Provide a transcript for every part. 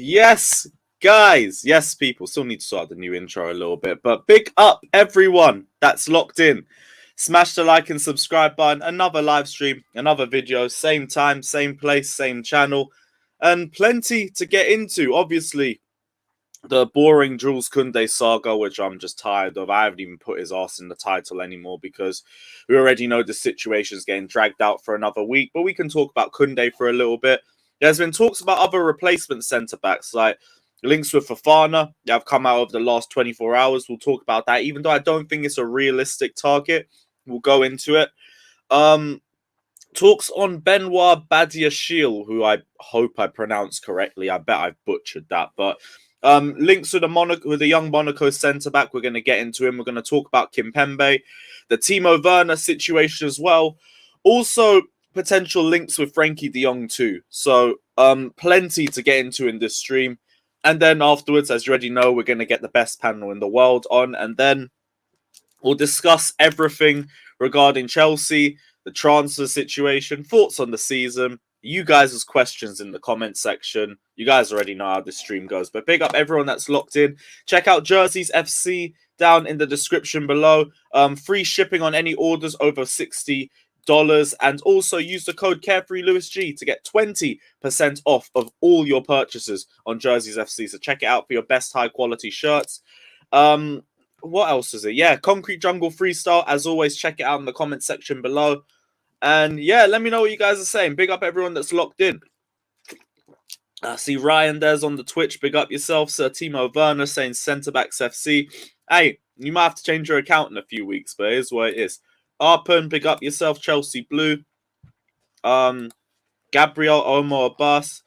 Yes, guys. Yes, people. Still need to sort out the new intro a little bit. But big up everyone that's locked in. Smash the like and subscribe button. Another live stream, another video. Same time, same place, same channel. And plenty to get into. Obviously, the boring Jules Kounde saga, which I'm just tired of. I haven't even put his ass in the title anymore because we already know the situation's getting dragged out for another week. But we can talk about Kounde for a little bit. There's been talks about other replacement centre-backs, like links with Fofana that have come out over the last 24 hours. We'll talk about that, even though I don't think it's a realistic target. We'll go into it. Talks on Benoit Badiashile, who I hope I pronounced correctly. I bet I've butchered that, but links with the young Monaco centre-back. We're going to get into him. We're going to talk about Kimpembe, the Timo Werner situation as well. Also, potential links with Frankie de Jong too. So, plenty to get into in this stream. And then afterwards, as you already know, we're going to get the best panel in the world on. And then we'll discuss everything regarding Chelsea, the transfer situation, thoughts on the season, you guys' questions in the comment section. You guys already know how this stream goes, but big up everyone that's locked in. Check out Jerseys FC down in the description below. Free shipping on any orders over $60. And also use the code CarefreeLewisG to get 20% off of all your purchases on Jerseys FC. So check it out for your best high quality shirts. What else is it? Yeah, Concrete Jungle Freestyle. As always, check it out in the comment section below. And yeah, let me know what you guys are saying. Big up everyone that's locked in. I see Ryan there's on the Twitch. Big up yourself, Sir Timo Werner saying Centre-Backs FC. Hey, you might have to change your account in a few weeks, but here's what it is. Arpen, big up yourself, Chelsea Blue. Gabriel Omar Abbas.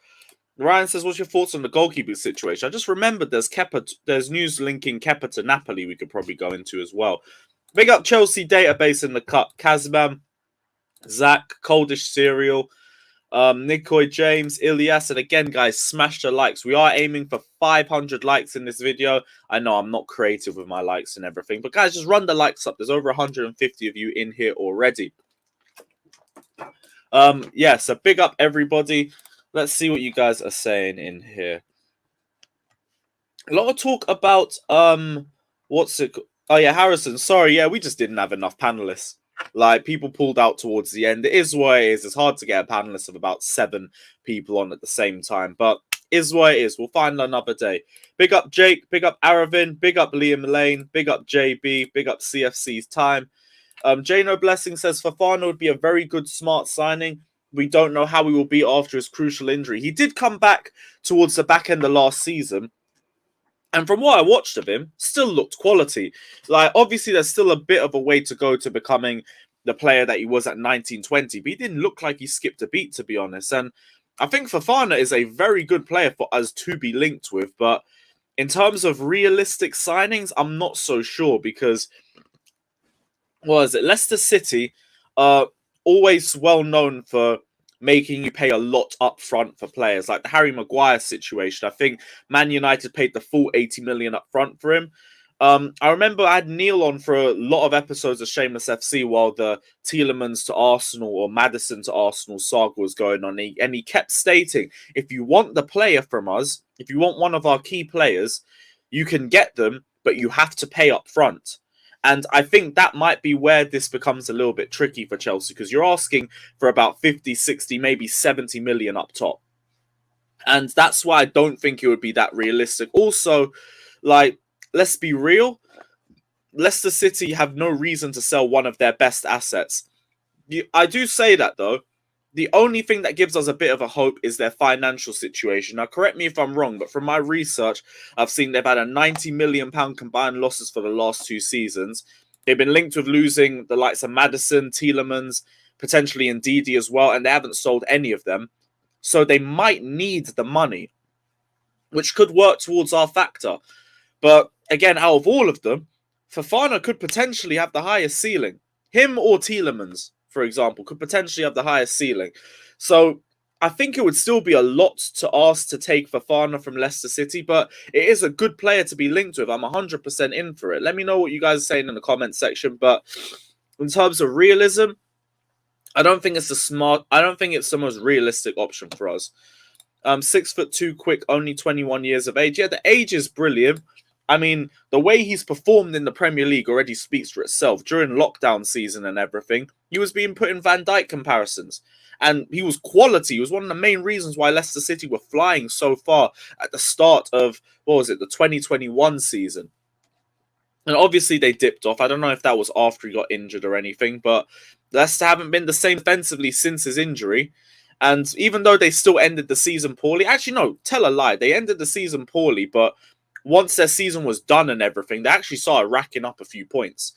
Ryan says, what's your thoughts on the goalkeeping situation? I just remembered there's news linking Kepa to Napoli we could probably go into as well. Big up Chelsea database in the cup. Kazman, Zach, Coldish Cereal, Nikoy James, Ilyas, and again, guys, smash the likes. We are aiming for 500 likes in this video. I know I'm not creative with my likes and everything, but guys, just run the likes up. There's over 150 of you in here already. Yeah, so big up everybody. Let's see what you guys are saying in here. A lot of talk about what's it? Oh yeah, Harrison. Sorry, yeah, we just didn't have enough panelists. Like, people pulled out towards the end. It is what it is. It's hard to get a panelist of about 7 people on at the same time. But is what it is. We'll find another day. Big up Jake. Big up Aravin. Big up Liam Lane. Big up JB. Big up CFC's time. Jano Blessing says, Fofana would be a very good, smart signing. We don't know how he will be after his crucial injury. He did come back towards the back end of last season. And from what I watched of him, still looked quality. Like, obviously, there's still a bit of a way to go to becoming the player that he was at 1920. But he didn't look like he skipped a beat, to be honest. And I think Fofana is a very good player for us to be linked with. But in terms of realistic signings, I'm not so sure. Because, what is it? Leicester City are always well known for making you pay a lot up front for players, like the Harry Maguire situation. I think Man United paid the full 80 million up front for him. I remember I had Neil on for a lot of episodes of Shameless FC while the Tielemans to Arsenal or Maddison to Arsenal saga was going on. And he kept stating, if you want the player from us, if you want one of our key players, you can get them, but you have to pay up front. And I think that might be where this becomes a little bit tricky for Chelsea, because you're asking for about 50, 60, maybe 70 million up top. And that's why I don't think it would be that realistic. Also, like, let's be real, Leicester City have no reason to sell one of their best assets. I do say that, though. The only thing that gives us a bit of a hope is their financial situation. Now, correct me if I'm wrong, but from my research, I've seen they've had a £90 million combined losses for the last 2 seasons. They've been linked with losing the likes of Maddison, Tielemans, potentially Ndidi as well, and they haven't sold any of them. So they might need the money, which could work towards our factor. But again, out of all of them, Fofana could potentially have the highest ceiling. Him or Tielemans, for example, could potentially have the highest ceiling. So I think it would still be a lot to ask to take Fofana from Leicester City, but it is a good player to be linked with. I'm 100% in for it. Let me know what you guys are saying in the comment section. But in terms of realism, I don't think it's the most realistic option for us. 6'2", quick, only 21 years of age. Yeah, the age is brilliant. I mean, the way he's performed in the Premier League already speaks for itself. During lockdown season and everything, he was being put in Van Dijk comparisons. And he was quality. He was one of the main reasons why Leicester City were flying so far at the start of, the 2021 season. And obviously they dipped off. I don't know if that was after he got injured or anything, but Leicester haven't been the same defensively since his injury. And even though they still ended the season poorly, actually, no, tell a lie. They ended the season poorly, but once their season was done and everything, they actually started racking up a few points.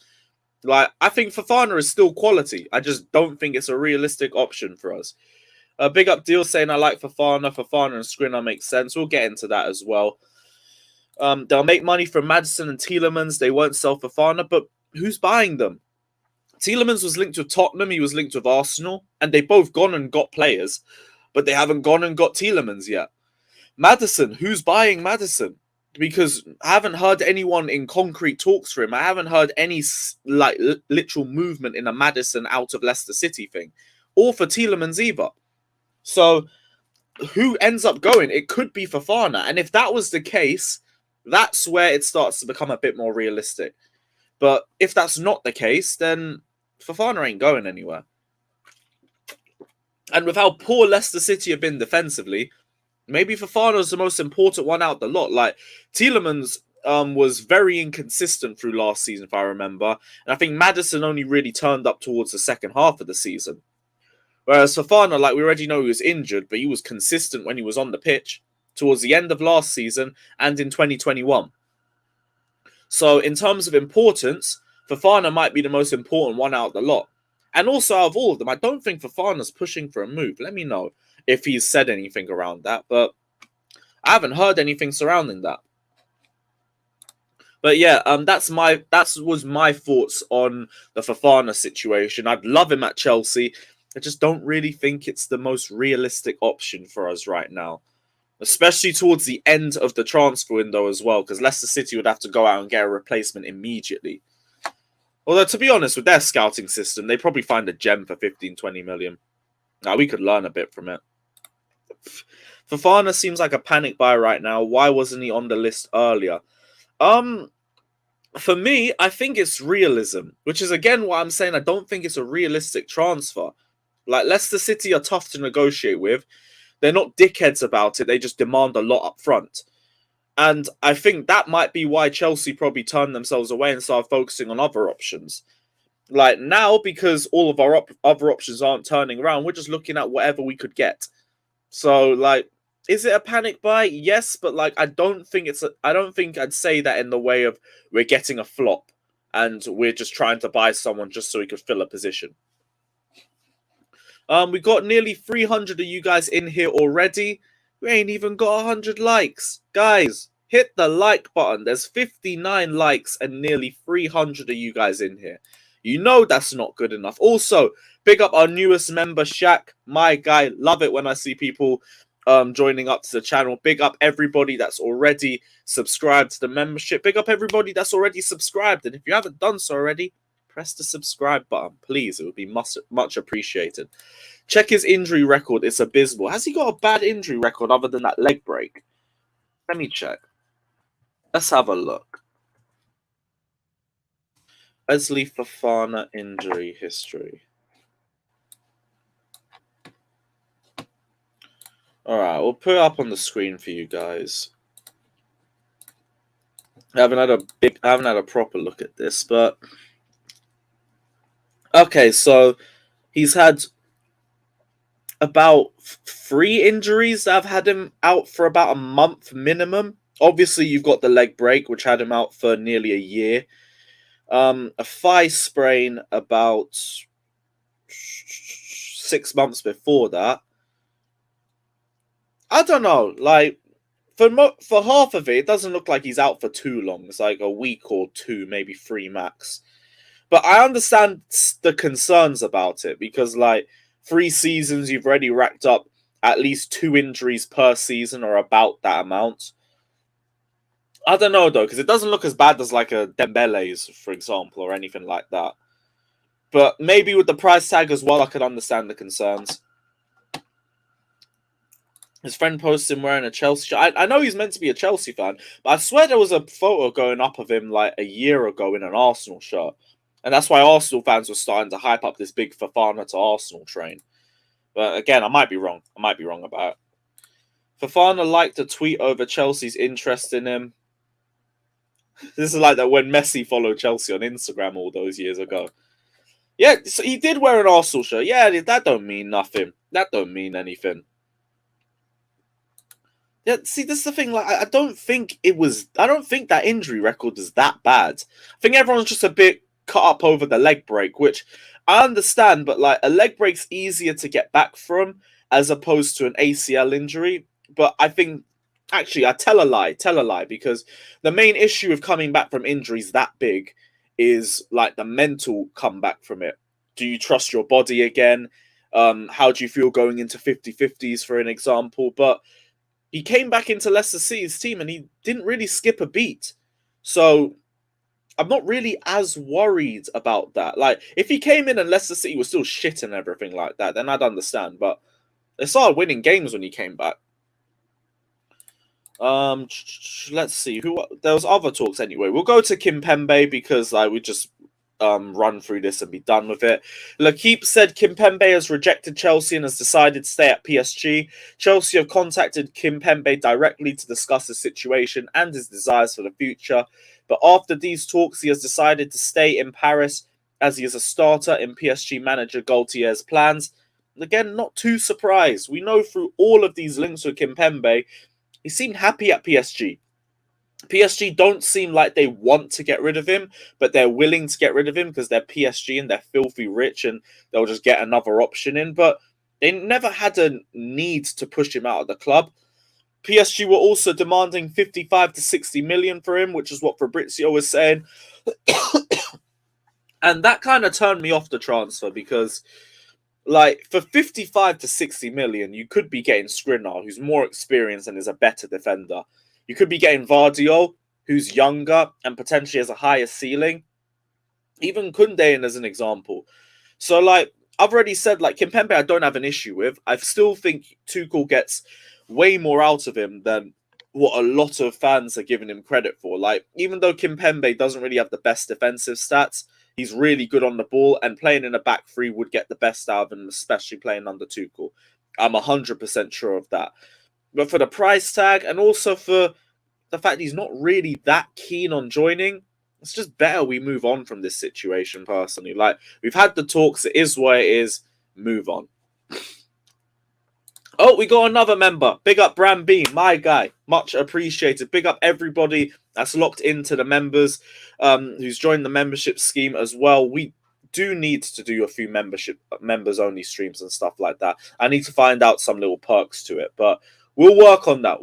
Like, I think Fofana is still quality. I just don't think it's a realistic option for us. Big up Deal saying I like Fofana. Fofana and Skriniar make sense. We'll get into that as well. They'll make money from Maddison and Tielemans. They won't sell Fofana, but who's buying them? Tielemans was linked with Tottenham. He was linked with Arsenal. And they both gone and got players. But they haven't gone and got Tielemans yet. Maddison, who's buying Maddison? Because I haven't heard anyone in concrete talks for him. I haven't heard any literal movement in a Maddison out of Leicester City thing. Or for Tielemans either. So who ends up going? It could be Fofana. And if that was the case, that's where it starts to become a bit more realistic. But if that's not the case, then Fofana ain't going anywhere. And with how poor Leicester City have been defensively, maybe Fofana's the most important one out the lot. Like, Tielemans was very inconsistent through last season, if I remember. And I think Maddison only really turned up towards the second half of the season. Whereas Fofana, like, we already know he was injured, but he was consistent when he was on the pitch towards the end of last season and in 2021. So in terms of importance, Fofana might be the most important one out of the lot. And also out of all of them, I don't think Fofana's pushing for a move. Let me know if he's said anything around that, but I haven't heard anything surrounding that. But yeah, that was my thoughts on the Fofana situation. I'd love him at Chelsea. I just don't really think it's the most realistic option for us right now. Especially towards the end of the transfer window as well, because Leicester City would have to go out and get a replacement immediately. Although, to be honest, with their scouting system, they probably find a gem for 15, 20 million. Now, we could learn a bit from it. Fofana seems like a panic buy right now. Why wasn't he on the list earlier? For me, I think it's realism, which is, again, what I'm saying. I don't think it's a realistic transfer. Like, Leicester City are tough to negotiate with. They're not dickheads about it. They just demand a lot up front. And I think that might be why Chelsea probably turned themselves away and started focusing on other options. Like, now, because all of our other options aren't turning around, we're just looking at whatever we could get. So, like, is it a panic buy? Yes, but, like, I don't think I'd say that in the way of we're getting a flop and we're just trying to buy someone just so we could fill a position. We got nearly 300 of you guys in here already. We ain't even got 100 likes. Guys, hit the like button. There's 59 likes and nearly 300 of you guys in here. You know that's not good enough. Also, big up our newest member, Shaq. My guy, love it when I see people joining up to the channel. Big up everybody that's already subscribed to the membership. Big up everybody that's already subscribed. And if you haven't done so already, press the subscribe button, please. It would be much appreciated. Check his injury record. It's abysmal. Has he got a bad injury record other than that leg break? Let me check. Let's have a look. Wesley Fofana injury history. Alright, we'll put it up on the screen for you guys. I haven't had a proper look at this, but okay, so he's had about 3 injuries that have had him out for about a month minimum. Obviously, you've got the leg break, which had him out for nearly a year. A thigh sprain about 6 months before that. I don't know. Like, for half of it, it doesn't look like he's out for too long. It's like a week or 2, maybe 3 max. But I understand the concerns about it because, like, 3 seasons, you've already racked up at least 2 injuries per season or about that amount. I don't know, though, because it doesn't look as bad as, like, a Dembele's, for example, or anything like that. But maybe with the price tag as well, I could understand the concerns. His friend posted him wearing a Chelsea shirt. I know he's meant to be a Chelsea fan, but I swear there was a photo going up of him like a year ago in an Arsenal shirt. And that's why Arsenal fans were starting to hype up this big Fofana to Arsenal train. But again, I might be wrong. I might be wrong about it. Fofana liked a tweet over Chelsea's interest in him. This is like that when Messi followed Chelsea on Instagram all those years ago. Yeah, so he did wear an Arsenal shirt. Yeah, that don't mean nothing. That don't mean anything. Yeah, see, this is the thing. Like, I don't think that injury record is that bad. I think everyone's just a bit cut up over the leg break, which I understand, but like a leg break's easier to get back from as opposed to an ACL injury. But I think, actually, I tell a lie, because the main issue of coming back from injuries that big is like the mental comeback from it. Do you trust your body again? How do you feel going into 50-50s, for an example? But he came back into Leicester City's team and he didn't really skip a beat. So I'm not really as worried about that. Like, if he came in and Leicester City was still shit and everything like that, then I'd understand. But they started winning games when he came back. Let's see. There was other talks anyway. We'll go to Kimpembe because we just run through this and be done with it. L'Equipe said Kimpembe has rejected Chelsea and has decided to stay at PSG. Chelsea have contacted Kimpembe directly to discuss the situation and his desires for the future. But after these talks, he has decided to stay in Paris as he is a starter in PSG manager Gaultier's plans. Again, not too surprised. We know through all of these links with Kimpembe, he seemed happy at PSG. PSG don't seem like they want to get rid of him, but they're willing to get rid of him because they're PSG and they're filthy rich and they'll just get another option in. But they never had a need to push him out of the club. PSG were also demanding 55 to 60 million for him, which is what Fabrizio was saying. And that kind of turned me off the transfer because, like, for 55 to 60 million, you could be getting Skriniar, who's more experienced and is a better defender. You could be getting Vardiol, who's younger and potentially has a higher ceiling. Even Koundé as an example. So, like, I've already said, like, Kimpembe I don't have an issue with. I still think Tuchel gets way more out of him than what a lot of fans are giving him credit for. Like, even though Kimpembe doesn't really have the best defensive stats, he's really good on the ball, and playing in a back three would get the best out of him, especially playing under Tuchel. I'm 100% sure of that. But for the price tag and also for the fact he's not really that keen on joining, it's just better we move on from this situation, personally. Like, we've had the talks, it is what it is, move on. Oh, we got another member. Big up Bram B, my guy. Much appreciated. Big up everybody that's locked into the members, who's joined the membership scheme as well. We do need to do a few members only streams and stuff like that. I need to find out some little perks to it, but we'll work on that.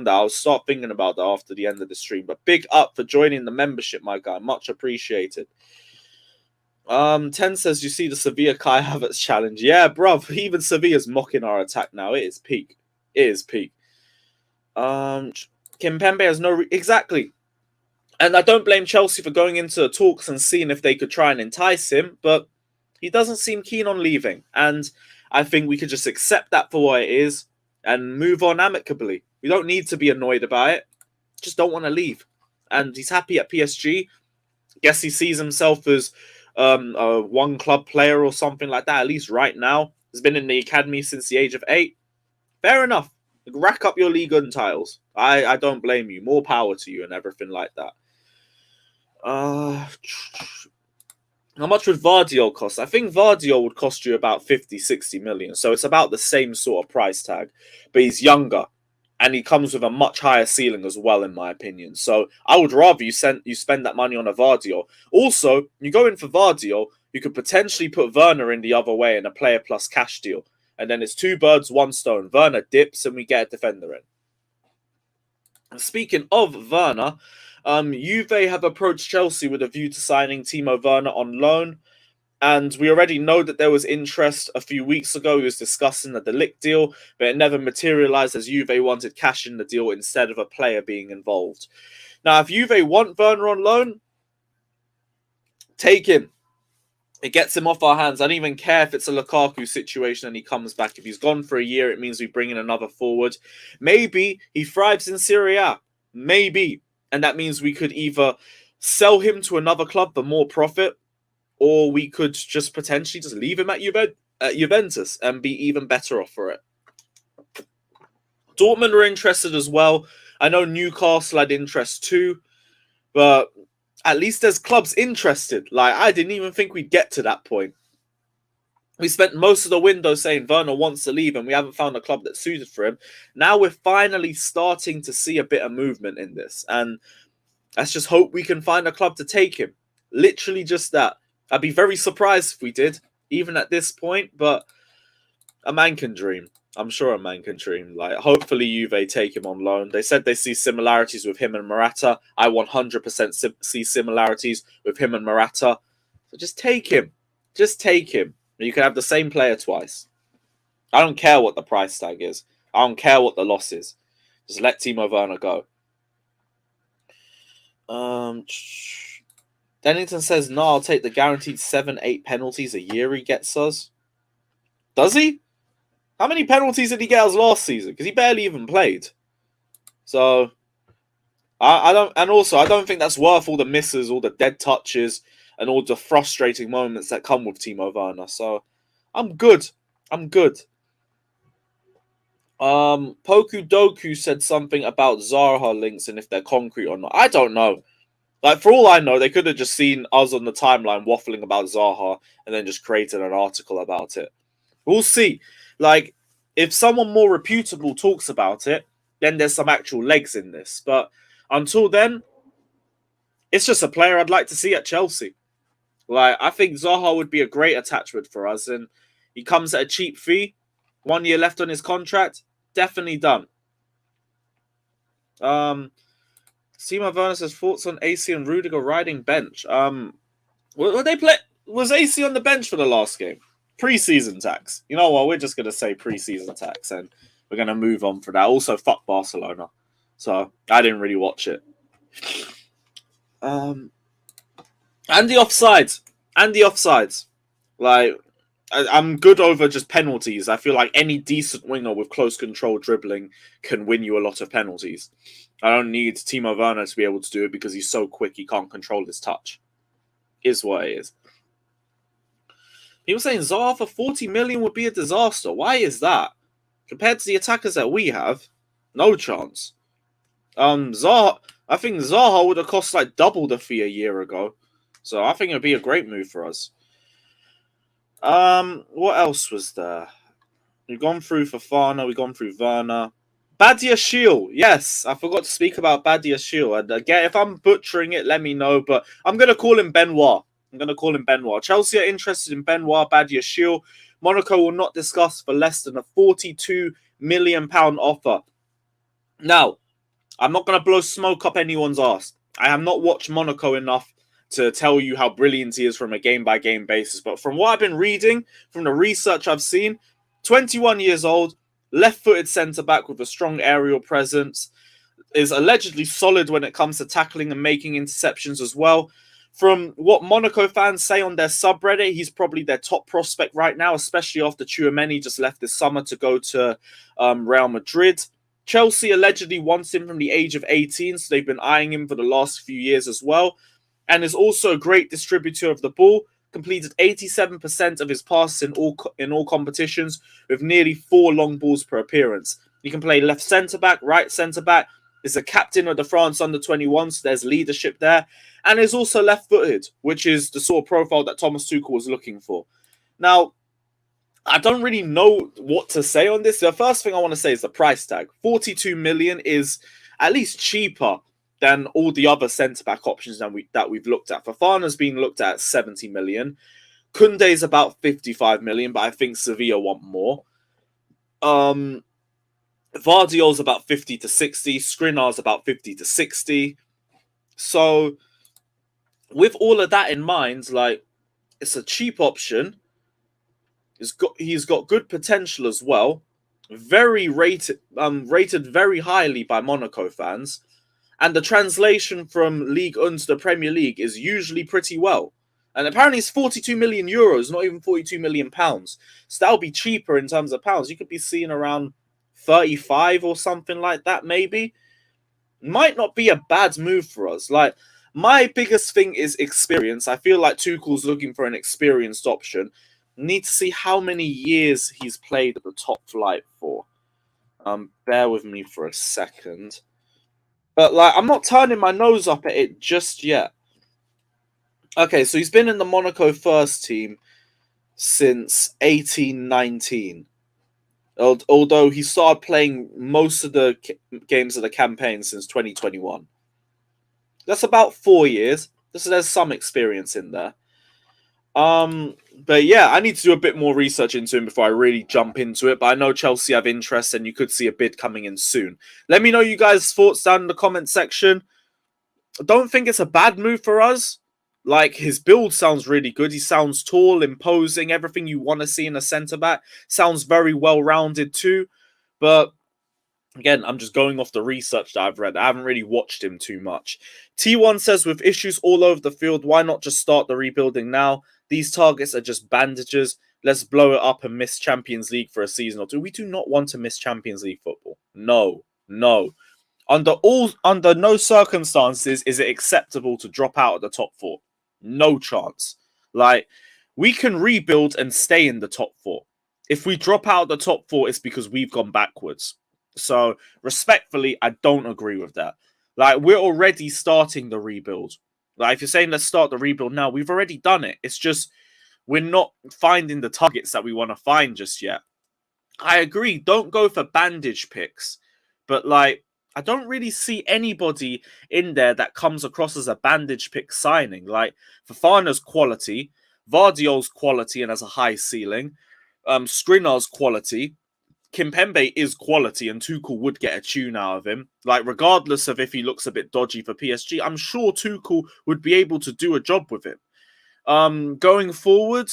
I'll start thinking about that after the end of the stream. But big up for joining the membership, my guy. Much appreciated. 10 says, you see the Sevilla Kai Havertz challenge. Yeah, bruv. Even Sevilla's mocking our attack now. It is peak. Kimpembe has no... Exactly. And I don't blame Chelsea for going into talks and seeing if they could try and entice him, but he doesn't seem keen on leaving. And I think we could just accept that for what it is and move on amicably. We don't need to be annoyed about it. Just don't want to leave. And he's happy at PSG. Guess he sees himself as a one-club player or something like that, at least right now. He's been in the academy since the age of 8. Fair enough. Rack up your League One titles. I don't blame you. More power to you and everything like that. How much would Vardiol cost? I think Vardiol would cost you about 50, 60 million. So it's about the same sort of price tag. But he's younger. And he comes with a much higher ceiling as well, in my opinion. So I would rather you spend that money on a Vardiol. Also, you go in for Vardiol, you could potentially put Werner in the other way in a player plus cash deal. And then it's 2 birds, 1 stone. Werner dips and we get a defender in. And speaking of Werner, Juve have approached Chelsea with a view to signing Timo Werner on loan. And we already know that there was interest a few weeks ago. He was discussing the De Ligt deal, but it never materialized as Juve wanted cash in the deal instead of a player being involved. Now, if Juve want Werner on loan, take him. It gets him off our hands. I don't even care if it's a Lukaku situation and he comes back. If he's gone for a year, it means we bring in another forward. Maybe he thrives in Serie A. Maybe. And that means we could either sell him to another club for more profit, or we could just potentially just leave him at Juventus and be even better off for it. Dortmund are interested as well. I know Newcastle had interest too, but at least there's clubs interested. Like, I didn't even think we'd get to that point. We spent most of the window saying Werner wants to leave and we haven't found a club that's suited for him. Now we're finally starting to see a bit of movement in this. And let's just hope we can find a club to take him. Literally just that. I'd be very surprised if we did, even at this point. But a man can dream. I'm sure a man can dream. Like, hopefully Juve take him on loan. They said they see similarities with him and Morata. I 100% see similarities with him and Morata. So just take him. Just take him. You can have the same player twice. I don't care what the price tag is. I don't care what the loss is. Just let Timo Werner go. Dennington says, no, I'll take the guaranteed 7-8 penalties a year he gets us. Does he? How many penalties did he get us last season? Because he barely even played. So, I don't think that's worth all the misses, all the dead touches, and all the frustrating moments that come with Timo Werner. So, I'm good. I'm good. Poku Doku said something about Zaha links and if they're concrete or not. I don't know. Like, for all I know, they could have just seen us on the timeline waffling about Zaha and then just created an article about it. We'll see. Like, if someone more reputable talks about it, then there's some actual legs in this. But until then, it's just a player I'd like to see at Chelsea. Like, I think Zaha would be a great attachment for us, and he comes at a cheap fee. 1 year left on his contract. Definitely done. Timo Werner says thoughts on AC and Rudiger riding bench. Would they play? Was AC on the bench for the last game? Pre-season tax. You know what? We're just going to say pre-season tax and we're going to move on for that. Also, fuck Barcelona. So, I didn't really watch it. And the offsides. Like, I'm good over just penalties. I feel like any decent winger with close control dribbling can win you a lot of penalties. I don't need Timo Werner to be able to do it because he's so quick he can't control his touch. Is what it is. People saying Zaha for 40 million would be a disaster. Why is that? Compared to the attackers that we have, no chance. I think Zaha would have cost like double the fee a year ago. So I think it would be a great move for us. What else was there? We've gone through Fofana, we've gone through Werner. Badiashile, yes, I forgot to speak about Badiashile. And again, if I'm butchering it, let me know. But I'm going to call him Benoit. Chelsea are interested in Benoit Badiashile. Monaco will not discuss for less than a £42 million offer. Now, I'm not going to blow smoke up anyone's ass. I have not watched Monaco enough to tell you how brilliant he is from a game-by-game basis. But from what I've been reading, from the research I've seen, 21 years old, left-footed centre-back with a strong aerial presence, is allegedly solid when it comes to tackling and making interceptions as well. From what Monaco fans say on their subreddit, he's probably their top prospect right now, especially after Tchouaméni just left this summer to go to Real Madrid. Chelsea allegedly wants him from the age of 18, so they've been eyeing him for the last few years as well. And is also a great distributor of the ball. Completed 87% of his passes in all competitions, with nearly 4 long balls per appearance. He can play left centre-back, right centre-back. Is a captain of the France under-21, so there's leadership there. And is also left-footed, which is the sort of profile that Thomas Tuchel was looking for. Now, I don't really know what to say on this. The first thing I want to say is the price tag. 42 million is at least cheaper than all the other centre-back options that we've looked at. Fofana's been looked at 70 million. Kounde is about 55 million, but I think Sevilla want more. Vardiol's about 50 to 60. Skriniar's about 50 to 60. So, with all of that in mind, like, it's a cheap option. He's got good potential as well. Very rated very highly by Monaco fans. And the translation from Ligue 1 to the Premier League is usually pretty well. And apparently it's 42 million euros, not even 42 million pounds. So that'll be cheaper in terms of pounds. You could be seeing around 35 or something like that, maybe. Might not be a bad move for us. Like, my biggest thing is experience. I feel like Tuchel's looking for an experienced option. Need to see how many years he's played at the top flight for. Bear with me for a second. But, like, I'm not turning my nose up at it just yet. Okay, so he's been in the Monaco first team since 1819. Although he started playing most of the games of the campaign since 2021. That's about 4 years. So there's some experience in there. But yeah, I need to do a bit more research into him before I really jump into it. But I know Chelsea have interest, and you could see a bid coming in soon. Let me know you guys' thoughts down in the comment section. I don't think it's a bad move for us. Like, his build sounds really good. He sounds tall, imposing, everything you want to see in a centre-back. Sounds very well-rounded too. But, again, I'm just going off the research that I've read. I haven't really watched him too much. T1 says, with issues all over the field, why not just start the rebuilding now? These targets are just bandages. Let's blow it up and miss Champions League for a season or two. We do not want to miss Champions League football. No. Under no circumstances is it acceptable to drop out of the top four. No chance. Like, we can rebuild and stay in the top four. If we drop out of the top four, it's because we've gone backwards. So, respectfully, I don't agree with that. Like, we're already starting the rebuild. Like, if you're saying let's start the rebuild now, we've already done it. It's just we're not finding the targets that we want to find just yet. I agree. Don't go for bandage picks. But, like, I don't really see anybody in there that comes across as a bandage pick signing. Like, Fofana's quality, Vardiol's quality and has a high ceiling, Skriniar's quality, Kimpembe is quality, and Tuchel would get a tune out of him. Like, regardless of if he looks a bit dodgy for PSG, I'm sure Tuchel would be able to do a job with him. Going forward,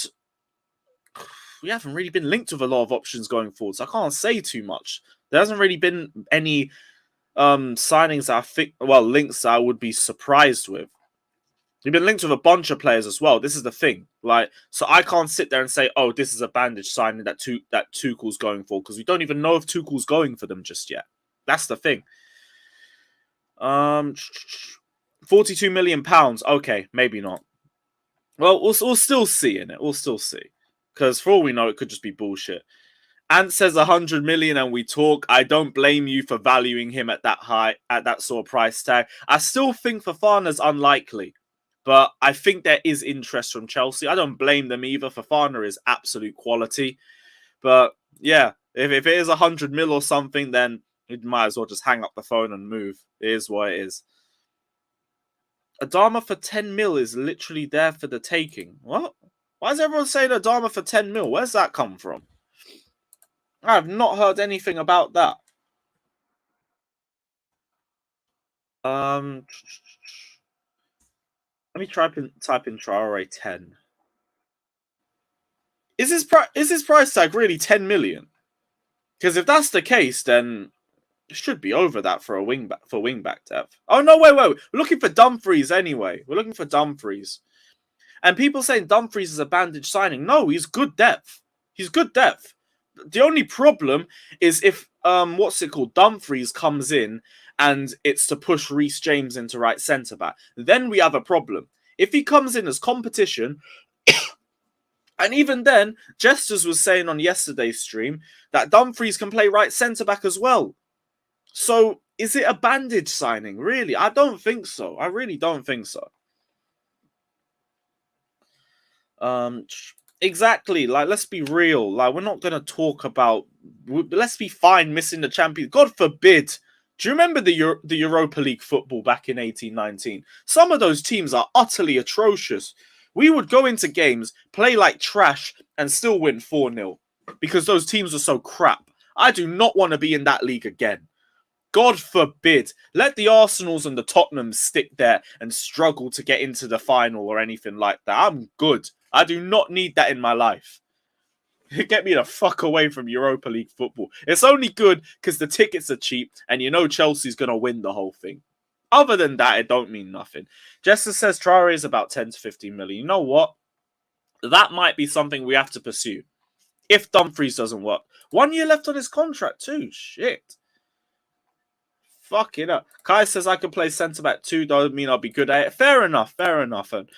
we haven't really been linked with a lot of options going forward, so I can't say too much. There hasn't really been any signings that I think, well, links that I would be surprised with. You've been linked with a bunch of players as well. This is the thing. Like, so I can't sit there and say, oh, this is a bandage signing that Tuchel's going for, because we don't even know if Tuchel's going for them just yet. That's the thing. 42 million pounds. Okay, maybe not. Well, we'll still see in it. We'll still see. Because for all we know, it could just be bullshit. Ant says 100 million and we talk. I don't blame you for valuing him at that high, at that sort of price tag. I still think Fofana's unlikely, but I think there is interest from Chelsea. I don't blame them either. Fofana is absolute quality. But yeah, if it is 100 mil or something, then you might as well just hang up the phone and move. It is what it is. Adama for 10 mil is literally there for the taking. What? Why is everyone saying Adama for 10 mil? Where's that come from? I've not heard anything about that. Let me type in Traore 10. Is his price tag really 10 million? Because if that's the case, then it should be over that for a wingback depth. Oh no, wait. We're looking for Dumfries anyway. We're looking for Dumfries. And people saying Dumfries is a bandage signing. No, he's good depth. He's good depth. The only problem is if Dumfries comes in and it's to push Reece James into right centre back. Then we have a problem. If he comes in as competition, and even then, Jesters was saying on yesterday's stream that Dumfries can play right centre back as well. So is it a bandage signing? Really? I don't think so. I really don't think so. Exactly. Like, let's be real. Like, we're not going to talk about... Let's be fine missing the Champions... God forbid. Do you remember the Europa League football back in 18-19? Some of those teams are utterly atrocious. We would go into games, play like trash, and still win 4-0. Because those teams are so crap. I do not want to be in that league again. God forbid. Let the Arsenals and the Tottenhams stick there and struggle to get into the final or anything like that. I'm good. I do not need that in my life. Get me the fuck away from Europa League football. It's only good because the tickets are cheap and you know Chelsea's going to win the whole thing. Other than that, it don't mean nothing. Jester says Traore is about 10 to 15 million. You know what? That might be something we have to pursue. If Dumfries doesn't work. 1 year left on his contract too. Shit. Fuck it up. Kai says I can play centre-back too. Don't mean I'll be good at it. Fair enough. Fair enough. And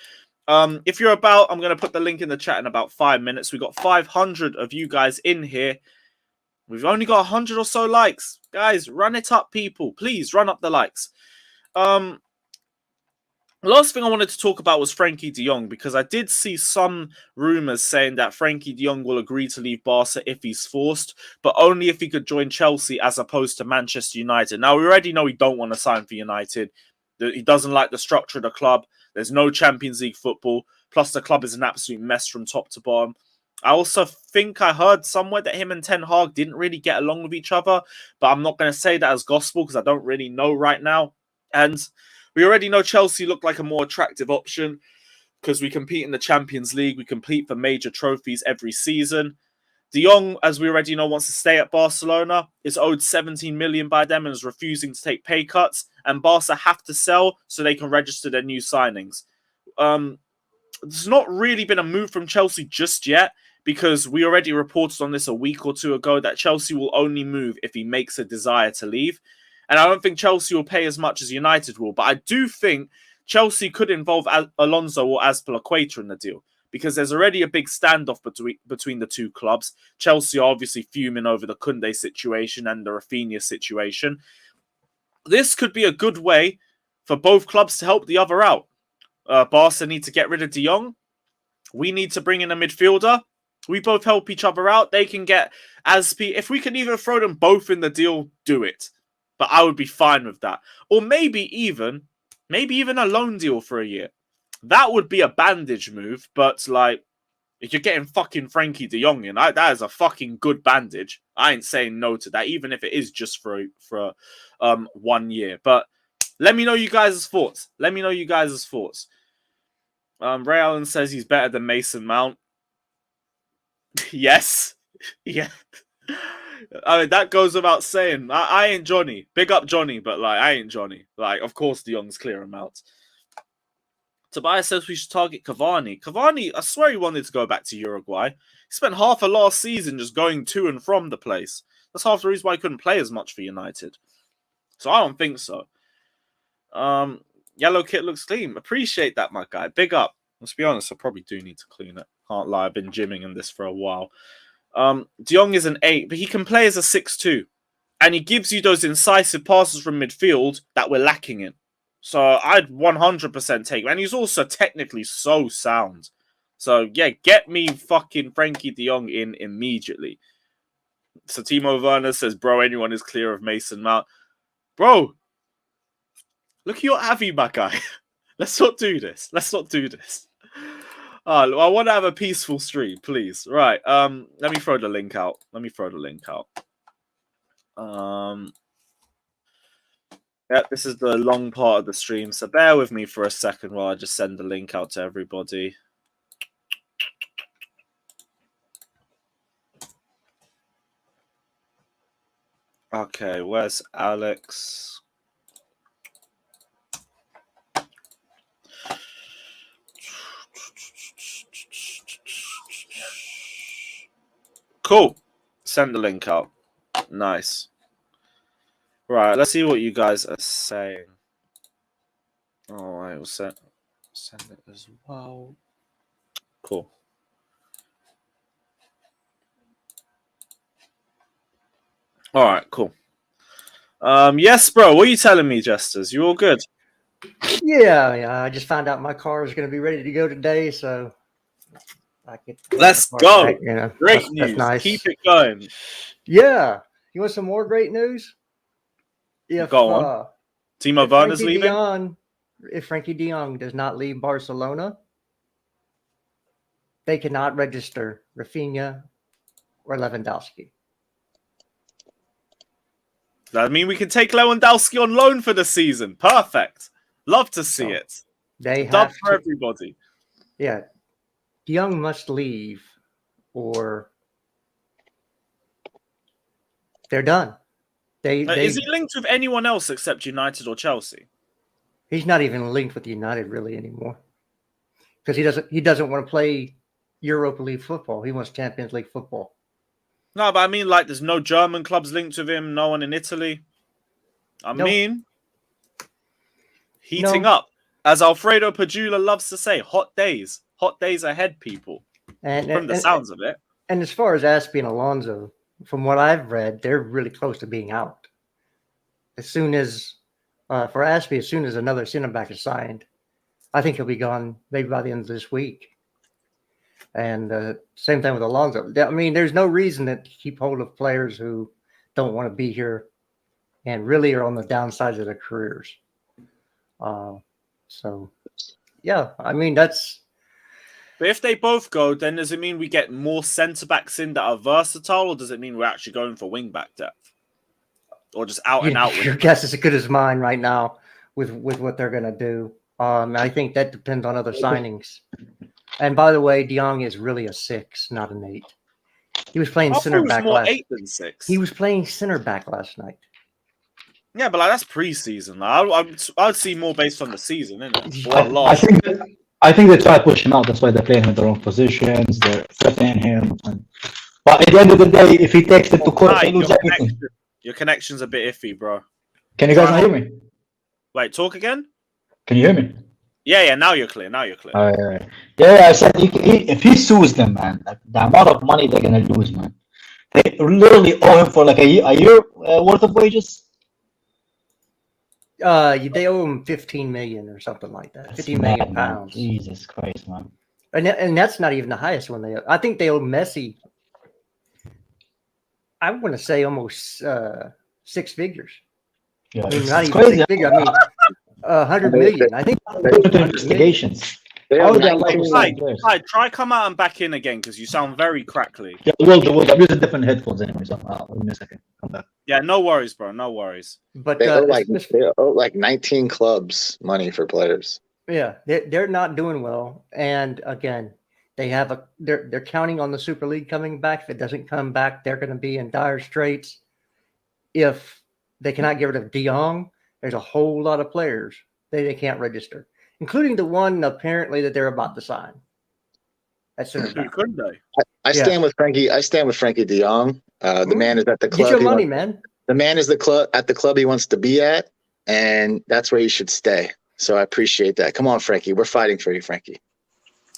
if you're about, I'm going to put the link in the chat in about 5 minutes. We got 500 of you guys in here. We've only got 100 or so likes. Guys, run it up, people. Please, run up the likes. The last thing I wanted to talk about was Frankie de Jong, because I did see some rumours saying that Frankie de Jong will agree to leave Barca if he's forced, but only if he could join Chelsea as opposed to Manchester United. Now, we already know he don't want to sign for United. He doesn't like the structure of the club. There's no Champions League football. Plus, the club is an absolute mess from top to bottom. I also think I heard somewhere that him and Ten Hag didn't really get along with each other, but I'm not going to say that as gospel because I don't really know right now. And we already know Chelsea look like a more attractive option because we compete in the Champions League. We compete for major trophies every season. De Jong, as we already know, wants to stay at Barcelona, is owed 17 million by them and is refusing to take pay cuts. And Barca have to sell so they can register their new signings. There's not really been a move from Chelsea just yet, because we already reported on this a week or two ago that Chelsea will only move if he makes a desire to leave. And I don't think Chelsea will pay as much as United will. But I do think Chelsea could involve Alonso or Azpilicueta in the deal, because there's already a big standoff between the two clubs. Chelsea are obviously fuming over the Kounde situation and the Rafinha situation. This could be a good way for both clubs to help the other out. Barca need to get rid of de Jong. We need to bring in a midfielder. We both help each other out. They can get Aspi. If we can even throw them both in the deal, do it. But I would be fine with that. Or maybe even a loan deal for a year. That would be a bandage move. But like, if you're getting fucking Frankie de Jong in, that is a fucking good bandage. I ain't saying no to that, even if it is just for 1 year. But let me know you guys' thoughts. Ray Allen says he's better than Mason Mount. Yes. Yeah. I mean, that goes without saying. I ain't Johnny. Big up Johnny, but like, I ain't Johnny. Like, of course, de Jong's clear him out. Tobias says we should target Cavani. Cavani, I swear he wanted to go back to Uruguay. He spent half of last season just going to and from the place. That's half the reason why he couldn't play as much for United. So I don't think so. Yellow kit looks clean. Appreciate that, my guy. Big up. Let's be honest, I probably do need to clean it. Can't lie, I've been gymming in this for a while. De Jong is an 8, but he can play as a 6-2. And he gives you those incisive passes from midfield that we're lacking in. So I'd 100% take him. And he's also technically so sound. So yeah, get me fucking Frankie de Jong in immediately. So Timo Werner says, bro, anyone is clear of Mason Mount. Bro, look at your Avi, my guy. Let's not do this. I want to have a peaceful stream, please. Right. Let me throw the link out. Yeah, this is the long part of the stream, so bear with me for a second while I just send the link out to everybody. Okay, where's Alex? Cool. Send the link out. Nice. Right, let's see what you guys are saying. All right, we'll send it as well. Cool. All right, cool. Yes, bro. What are you telling me, Jesters? You all good? Yeah. I just found out my car is going to be ready to go today, so I could. Let's go. Back, you know, Great news. That's nice. Keep it going. Yeah. You want some more great news? Go on. Timo Werner's leaving. If Frankie de Jong does not leave Barcelona, they cannot register Rafinha or Lewandowski. I mean, we can take Lewandowski on loan for the season. Perfect. Love to see it. They Dub for everybody. Yeah. De Jong must leave or they're done. Is he linked with anyone else except United or Chelsea? He's not even linked with United really anymore because he doesn't want to play Europa League football. He wants Champions League football. No, but I mean, like, there's no German clubs linked with him. No one in Italy. I mean, heating up, as Alfredo Padula loves to say. Hot days ahead, people. From the sounds of it. And as far as Aspie and Alonso, from what I've read, they're really close to being out. As soon as, for Aspie, as soon as another center back is signed, I think he'll be gone maybe by the end of this week. And same thing with Alonso. I mean, there's no reason to keep hold of players who don't want to be here and really are on the downsides of their careers. So, yeah, I mean, that's... But if they both go, then does it mean we get more centre-backs in that are versatile, or does it mean we're actually going for wing-back depth? Or just out and out? Your guess is as good as mine right now with what they're going to do. I think that depends on other signings. And by the way, De Jong is really a 6, not an 8. He was playing center back last. 8 than 6. He was playing center back last night. Yeah, but like, that's preseason. I'd see more based on the season, isn't it? I think they try to push him out. That's why they're playing in the wrong positions. They're threatening him. But at the end of the day, if he takes it to court, they lose everything. Your connection's a bit iffy, bro. Can you guys not hear me? Wait, talk again? Can you hear me? Yeah, now you're clear. All right. Yeah, I said if he sues them, man, like, the amount of money they're gonna lose, man. They literally owe him for like a year worth of wages. They owe him 15 million or something like that. That's 15 million mad, pounds. Man. Jesus Christ, man. And that's not even the highest one. I think they owe Messi, I want to say almost 6 figures. Yeah, I mean, not even crazy. 6 figures. I mean, 100 million. I think investigations. Try come out and back in again because you sound very crackly. Yeah, we'll I'm using different headphones anyway. So wait a second. Come back. Yeah, no worries, bro. No worries. But they owe like 19 clubs money for players. Yeah, they're not doing well. And again, they're counting on the Super League coming back. If it doesn't come back, they're going to be in dire straits. If they cannot get rid of De Jong, there's a whole lot of players they can't register, including the one apparently that they're about to sign. That's couldn't they? I stand with Frankie. I stand with Frankie De Jong. The man is at the club. Get your money, man. The man is at the club he wants to be at, and that's where he should stay. So I appreciate that. Come on, Frankie. We're fighting for you, Frankie.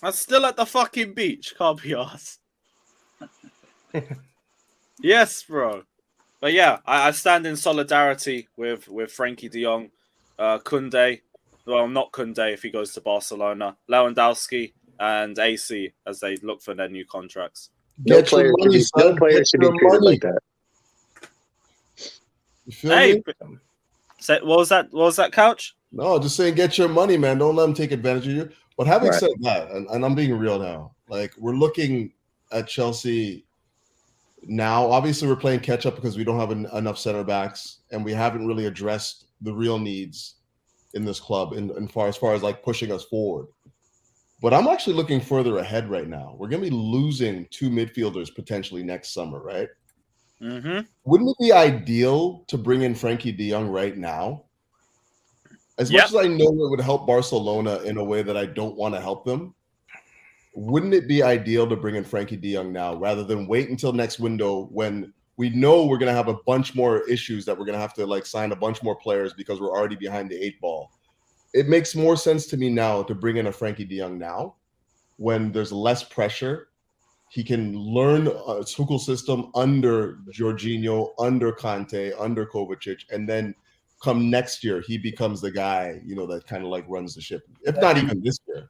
I'm still at the fucking beach. Can't be arsed. Yes, bro. But yeah, I stand in solidarity with Frankie De Jong, Kounde. Well, not Kounde if he goes to Barcelona. Lewandowski and AC as they look for their new contracts. No player should be treated like that. You feel me? What was that, Couch? No, just saying, get your money, man. Don't let them take advantage of you. But having said that, and I'm being real now, like we're looking at Chelsea now. Obviously, we're playing catch up because we don't have enough center backs, and we haven't really addressed the real needs in this club as far as like pushing us forward. But I'm actually looking further ahead right now. We're going to be losing 2 midfielders potentially next summer, right? Mm-hmm. Wouldn't it be ideal to bring in Frankie De Jong right now? As much as I know it would help Barcelona in a way that I don't want to help them, wouldn't it be ideal to bring in Frankie De Jong now rather than wait until next window when we know we're going to have a bunch more issues that we're going to have to like sign a bunch more players because we're already behind the 8 ball? It makes more sense to me now to bring in a Frankie De Jong now when there's less pressure. He can learn a Tuchel system under Jorginho, under Conte, under Kovacic, and then come next year, he becomes the guy, that kind of like runs the ship. If not even this year.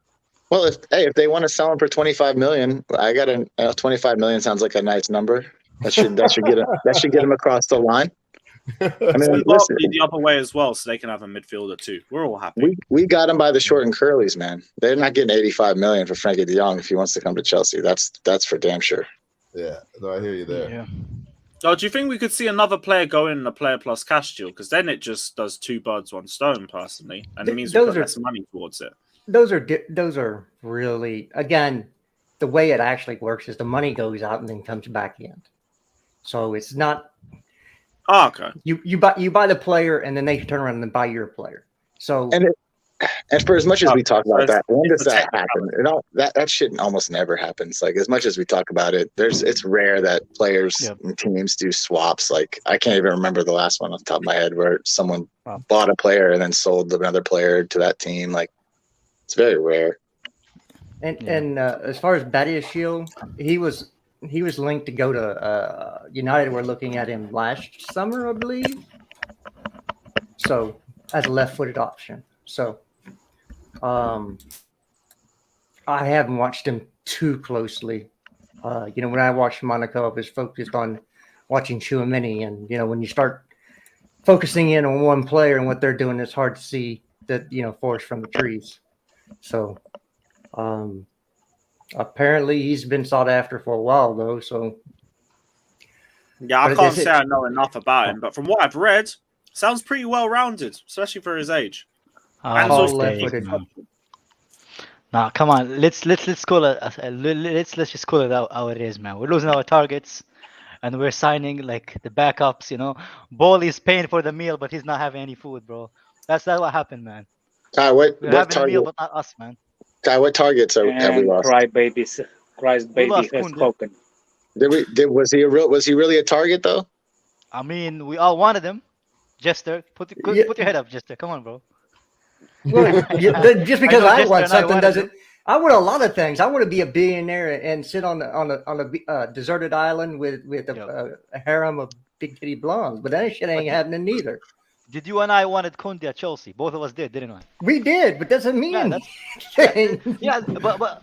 Well, if they want to sell him for 25 million, 25 million sounds like a nice number. That should get him across the line. I mean, listen, the other way as well, so they can have a midfielder too. We're all happy. We got him by the short and curlies, man. They're not getting 85 million for Frankie De Jong if he wants to come to Chelsea. That's for damn sure. Yeah, no, I hear you there. Yeah. So do you think we could see another player go in a player plus cash deal? Because then it just does 2 birds, 1 stone, personally, and it means we put less money towards it. Those are really, again, the way it actually works is the money goes out and then comes back in. So it's not. Oh, okay. You buy the player and then they turn around and buy your player. So And for as much as we talk about that, when does it's a that happen? It all that shit almost never happens. Like as much as we talk about it, it's rare that players and teams do swaps. Like I can't even remember the last one off the top of my head where someone bought a player and then sold another player to that team. Like it's very rare. And as far as Badiashile, he was linked to go to United. We're looking at him last summer, I believe. So as a left-footed option. So I haven't watched him too closely. When I watched Monaco, I was focused on watching Tchouaméni, and when you start focusing in on one player and what they're doing, it's hard to see that forest from the trees. So apparently he's been sought after for a while though. So yeah, I can't say I know enough about him, but from what I've read, sounds pretty well rounded, especially for his age. Nah, come on. Let's call it. Let's just call it out how it is, man. We're losing our targets, and we're signing like the backups. Ball is paying for the meal, but he's not having any food, bro. That's what happened, man. What having a meal, but not us, man. Guy, what targets have we lost? Crybaby has spoken. Was he really a target though? I mean, we all wanted him. Jester, put your head up, Jester. Come on, bro. Well, just because I want something doesn't. I want a lot of things. I want to be a billionaire and sit on a deserted island with a harem of big titty blondes. But that shit ain't happening neither. Did you and I wanted Kounde at Chelsea? Both of us did, didn't we? We did, but doesn't mean anything. but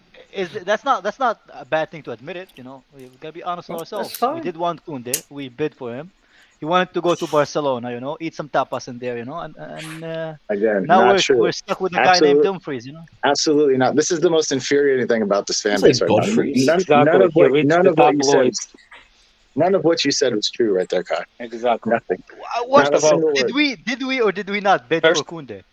that's not a bad thing to admit it. We gotta be honest with ourselves. We did want Kounde. We bid for him. He wanted to go to Barcelona, eat some tapas in there, and again, now we're stuck with a guy named Dumfries, Absolutely not. This is the most infuriating thing about this fan base right now. None of what you said was true right there, Kai. Exactly. Nothing. Did we or did we not bid for Kounde?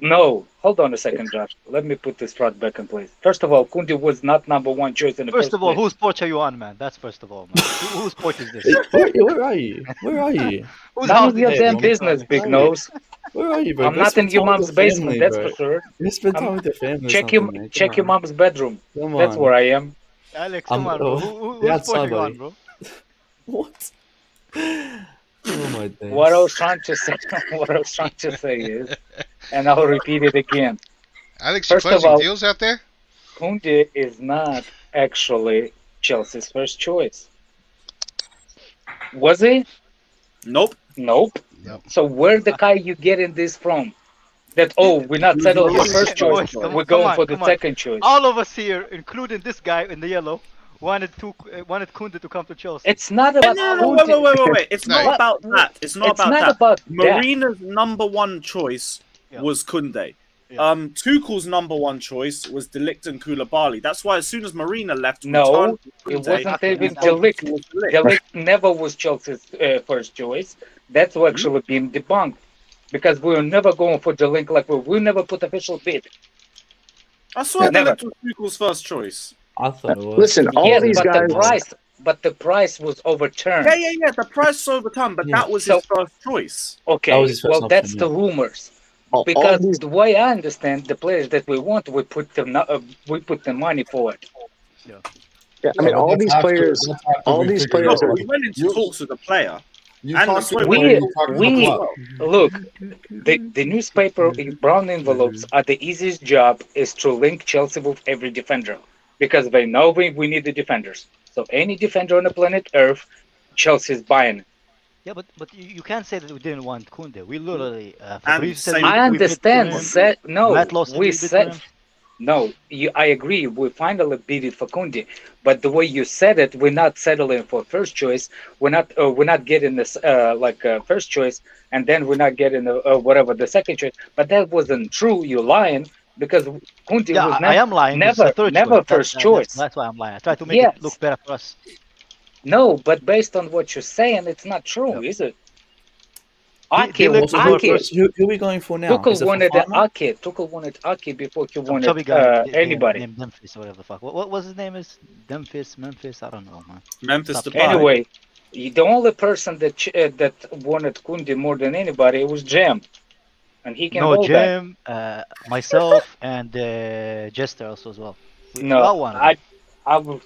No. Hold on a second, Josh. Let me put this right back in place. First of all, Kounde was not number one choice in the first of all, whose porch are you on, man? That's first of all, man. Whose porch is this? Where are you? Where are you? None of your damn business, big nose. Where are you, bro? I'm not in your mom's basement, that's for sure. You spend time with your family. Check your mom's bedroom. That's where I am. Alex, come on, bro. Whose porch are you on, bro? What? Oh my days. What I was trying to say is, and I'll repeat it again. Alex, you closing deals out there? Kounde is not actually Chelsea's first choice. Was he? Nope. So where the guy you getting this from? That we're not settling for first choice. We're going for the second choice. All of us here, including this guy in the yellow, wanted Kounde to come to Chelsea. It's not about wait. It's not about that. It's not about that. Marina's number one choice was Kounde. Tuchel's number one choice was De Ligt and Koulibaly. That's why as soon as Marina left, it wasn't even De Ligt. De Ligt never was Chelsea's first choice. That's actually been debunked because we were never going for De Ligt. Like we never put official bid. I swear De Ligt was Tuchel's first choice. I thought it was. Listen, all these guys. The price was overturned. Yeah. The price was overturned, but that was his first choice. Okay, that's the rumors. Because the way I understand, the players that we want, we put the money for it. Yeah, I mean, all these players. We went into talks with the player. Look, the newspaper brown envelopes are the easiest job is to link Chelsea with every defender because they know we need the defenders. So any defender on the planet Earth, Chelsea's buying. Yeah, but you can't say that we didn't want Kounde. We literally. I understand. I agree. We finally bid it for Kounde, but the way you said it, we're not settling for first choice. We're not getting this first choice, and then we're not getting the second choice. But that wasn't true. You're lying because Kounde was I am lying. Never first choice. That's why I'm lying. I try to make it look better for us. No, but based on what you're saying, it's not true, is it? Who are we going for now? Tuchel wanted Ake. Tuchel wanted Ake before he wanted anybody. Named Memphis or whatever the fuck. What was his name? Is Memphis? I don't know, man. Memphis Depay. Anyway, the only person that wanted Kounde more than anybody was Jam. and he can No, hold that. Jim, myself, and Jester also as well. We No, got one. I will.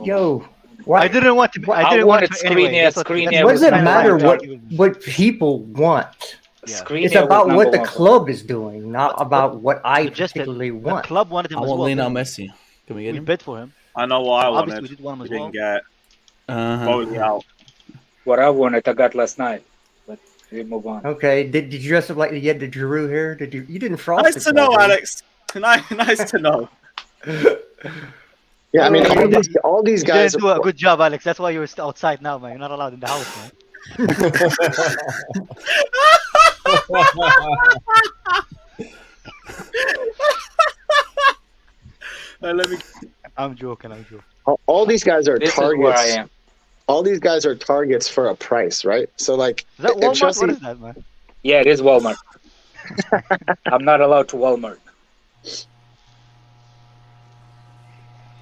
Yo, I what? didn't want to. I I didn't want wanted to anyway. Skriniar, That's what Skriniar What was does it number matter one. what people want? Yeah. Skriniar It's was about number what the one. club is doing, not about what I Just that particularly the want. club wanted him I as want well. Lionel didn't Messi. Can we we? get We him? bid for him. I know what I Obviously, wanted. we did want him We as well. didn't get Uh-huh. Bowley out. What I wanted, I got last night. But we move on. Okay, did you dress up like you had the Giroud hair? Did you didn't frost Nice it? to know, though, did Alex. Nice to know. Yeah, I mean, You all these You guys. didn't do a good job, Alex. That's why you're still outside now, man. You're not allowed in the house, man. Let me. I'm joking. All these guys are This is where I targets. am. All these guys are targets for a price, right? So, like, Is that if Walmart? Chelsea, What is that, man? Yeah, it is Walmart. I'm not allowed to Walmart.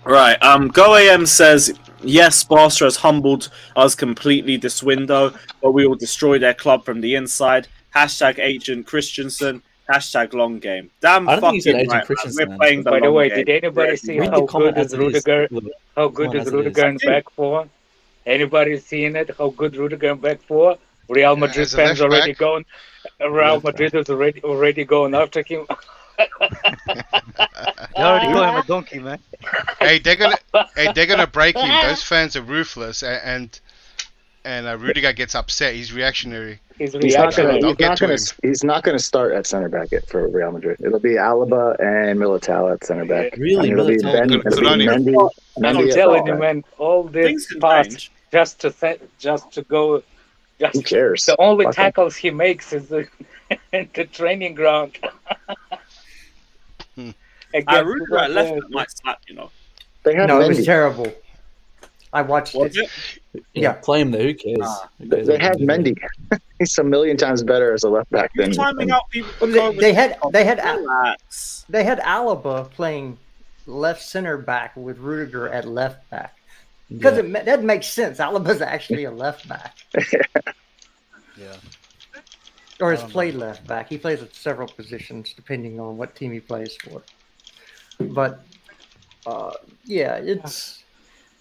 Right. GoAM says yes. Barca has humbled us completely this window, but we will destroy their club from the inside. Hashtag Agent Christensen. Hashtag long game. Damn I don't think he said fucking Agent right, man. Christensen. We're playing the By the long way, game. did anybody see Read how the comment good as is it is. Rudiger? How good Comment is as it is. Rudiger in back for? Anybody seeing it? How good Rudiger in back for? Real Madrid as a fans left already back. going. Real Left Madrid is already going after him. They already call him a donkey, man. Hey, they're gonna break him. Those fans are ruthless, and Rudiger gets upset. He's reactionary. He's he's not reactionary. gonna start at center back for Real Madrid. It'll be Alaba and Militao at center back. Really, And it'll be Militao? Ben, Good- it'll good be on him. Mendy, I'm Mendy at telling you, left back. man, all this Things can pass change. just to go. Who cares? The only Fuck 'em. tackles he makes is in the training ground. Rudiger at left back might slap, you know. They have No, it was Mendy. terrible. I watched Was it. it? Yeah. Play him there. Who cares? Who cares They what have do? Mendy. He's a million times better as a left back You're than. timing out people. Well, they had Relax. they had Alaba playing left center back with Rudiger at left back because that makes sense. Alaba's actually a left back, Yeah. or has played left back. He plays at several positions depending on what team he plays for. But yeah, it's.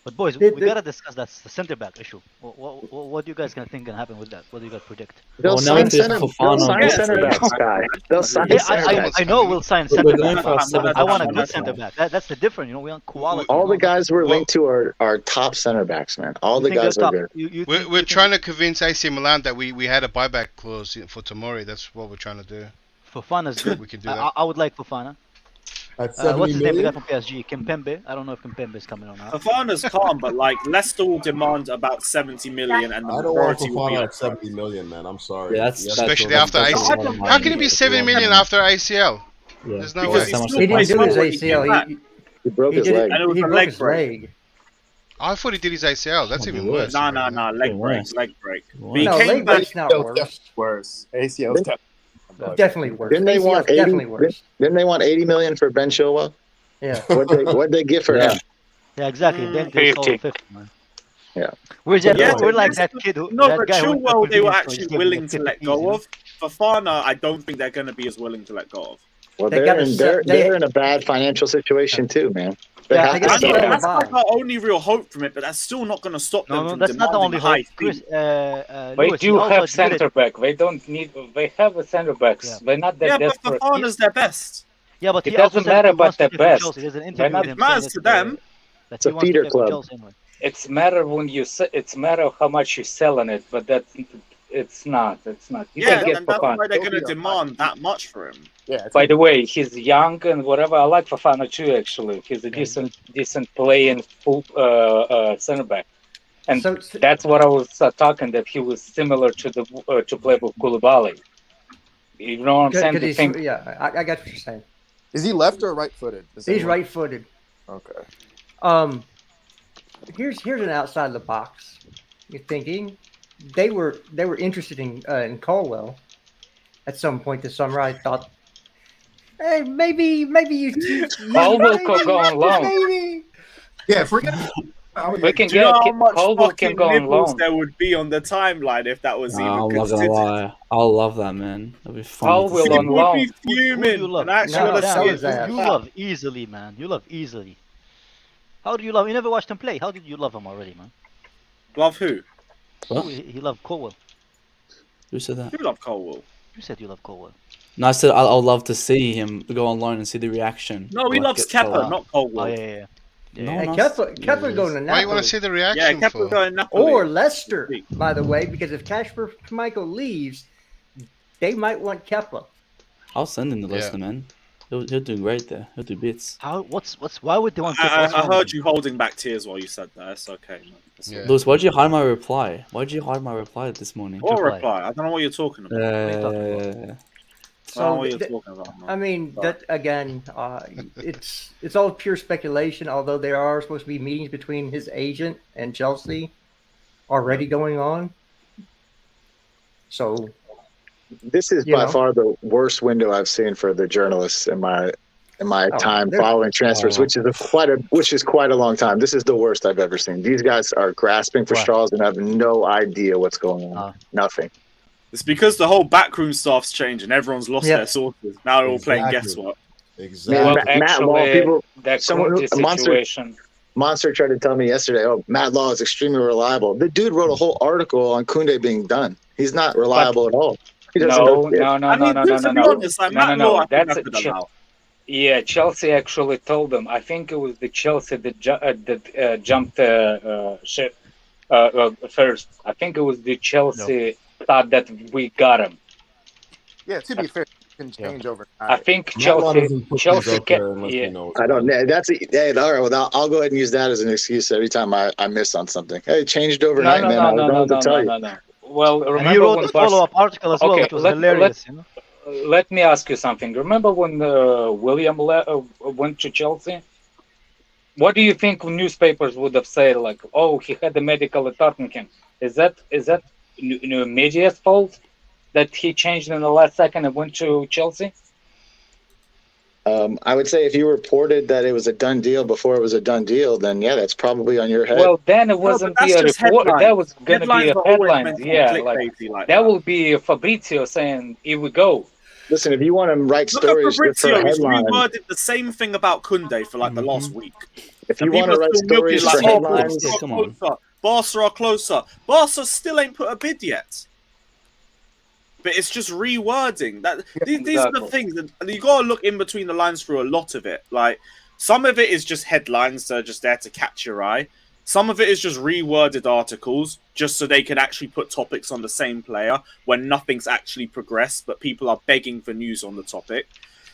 But boys, we gotta discuss that the center back issue. What do you guys gonna think gonna happen with that? What do you guys predict? They'll Well, now sign if there's center, Fofana, they'll sign yeah, center yeah. backs, guy. They'll sign Yeah, center backs. I know we'll sign We're center going back. for our seventh I want a option good right center now. back. That's the difference. You know, we want quality. All you know? the guys we're linked to are top center backs, man. All You the think guys they're are top? good. We're trying to convince AC Milan that we had a buyback clause for Tomori. That's what we're trying to do. Fofana's good. We can do that. I would like Fofana. At What's 70 his name? The guy million? from PSG, Kimpembe. I don't know if Kimpembe is coming or not. Fofana's calm, but like Leicester will demand about 70 million, and the I don't want majority will be Fofana up at 70 million, man. I'm sorry. Yeah, that's Especially that's after a ACL. lot of money. How can it be 7 million after ACL? Yeah. There's no Because way. he's How much still He they didn't do plays his well when he came ACL. back. He broke his did leg. And it was he a broke leg his break. leg. I thought he did his ACL. That's even worse. No, leg break, Worse. leg break. Worse. But he No, came leg back. break's not worse. Worse. ACL's Definitely worse. Didn't they ACL 's want 80? definitely worse. Didn't they want 80 million for Ben Chilwell? Yeah. What'd they get for Yeah. him? Yeah, exactly. Then they sold 50. 50, man. Yeah. We're just Yeah, we're like that kid who No, that but guy who went to Chilwell, they were convenience store, actually just gave him willing like to 50 let Ps, go you know? of. Fofana, I don't think they're going to be as willing to let go of. Well, They they're gotta in, set- they're in a bad financial situation too, man. They Yeah, have I to guess That's, Yeah, sell yeah. that's him. like our only real hope from it, but that's still not going to stop them No, from that's not the demanding only a high hope. fee. Chris, They Lewis, he do also have admitted- center back. They don't need. They have a center backs. Yeah. They're not that Yeah, but desperate. Fofana's their best. Yeah, but It he also doesn't said matter he wants about to the stay from best. Chelsea. There's an They're interview not- with him It matters saying to that, them. that It's a he wants to feeder stay from club. Chelsea anyway. It's matter when you. It's matter how much you're selling it, but that. It's not. It's not. You Yeah, can get and that's why Fofana. they're going to demand that much for him. Yeah. By the way, he's young and whatever. I like Fofana too. Actually, he's a decent playing full center back. And So that's what I was talking, that he was similar to the to play with Koulibaly. You know what I'm saying? Because The he's, thing, yeah, I got what you're saying. Is he left or right-footed? He's right-footed. Okay. Here's an outside the box. You're thinking they were interested in Colwell at some point this summer. I thought, hey, maybe you Colwell could go on loan. Maybe. Yeah, if we're gonna, We can Do you know get how much Caldwell can fucking go on nibbles loan. there would be on the timeline if that was even I'm not gonna considered? lie. I'll love that, man. That'd be funny. to Caldwell see. on People would be loan. Who do fuming. you love? And I actually No, want to that see was it. that. You love easily, man. You love easily. How do you love? You never watched him play. How did you love him already, man? Love who? What? He loved Colwell. Who said that? Who love Colwell? You said you love Colwell. No, I said I'll love to see him go on loan and see the reaction. No, he Like, loves get Kepa, sold. not Oh Colwell. yeah. No, Hey, no, Kepa going to Why you want Napoli. to see the Yeah, reaction Kepa for? going Napoli. Or Leicester, by the way, because if Kasper Schmeichel leaves, they might want Kepa. I'll send him the list, man. He'll do great there. He'll do bits. How? What's? Why would they want? I What's wrong with heard him? you holding back tears while you said that. It's okay, man. It's Yeah. okay. Lewis, why'd you hide my reply? Why'd you hide my reply this morning? What reply? reply? I don't know what you're talking about. Uh, I don't know So what you're th- talking about, man. I mean, that again, it's all pure speculation. Although there are supposed to be meetings between his agent and Chelsea already going on. So This is You by know? far the worst window I've seen for the journalists in my time they're- following transfers, which is quite a long time. This is the worst I've ever seen. These guys are grasping for Why? straws and have no idea what's going on. Ah. Nothing. It's because the whole backroom staff's changed and everyone's lost Yeah. their sources. Now they're all playing Exactly. guess what. Exactly. Well, Matt Law, actually, people- that someone who- Kunde a monster- situation. Monster tried to tell me yesterday, oh, Matt Law is extremely reliable. The dude wrote a whole article on Kunde being done. He's not reliable at all. He doesn't No, know shit. no, no, I no, mean, no, to no, be no, no. honest, like No, Matt no, no. Law, I think That's I a could Ch- allow. Yeah, Chelsea actually told them. I think it was the Chelsea that jumped ship first. I think it was the Chelsea thought that we got him. Yeah, to be fair, it can change over I time. think Matt Law Chelsea doesn't put things Chelsea out there kept, unless yeah. he knows. I don't know. That's hey, all right. Well, I'll go ahead and use that as an excuse every time I miss on something. Hey, it changed overnight, man. I don't know what to tell you. No. Well, And remember he wrote when a follow-up article as well, Okay, which was let- hilarious. You know? Let me ask you something. Remember when William went to Chelsea? What do you think newspapers would have said? Like, oh, he had a medical at Tottenham. Is that media's fault that he changed in the last second and went to Chelsea? I would say if you reported that it was a done deal before it was a done deal, then yeah, that's probably on your head. Well, then it wasn't that's be a just report. headlines. That was going to be Headlines a are always headline. meant to be Yeah, like clickbaity like that will be Fabrizio saying, "Here we go." Listen, if you want to write Look at stories just for Fabrizio. a He's headline, reworded the same thing about Kunde for like the last week. if you And want people to are write still milking stories like, for oh, headlines, Barca are Come on. closer. Barca are closer. Barca still ain't put a bid yet. But it's just rewording. These are the Exactly. things that you got to look in between the lines through a lot of it. Like some of it is just headlines that are just there to catch your eye. Some of it is just reworded articles just so they can actually put topics on the same player when nothing's actually progressed, but people are begging for news on the topic.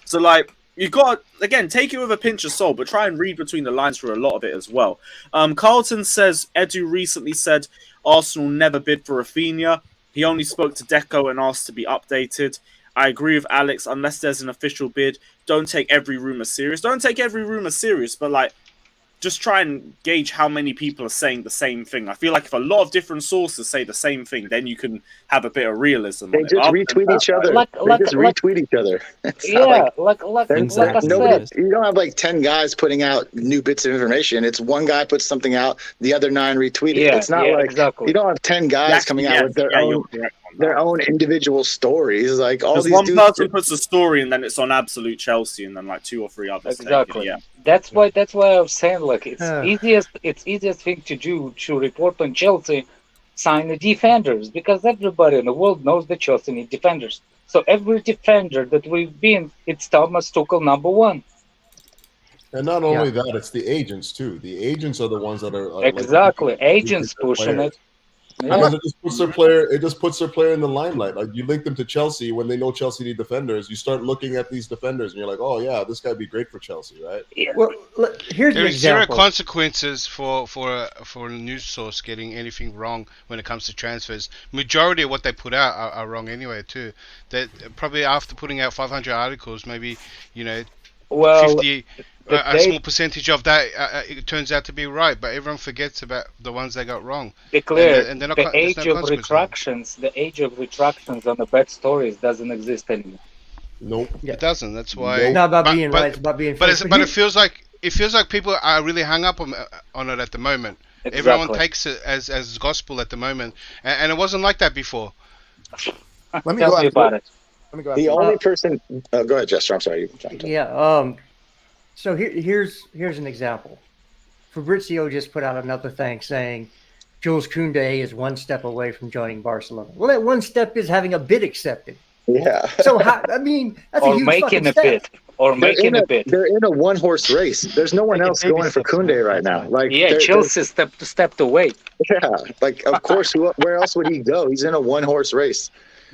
So like you got to, again, take it with a pinch of salt, but try and read between the lines through a lot of it as well. Carlton says Edu recently said Arsenal never bid for Rafinha. He only spoke to Deco and asked to be updated. I agree with Alex. Unless there's an official bid, don't take every rumor serious. Don't take every rumor serious, but like, just try and gauge how many people are saying the same thing. I feel like if a lot of different sources say the same thing, then you can have a bit of realism. they on it. just Other than retweet that, each other. Like- They just retweet each other. It's not Yeah, like like Exactly. I nobody. said. You don't have like 10 guys putting out new bits of information. It's one guy puts something out, the other 9 retweet it. Yeah, It's not yeah, like exactly. you don't have 10 guys Actually, coming out yes, with their yeah, own you're correct on that. their own individual stories. Like all Because these one dudes. person puts a story and then it's on Absolute Chelsea, and then like 2 or 3 others. take it, Exactly. yeah. That's why I was saying like it's Yeah. easiest thing to do to report on Chelsea, sign the defenders, because everybody in the world knows that Chelsea need defenders. So every defender that we've been, it's Thomas Tuchel #1. And not only that, it's the agents too. The agents are the ones that are Exactly. like, Agents their pushing players. it. Yeah. Because it just puts their player. It just puts their player in the limelight. Like you link them to Chelsea when they know Chelsea need defenders. You start looking at these defenders, and you're like, "Oh yeah, this guy'd be great for Chelsea, right?" Well, here's an There is zero example. consequences for a news source getting anything wrong when it comes to transfers. Majority of what they put out are wrong anyway too. That probably after putting out 500 articles, maybe Well, 50. A small percentage of that it turns out to be right, but everyone forgets about the ones they got wrong. declare And they're not the con- there's age no of consequence. retractions. The age of retractions on the bad stories doesn't exist anymore. Nope. It doesn't. That's why. It's not about but- being but- right. It's about being. But fair. it feels like people are really hung up on it at the moment. Everyone takes it as gospel at the moment, and it wasn't like that before. Let me Tell go me after about it. Let me go The after only person. Go ahead, Jester. I'm sorry. Yeah. So here's an example. Fabrizio just put out another thing saying Jules Kounde is one step away from joining Barcelona. Well, that one step is having a bid accepted. Yeah. So I mean, that's a Or huge making fucking a step. bid. Or making a bid. They're in a one-horse race. There's no one else going for Kounde right now. Like, Yeah, Chelsea stepped away. Yeah, like of course, where else would he go? He's in a one-horse race.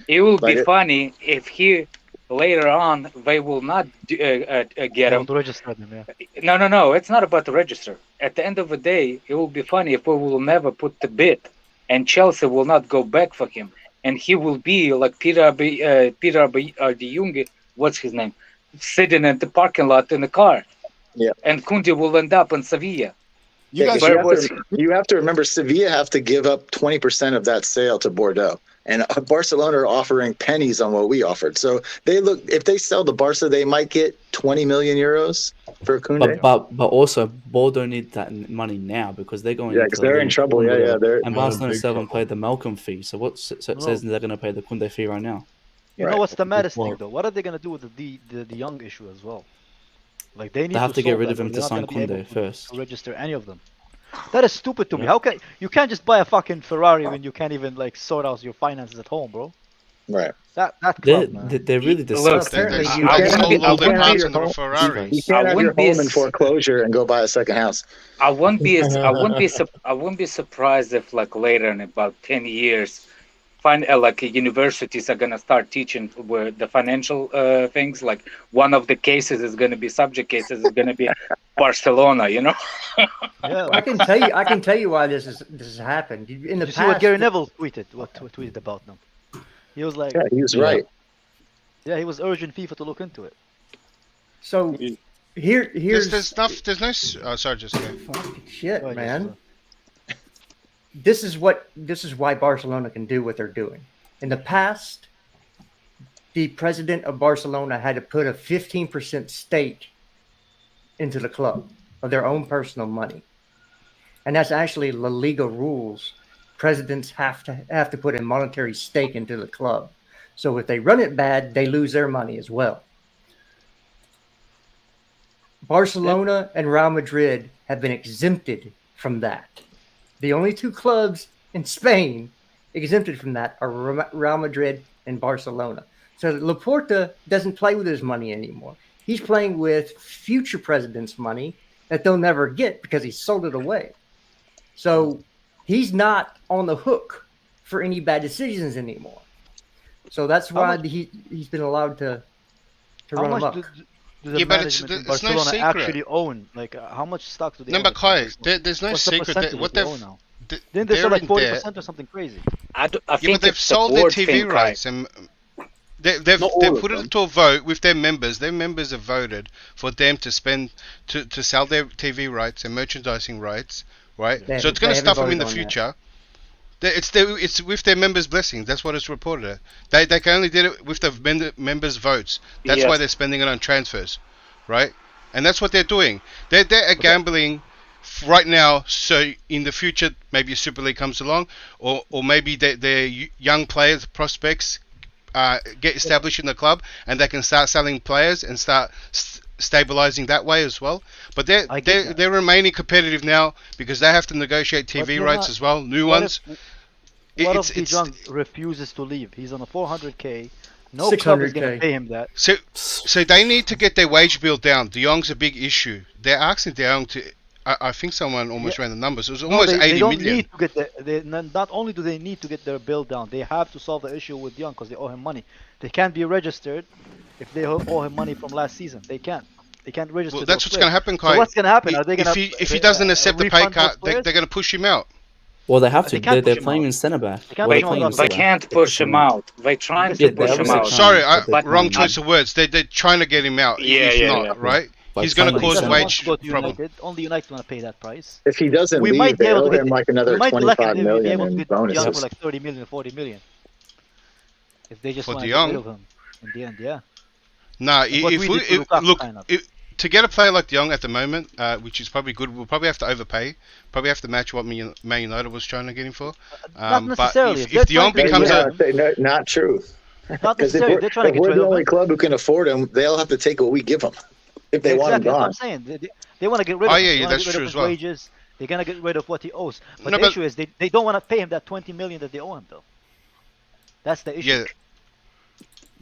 It will be funny if he later on they will not get him. To register them, No. It's not about the register. At the end of the day, it will be funny if we will never put the bid, and Chelsea will not go back for him, and he will be like Peter de Jong. What's his name? Sitting in the parking lot in the car. Yeah. And Kounde will end up in Sevilla. You have to remember, Sevilla have to give up 20% of that sale to Bordeaux, and Barcelona are offering pennies on what we offered. So if they sell to Barca, they might get 20 million euros for Kounde. But also Bordeaux need that money now because they're going. Yeah, because they're in trouble. Yeah. And Barcelona still haven't paid the Malcolm fee. So what says they're going to pay the Kounde fee right now? You know what's the maddest thing though? What are they going to do with the Young issue as well? Like they have to get rid of him to sign Kounde first. To register any of them. That is stupid to me. How can you can't just buy a fucking Ferrari when you can't even like sort out your finances at home, bro? Right. That club, they're really disgusting. You can't have your home in foreclosure and go buy a second house. I wouldn't be surprised if like later in about 10 years, universities are gonna start teaching where the financial things. Like one of the cases is gonna be subject cases is gonna be Barcelona. You know. Yeah, I can tell you why this has happened. In the Did you past, see what Gary Neville tweeted? What tweeted about them? He was like, yeah, he was right. Yeah, he was urging FIFA to look into it. So here's there's no. Oh, sorry, just fucking shit, man. This is why Barcelona can do what they're doing. In the past, the president of Barcelona had to put a 15% stake into the club of their own personal money, and that's actually La Liga rules. Presidents have to put a monetary stake into the club. So if they run it bad, they lose their money as well. Barcelona and Real Madrid have been exempted from that. The only two clubs in Spain exempted from that are Real Madrid and Barcelona. So Laporta doesn't play with his money anymore. He's playing with future presidents' money that they'll never get because he sold it away. So he's not on the hook for any bad decisions anymore. So that's why he's been allowed to run amok. Do the management in Barcelona actually own? Like, how much stock do they own? No, but Kai, there's no secret that what they've now? Didn't they sell like 40% or something crazy? I think but they've sold their TV rights and they've put it to a vote with their members. Their members have voted for them to sell their TV rights and merchandising rights, right? So it's going to stuff them in the future. It's with their members' blessings. That's what it's reported. They can only did it with the members' votes. That's why they're spending it on transfers, right? And that's what they're doing. They're gambling right now. So in the future, maybe a Super League comes along, or maybe their young players, prospects, get established in the club, and they can start selling players and start stabilizing that way as well. But they're remaining competitive now because they have to negotiate TV rights as well, new ones. What if De Jong refuses to leave? He's on a 400k. No club is going to pay him that. So they need to get their wage bill down. De Jong's a big issue. They're asking De Jong to. I think someone almost ran the numbers. It was almost 80 million. Need to get not only do they need to get their bill down, they have to solve the issue with De Jong because they owe him money. They can't be registered if they owe him money from last season. They can't. They can't register. Well, that's what's going to happen, Kai. So what's going to happen? Are they going to? If he doesn't accept the pay cut, they're going to push him out. Well, they have to. They're playing in centre back. They can't push him out. They're trying to push him out. Sorry, wrong choice of words. They're trying to get him out. Yeah. Right? He's going to cause wage problem. Only United want to pay that price. If he doesn't leave, they owe him like another 25 million in bonuses. For like 30 million, 40 million. If they just want to get rid of him in the end, yeah. Nah, to get a player like Jong at the moment, which is probably good, we'll probably have to overpay. Probably have to match what Man United was trying to get him for. Not But necessarily. if Jong becomes not true. Not Because necessarily. They're trying to get we're rid the of only him. club who can afford him, they'll have to take what we give them if they want him Exactly, gone. that's what I'm saying. They want to get rid of him. yeah, They wanna that's get rid true of as his well. wages. They're gonna get rid of what he owes. But No, the but- issue is they don't want to pay him that 20 million that they owe him though. That's the issue. Yeah.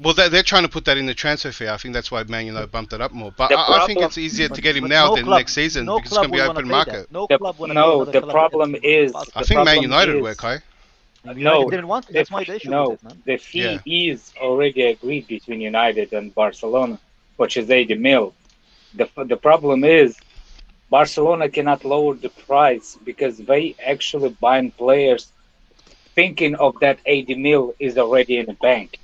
Well, they're trying to put that in the transfer fee. I think that's why Man United bumped it up more. But I think it's easier to get him now than next season because it's going to be open market. No club wanna pay No, another the club problem that- is. I the think Man problem United is- were, Kai. No, didn't want to. That's why the issue no, with it, man. the fee is already agreed between United and Barcelona, which is 80 mil. The problem is Barcelona cannot lower the price because they actually buying players thinking of that 80 mil is already in the bank.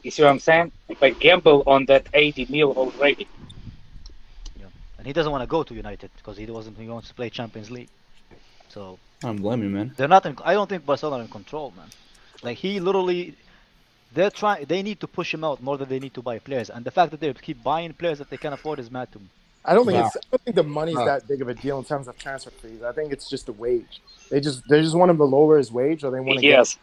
You see what I'm saying? They gamble on that 80 mil already. Yeah. And he doesn't want to go to United because he wants to play Champions League. So I don't blame you, man. they're not. I don't think Barcelona are in control, man. Like he literally, they need to push him out more than they need to buy players. And the fact that they keep buying players that they can afford is mad to me. I don't think the money's that big of a deal in terms of transfer fees. I think it's just the wage. They just want him to lower his wage, or they want to Yes.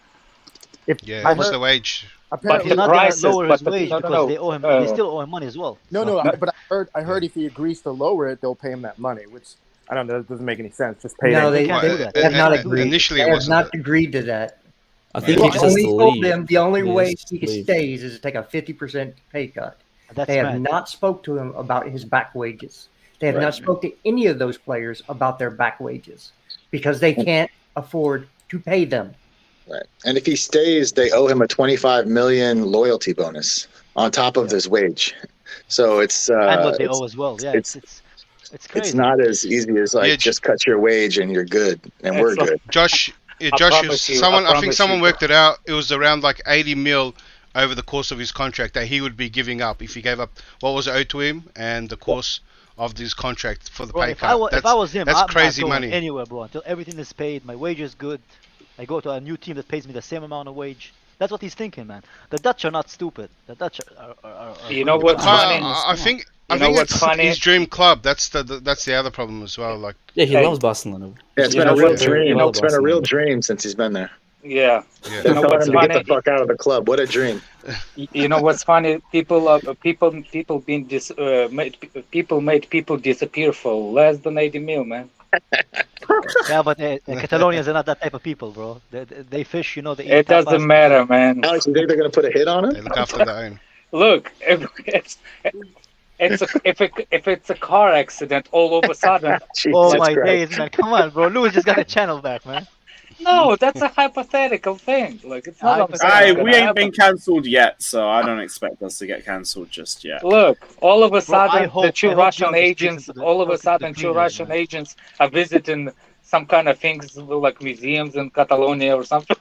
What's the wage? Apparently, He's not prices, going to lower his but wage no, because they owe him. They still owe him money as well. no. But I heard if he agrees to lower it, they'll pay him that money, which I don't know. That doesn't make any sense. Just pay No, him. they can't do that. have not agreed. Initially, They it have wasn't. not agreed to that. I think He he just has only to told leave. them the only He way has to he leave. stays is to take a 50% pay cut. That's They have mad. not spoke to him about his back wages. They have not spoke to any of those players about their back wages because they can't afford to pay them. Right. And if he stays, they owe him a 25 million loyalty bonus on top of his wage. So it's And what they it's, owe as well. Yeah, it's it's crazy. it's not as easy as like just cut your wage and you're good and we're good. Josh, promise you, I think promise someone you. worked it out. It was around like 80 mil over the course of his contract that he would be giving up if he gave up what was owed to him and the course of this contract for the Bro, pay if cut. I was him, that's I'm crazy not going money. anywhere, bro. Until everything is paid, my wage is good. I go to a new team that pays me the same amount of wage. That's what he's thinking, man. The Dutch are not stupid. The Dutch are You know good. what's funny? I think You know what's it's funny? his dream club. That's the other problem as well. Like Yeah, he Hey. loves Barcelona. Yeah, it's He been a loves real Barcelona. dream. Well, It's been a real Barcelona. dream since he's been there. Yeah. yeah. You They're know telling what's him to get funny? the fuck out of the club. What a dream. You know what's funny? People made people disappear for less than 80 mil, man. Yeah, but Catalonians are not that type of people, bro. They fish, you know. They eat It tapas. doesn't matter, man. Alex, you think they're gonna put a hit on They him? look after their own. Look, if it's a car accident, all of a sudden. Jesus Oh my Christ. days, man! Come on, bro. Lewis just got the channel back, man. No, that's a hypothetical thing. Like it's not. Hypothetical. We ain't been cancelled yet, so I don't expect us to get cancelled just yet. Look, all of a Bro, I sudden, hope- the two I hope Russian Jong is agents, speaking to the- all of a talking to the sudden, two premiers, Russian man. agents are visiting some kind of things like museums in Catalonia or something.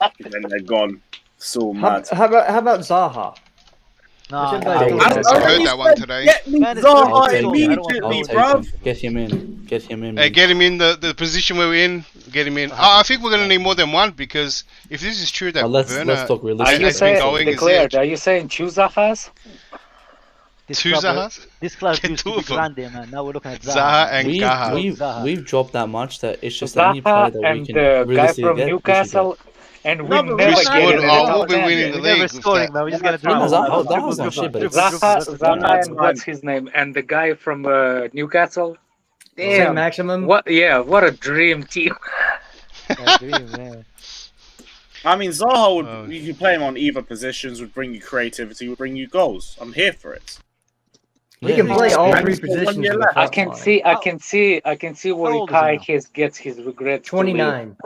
And then they're gone. So How, mad. how about Zaha? Nah, What's nah, everybody nah, doing? nah, I nah. heard that one today. Get me Man, it's Zaha I'll take him. immediately, I don't I'll take bruv. him. Get him in. Get him in. man. Get him in the position where we're in. Get him in. I think we're gonna need more than one because if this is true that Let's Werner talk Are realistically. you has been saying, going, is declared, it? are you saying Chuzahas? This Two club, Zahas? this club Get used two to be of them. grande, man. Now we're looking at Zaha. Zaha and We've, Gaha. we've, Zaha. we've dropped that much that it's just any player Zaha that we and can the guy realistically from get. Newcastle, and we No, but never we're get not it getting in the it. top We'll be 10. winning the We're never league with scoring, that. man. We're just Yeah, gonna that's dribble. fine. Dribble, Zaha's not dribble, shit, but dribble, it's- dribble, Zaha, dribble, Zaha that's and fine. what's his name? And the guy from Newcastle. Saint Damn. Maximum? What? Yeah, what a dream team. Yeah, dream, yeah. I mean, Zaha would. Oh. You could play him on either positions. Would bring you creativity. Would bring you goals. I'm here for it. We Yeah, can he's play all And three he's got 1 positions. year in the left. I front can line. see, where How old is he Ikai gets his regrets. to leave. 29.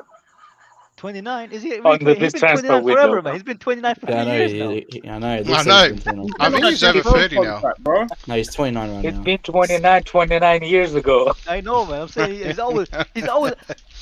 29? Is he? On He's this been transfer 29 forever, window. man. He's been 29 for Yeah, I 3 know. years now. I know. I This know. season's been 29. I think he's over 30 now. Bro. No, he's 29 right It's now. been 29 years ago. I know, man. I'm saying he's always.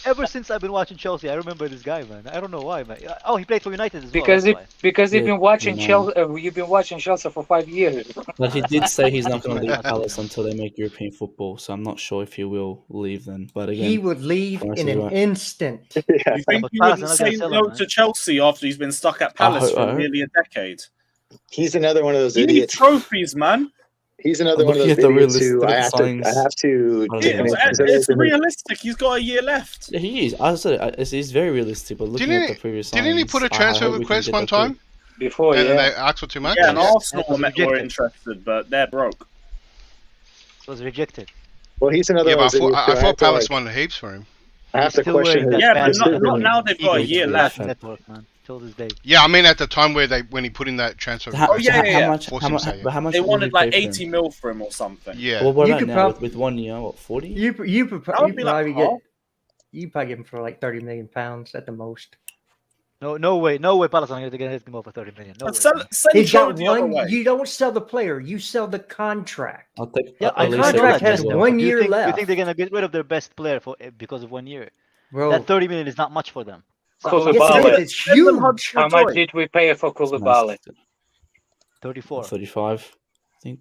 Ever since I've been watching Chelsea, I remember this guy, man. I don't know why, man. Oh, he played for United as well. Because that's why. you've Yeah, been watching 29. Chelsea. You've been watching Chelsea for 5 years. But he did say he's not going to leave Palace until they make European football, so I'm not sure if he will leave then. But again, He would leave Price in is an right. instant. Yeah. You think But he Palace would are not say gonna sell him, no man. to Chelsea after he's been stuck at Palace I for hope- nearly a decade? He's another one of those You need idiots. trophies, man. He's another I'm one of looking those at the idiots realistic who I have to take into consideration. It's realistic. He's got a year left. Yeah, he is. I said it's very realistic. But looking at the previous signings, Didn't he put a transfer request one time? Before, and yeah. they asked for too much? Yeah, and Arsenal was were rejected. interested, but they're broke. It was rejected. Well, he's another Yeah, one. but I thought Palace wanted heaps for him. I have to Still question wearing his that Yeah, but bad not now. They've got a year left. Network, man. Till this day. Yeah, I mean at the time when he put in that transfer Oh, request. yeah, yeah, yeah. How much? Force him to say it. How much? They would wanted you like pay for 80 him? mil for him or something. Yeah. Well, what You about could now prob- with 1 year? What, 40? You That would be like probably get half. you probably get him for like 30 million pounds at the most. No way. Palace are gonna hit him over 30 million. No way. Send He's Joe got the other one. way. You don't sell the player. You sell the contract. I'll take. Yeah, I'll the lease it contract with has as well. 1 Do you year think, left. You think they're gonna get rid of their best player because of 1 year? Bro, That 30 million is not much for them. Koulibaly. it's huge. How much did we pay for Koulibaly? 34. 35, I think.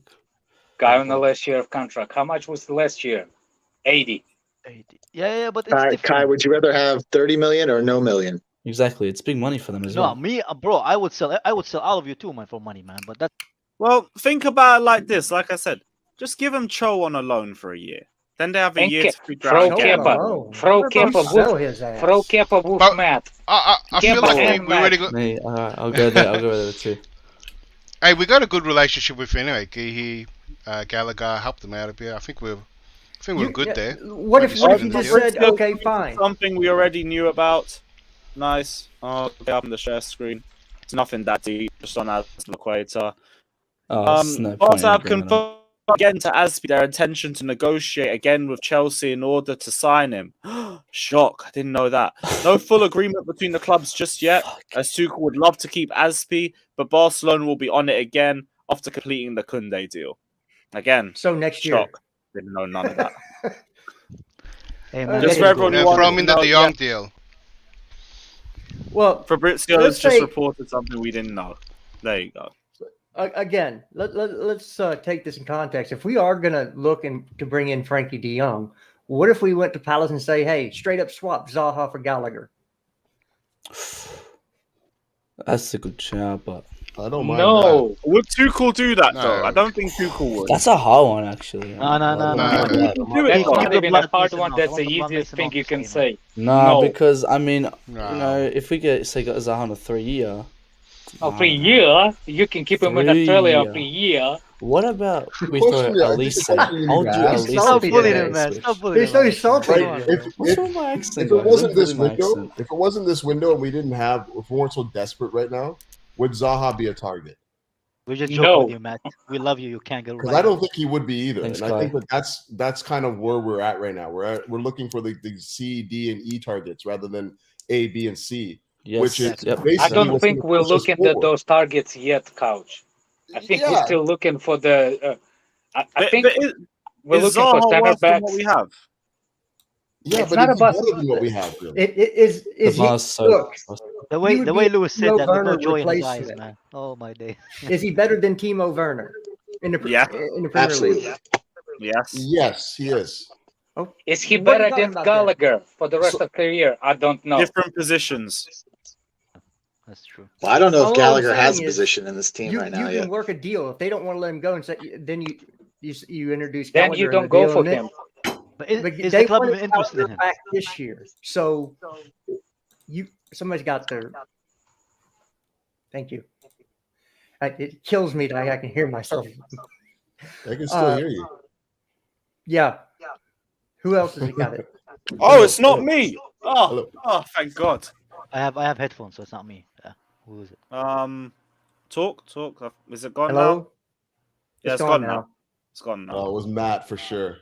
Guy on the last year of contract. How much was the last year? 80. 80. Yeah, but it's different. Kai, would you rather have 30 million or no million? Exactly, it's big money for them as No, well. me, bro. I would sell all of you too, man, for money, man. But that. Well, think about it like this. Like I said, just give him Cho on a loan for a year. Then they have a year to figure Throw out. Kepa. Throw Kepa with Matt. I feel like we already got. Hey, I'll go there. I'll go there too. Hey, we got a good relationship with him anyway. He, Gallagher helped them out a bit. I think we're good there. What if you just said, okay, fine? Something we already knew about. Nice. Oh, up on the share screen. It's nothing that deep. Just on as the equator. Barca have confirmed again to Aspi their intention to negotiate again with Chelsea in order to sign him. Shock! I didn't know that. No full agreement between the clubs just yet. As Tuchel would love to keep Aspi, but Barcelona will be on it again after completing the Kounde deal. Again. So next year. Shock. Didn't know none of that. Hey, man, just for everyone who from in the De Jong deal. Well, Fabrizio has just reported something we didn't know. There you go. Again, let's take this in context. If we are going to look to bring in Frankie De Jong, what if we went to Palace and say, hey, straight up swap Zaha for Gallagher? That's a good shout, but I don't mind. No. Would Tuchel do that, though? I don't think Tuchel would. that's a hard one, actually. No. That's not even a hard one. That's the easiest thing you can say. No, because I mean, you know, if we got Zaha on a 3 year. Oh, for a year? You can keep him in Australia for a year. What about we throw Elise? I'll do Elise. Stop bullying him, man. Stop bullying him. There's no salty. What's wrong with my accent? If it wasn't this window, and we didn't have, if we weren't so desperate right now, would Zaha be a target? We're just joking with you, Matt. We love you. You can't go right. Because I don't think he would be either. Thanks, and I think that's kind of where we're at right now. We're looking for the C, D, and E targets rather than A, B, and C. Yes, which is I don't think we're looking at those targets yet, Couch. I think we're still looking for the. I think we're looking for center backs. What we have. Yeah, it's but not about better than what we have. Really. It is look, the way Lewis said that, there's no joy in his replacing eyes, it. man. Oh my day. Is he better than Timo Werner in the Premier Absolutely. League? Yes, he is. Oh, is he what are you better talking than about Gallagher for the rest of the year? I don't know. Different positions. That's true. Well, I don't know All if Gallagher I'm has a saying is position in this team right now You yet. can work a deal if they don't want to let him go, and say, then you introduce. Then Gallagher you in don't the go deal, for and him. But is they the club wanted even interested in Gallagher him? back this year? So somebody's got their. Thank you. It kills me that I can hear myself. I can still hear you. Yeah. Who else has got it? Oh, it's not me. Oh, thank God. I have headphones, so it's not me. Who is it? Talk. Is it gone Hello? now? Yeah, it's gone now. It's gone now. Oh, it was Matt for sure.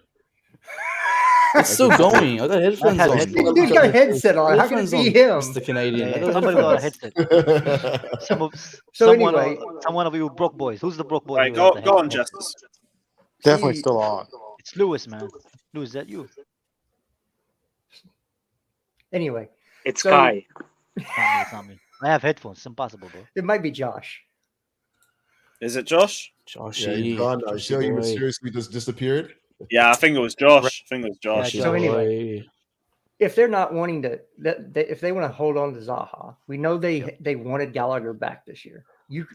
It's still going. I got headphones on. Dude's got a headset on. How can it be him? Mr. Canadian. I got Somebody got a headphones. headset. So someone, anyway, someone of you broke boys. Who's the broke boy? Right, go on, Justice. Definitely still on. It's Lewis, man. Lewis, is that you? Anyway, It's Kai. It's not me. I have headphones. It's impossible, bro. it might be Josh. Is it Josh? Josh, Yeah, he's gone now. You see how he mysteriously just disappeared? Yeah, I think it was Josh. So anyway, if they're not wanting to, if they want to hold on to Zaha, we know they wanted Gallagher back this year. You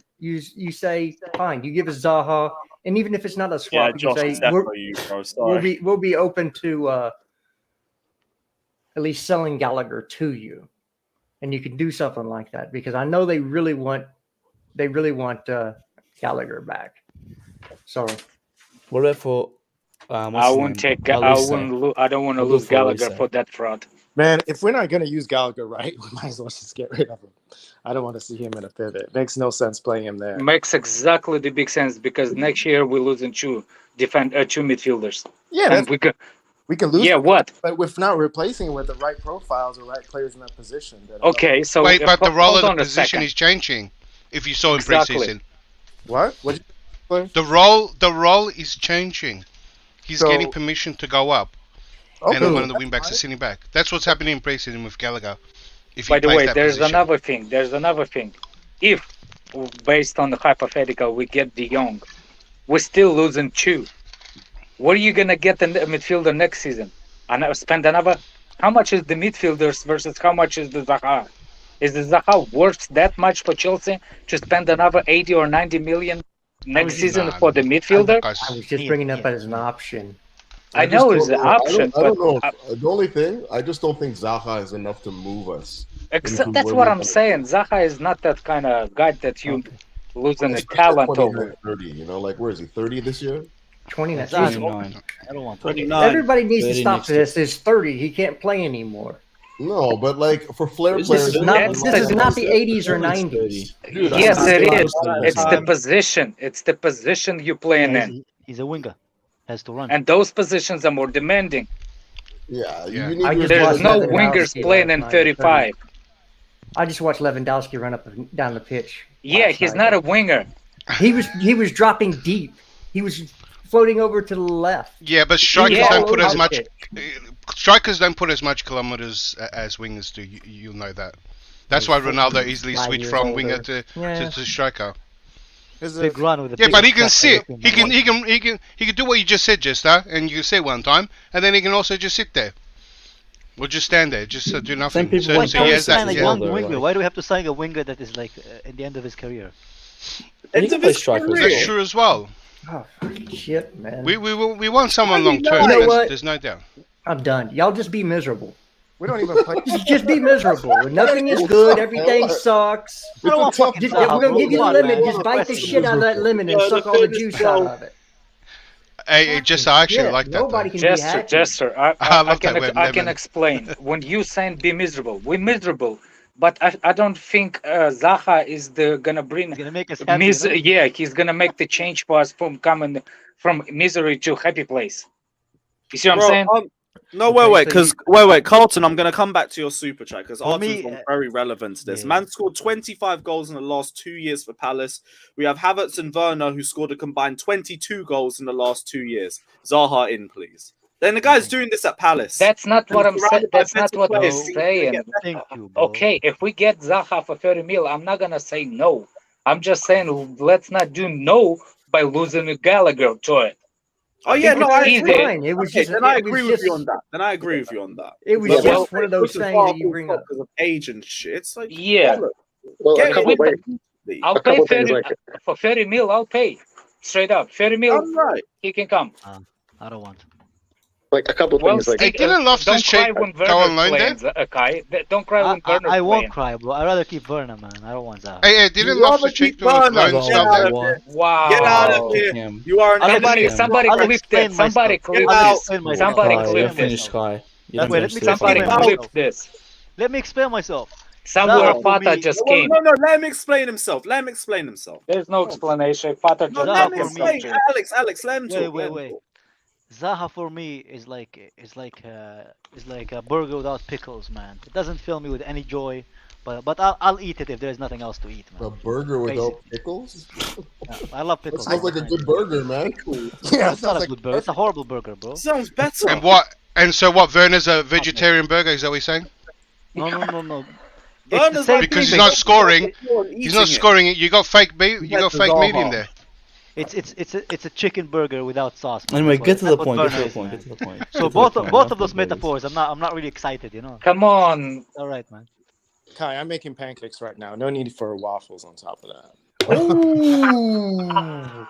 say fine. You give us Zaha. And even if it's not a Yeah, swap, you Josh, can it's say definitely you, bro. Sorry. we'll be open to at least selling Gallagher to you, and you can do something like that because I know they really want Gallagher back. So What about for I won't take. I wouldn't. I don't want to lose Gallagher for that fraud. Man, if we're not gonna use Gallagher, right, we might as well just get rid of him. I don't want to see him in a pivot. Makes no sense playing him there. Makes exactly the big sense because next year we're losing two midfielders. Yeah, and we can lose. Yeah, him, what? But if not replacing him with the right profiles or right players in that position. Then Okay, so wait, but the role of the position is changing. If you saw in preseason, what? The role is changing. He's getting permission to go up. Okay. And one of the wing backs is sitting back. That's what's happening in preseason with Gallagher. If By the way, there's another thing. If, based on the hypothetical, we get De Jong, we're still losing two. What are you gonna get in the midfielder next season? And spend another. How much is the midfielders versus how much is the Zaha? Is the Zaha worth that much for Chelsea to spend another 80 or 90 million next season for the midfielder? I was just bringing up as an option. I know it's an option, I don't know. but The only thing, I just don't think Zaha is enough to move us. that's what I'm saying. Zaha is not that kind of guy that you losing a talent over. 30, you know, like where is he? 30 this year? 20 next I season. don't want 29. Everybody needs to 30 stop next this. It's 30. He can't play anymore. No, but like for flair This players, is not the 80s or 90s. Dude, Yes, I'm it not- is. It's the position. It's the position you're playing in. He's a winger. Has to run. And those positions are more demanding. Yeah, Yeah. you need your There's watched no Lewandowski wingers playing in last night, 35. I just watched Lewandowski run up and down the pitch. Yeah, last he's night. not a winger. He was dropping deep. He was floating over to the left. Yeah, but strikers Yeah. don't put as All much. over Strikers don't put as much kilometers as wingers do. You'll know that. That's why Ronaldo easily 5 switched years from older. winger to Yeah. striker. Big run with a Yeah, big but he can attack, sit. everything, He man. can do what you just said, Jester, and you can sit one time, and then he can also just sit there. Or just stand there, just do nothing. people So, want so Why he do has we sign that. a Yeah. young Yeah. winger? Why do we have to sign a winger that is like in the end of his career? And he can play striker. That's true as well. Oh, fucking shit, man. We want someone long term. You know what? There's no doubt. I'm done. Y'all just be miserable. We don't even play. Just be miserable. Nothing is good. Everything sucks. I don't want fucking Just, Zaha, we're gonna bro. give you the Come on, lemon. man. Just bite the shit out of that lemon and suck all the juice out of it. Hey, just I actually Yeah, like that. nobody Though. can be happy. Jester, I I love that when can Lemon- explain. When you saying be miserable, we're miserable. But I don't think Zaha is gonna bring He's gonna make us happy. You know? Yeah, he's gonna make the change for us from coming from misery to happy place. You see what I'm saying? No, Okay, wait, so wait, Carlton. I'm going to come back to your super chat because For me, Arthur's very relevant to this. yeah. Man scored 25 goals in the last 2 years for Palace. We have Havertz and Werner who scored a combined 22 goals in the last 2 years. Zaha in, please. Then the guy's doing this at Palace. That's not what I'm saying. That's not what they're players. saying. Thank you, bro. Okay, if we get Zaha for 30 mil, I'm not gonna say no. I'm just saying let's not do no by losing Gallagher to it. Oh yeah, no, I It's agree. fine. It was Okay, just. then I it was agree with just- you on that. Then I agree with you on that. It was Yeah, just well, one of those things that you bring up. because of age and shit. It's like Yeah. Well, Get a couple it. ways. I'll A pay couple things 30 for 30 mil. I'll pay straight up 30 mil. I'm right. He can come. I don't want. Like a couple Well, things. Like Hey, didn't Loftus don't cry Cheek when go on loan Werner's playing, Kai. Don't cry when Werner's I won't playing. cry, bro. I'd rather keep Werner, man. I don't want Zaha. Hey, didn't You rather Loftus Cheek keep do a Werner. loan Get spell out there? of here. Wow. Get out of here. Him. You are an Somebody, enemy. somebody I'll clip explain this. Somebody myself. clip I'll this. explain Somebody myself. Kai, you're clip finished, this. Kai. You That's don't why- get let me to Somebody explain clip myself. this. Let me explain myself. Somewhere Zaha for Fata me- just No, came. no, let him explain himself. Let him explain himself. There's no explanation. Fata No, just let him for me. explain. Alex, let him talk. Wait, let him wait. talk. Zaha for me is like a burger without pickles, man. It doesn't fill me with any joy, but I'll eat it if there's nothing else to eat, A man. burger without Basic. pickles? Yeah, I love That pickles. sounds like a good burger, man. Yeah, It's not a good burger. It's a horrible burger, bro. Sounds better. And what? And so what? Werner's a vegetarian burger? Is that what you're saying? No. It's Werner's the same like Because thing. he's not scoring. Eating He's not it. scoring it. You got fake beef. You got fake meat in there. It's a chicken burger without sauce. man. Anyway, That's get to what- the that's point. what Get to the Werner point. is, Get man. to the point. So Get to the both point, of enough those burgers. metaphors, I'm not really excited, you know. Come on. All right, man. Kai, I'm making pancakes right now. No need for waffles on top of that. Ooh.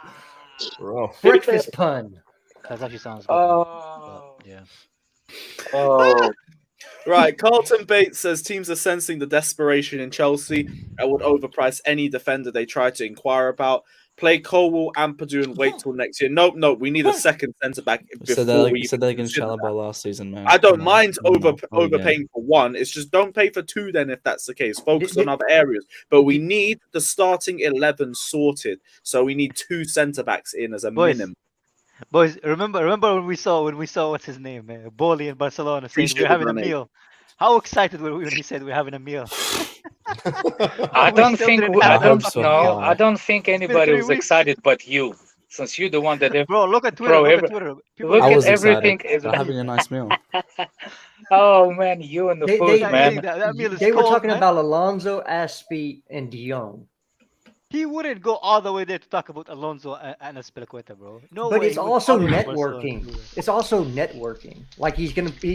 Breakfast pun. That actually sounds good. Oh. Yeah. Oh. Right, Carlton Bates says teams are sensing the desperation in Chelsea and would overprice any defender they try to inquire about. Play Colwell, Ampadu, and wait till next year. Nope, we need a second centre back before we said that against Chalobah last season, man. I don't mind overpaying for one. It's just don't pay for two then if that's the case. Focus on other areas. But we need the starting 11 sorted. So we need two centre backs in as a minimum. Boys, remember when we saw what's his name, Boli in Barcelona saying we're having a meal. How excited were we when he said we're having a meal? I don't think anybody was excited but you, since you're the one that. Bro, look at Twitter. Look at everything. They're having a nice meal. Oh man, you and the food, man. That meal is they were cold, talking man. about Alonso, Aspie, and De Jong. He wouldn't go all the way there to talk about Alonso and Azpilicueta, bro. No but way. it's also networking. It's also networking. Like he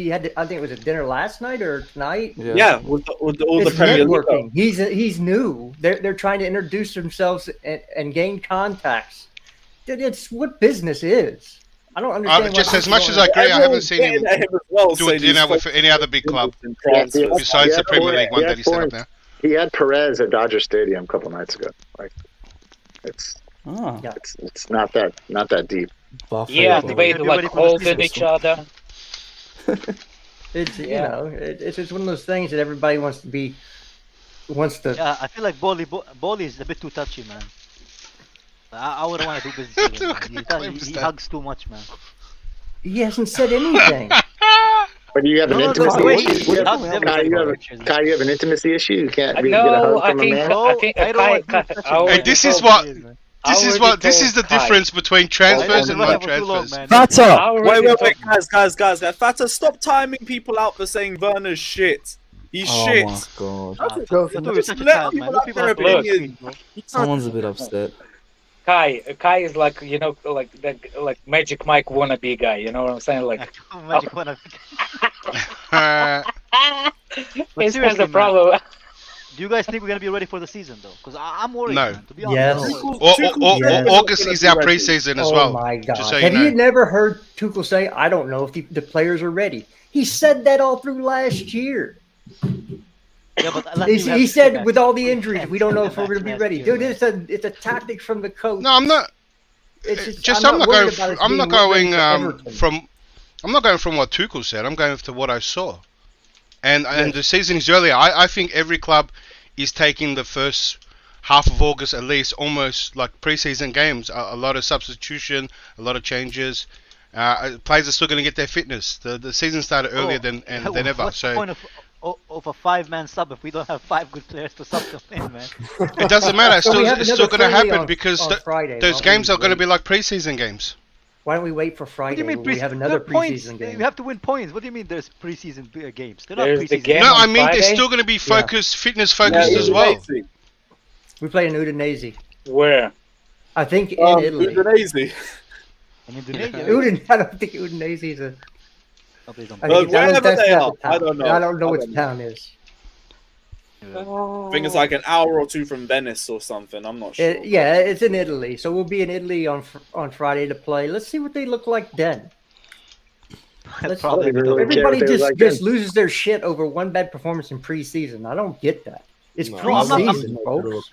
had. I think it was a dinner last night or tonight. Yeah, with all the Premier League. He's new. They're trying to introduce themselves and gain contacts. It's what business is. I don't understand. Just as much as I agree, I haven't seen him do it dinner with any other big club besides the Premier League one that he set up there. He had Perez at Dodger Stadium a couple nights ago. Like, it's not that deep. Yeah, they like holding each other. It's it's just one of those things that everybody wants to. Yeah, I feel like Boli is a bit too touchy, man. I wouldn't want to do business with him. He hugs too much, man. He hasn't said anything. But you have an intimacy issue. Kai, you have an intimacy issue. You can't really get a hug from a man. This is the difference between transfers and non-transfers. Fata! Wait, guys. Fata, stop timing people out for saying Werner's shit. He's shit. Oh my god. Someone's a bit upset. Kai is like, like Magic Mike wannabe guy. You know what I'm saying? Like Magic wannabe. It's kind of problem. Do you guys think we're gonna be ready for the season though? Because I'm worried. No. Man, to be honest. Yes. August is our preseason as well. Oh my god! Just so Have you never heard Tuchel say, "I don't know if the players are ready"? He said that all through last year. Yeah, but he said with all the injuries, we don't know if we're going to be ready. Dude, it's a tactic from the coach. No, I'm not. I'm not going from what Tuchel said. I'm going to what I saw, and the season is earlier. I think every club is taking the first half of August at least, almost like preseason games. A lot of substitution, a lot of changes. Players are still going to get their fitness. The season started earlier than ever. What's the point of a 5-man sub if we don't have 5 good players to sub them in, man? It doesn't matter. It's still going to happen because Friday, those games are going to be like preseason games. Why don't we wait for Friday? What do you mean we have another preseason game. We have to win points. What do you mean there's preseason games? They're not There's preseason. No, I mean they're still going to be fitness focused as well. We play in Udinese. Where? I think in Italy. Udinese. I don't think Udinese is a. Wherever they are, I don't know. I don't know what the town is. I think it's like an hour or two from Venice or something. I'm not sure. It's in Italy. So we'll be in Italy on Friday to play. Let's see what they look like then. Everybody just loses their shit over one bad performance in preseason. I don't get that. It's preseason, folks.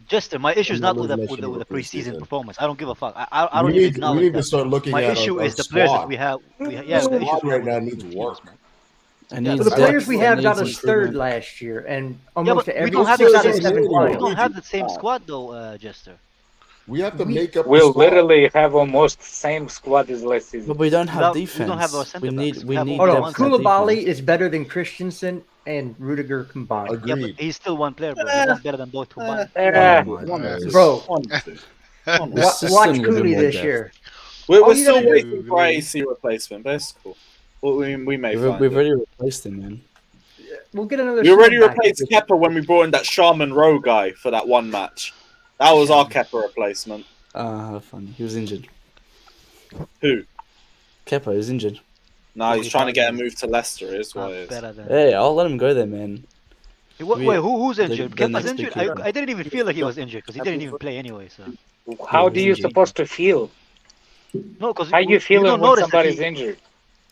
Justin, my issue is not with the preseason performance. I don't give a fuck. I don't even acknowledge we need to start looking my at issue our is the players squad. that we have. The squad right now needs work. The players we have got us third last year, and almost every we don't have the same squad though, Jester. We have to make up. We'll literally have almost same squad as last season. But we don't have defense. We don't have our centre backs. We need. Koulibaly is better than Christensen and Rudiger combined. Agreed. Yeah, but he's still one player, bro. He's not better than both combined. Bro, watch Cooley this year. We're still waiting for our AC replacement, but it's cool. We may find We've already replaced him, man. We'll get another. We already replaced Kepa when we brought in that Shaman Rowe guy for that one match. That was our Kepa replacement. Funny. He was injured. Who? Kepa is injured. Nah, he's trying to get a move to Leicester, is what it is. Hey, I'll let him go there, man. Wait, who's injured? Kepa's injured? I didn't even feel like he was injured because he didn't even play anyway. So How do you supposed to feel? No, because how you feeling when somebody's injured?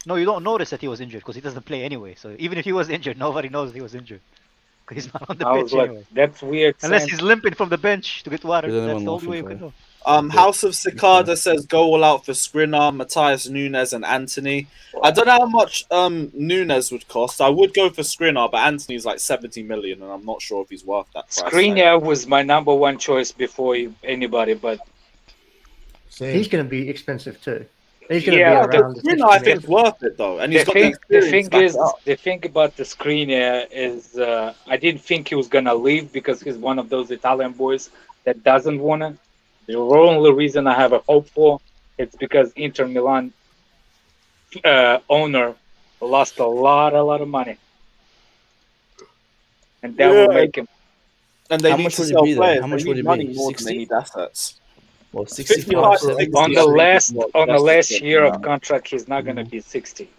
No, you don't notice that he was injured because he doesn't play anyway. So even if he was injured, nobody knows he was injured because he's not on the pitch anyway. That's weird. Unless he's limping from the bench to get water. That's the only way you can know. House of Cicada says go all out for Skriniar, Matthias Nunes, and Anthony. I don't know how much Nunes would cost. I would go for Skriniar, but Anthony's like 70 million, and I'm not sure if he's worth that price. Skriniar was my number one choice before anybody, but he's going to be expensive too. He's going to be around. Skriniar, I think, is worth it though, and he's got the thing about the Skriniar is I didn't think he was gonna leave because he's one of those Italian boys that doesn't wanna. The only reason I have a hope for it's because Inter Milan owner lost a lot of money, and that will make him. And they need to sell players. How much would it money be? more than they need assets. Well, 65 on the last year of contract, he's not gonna be 60.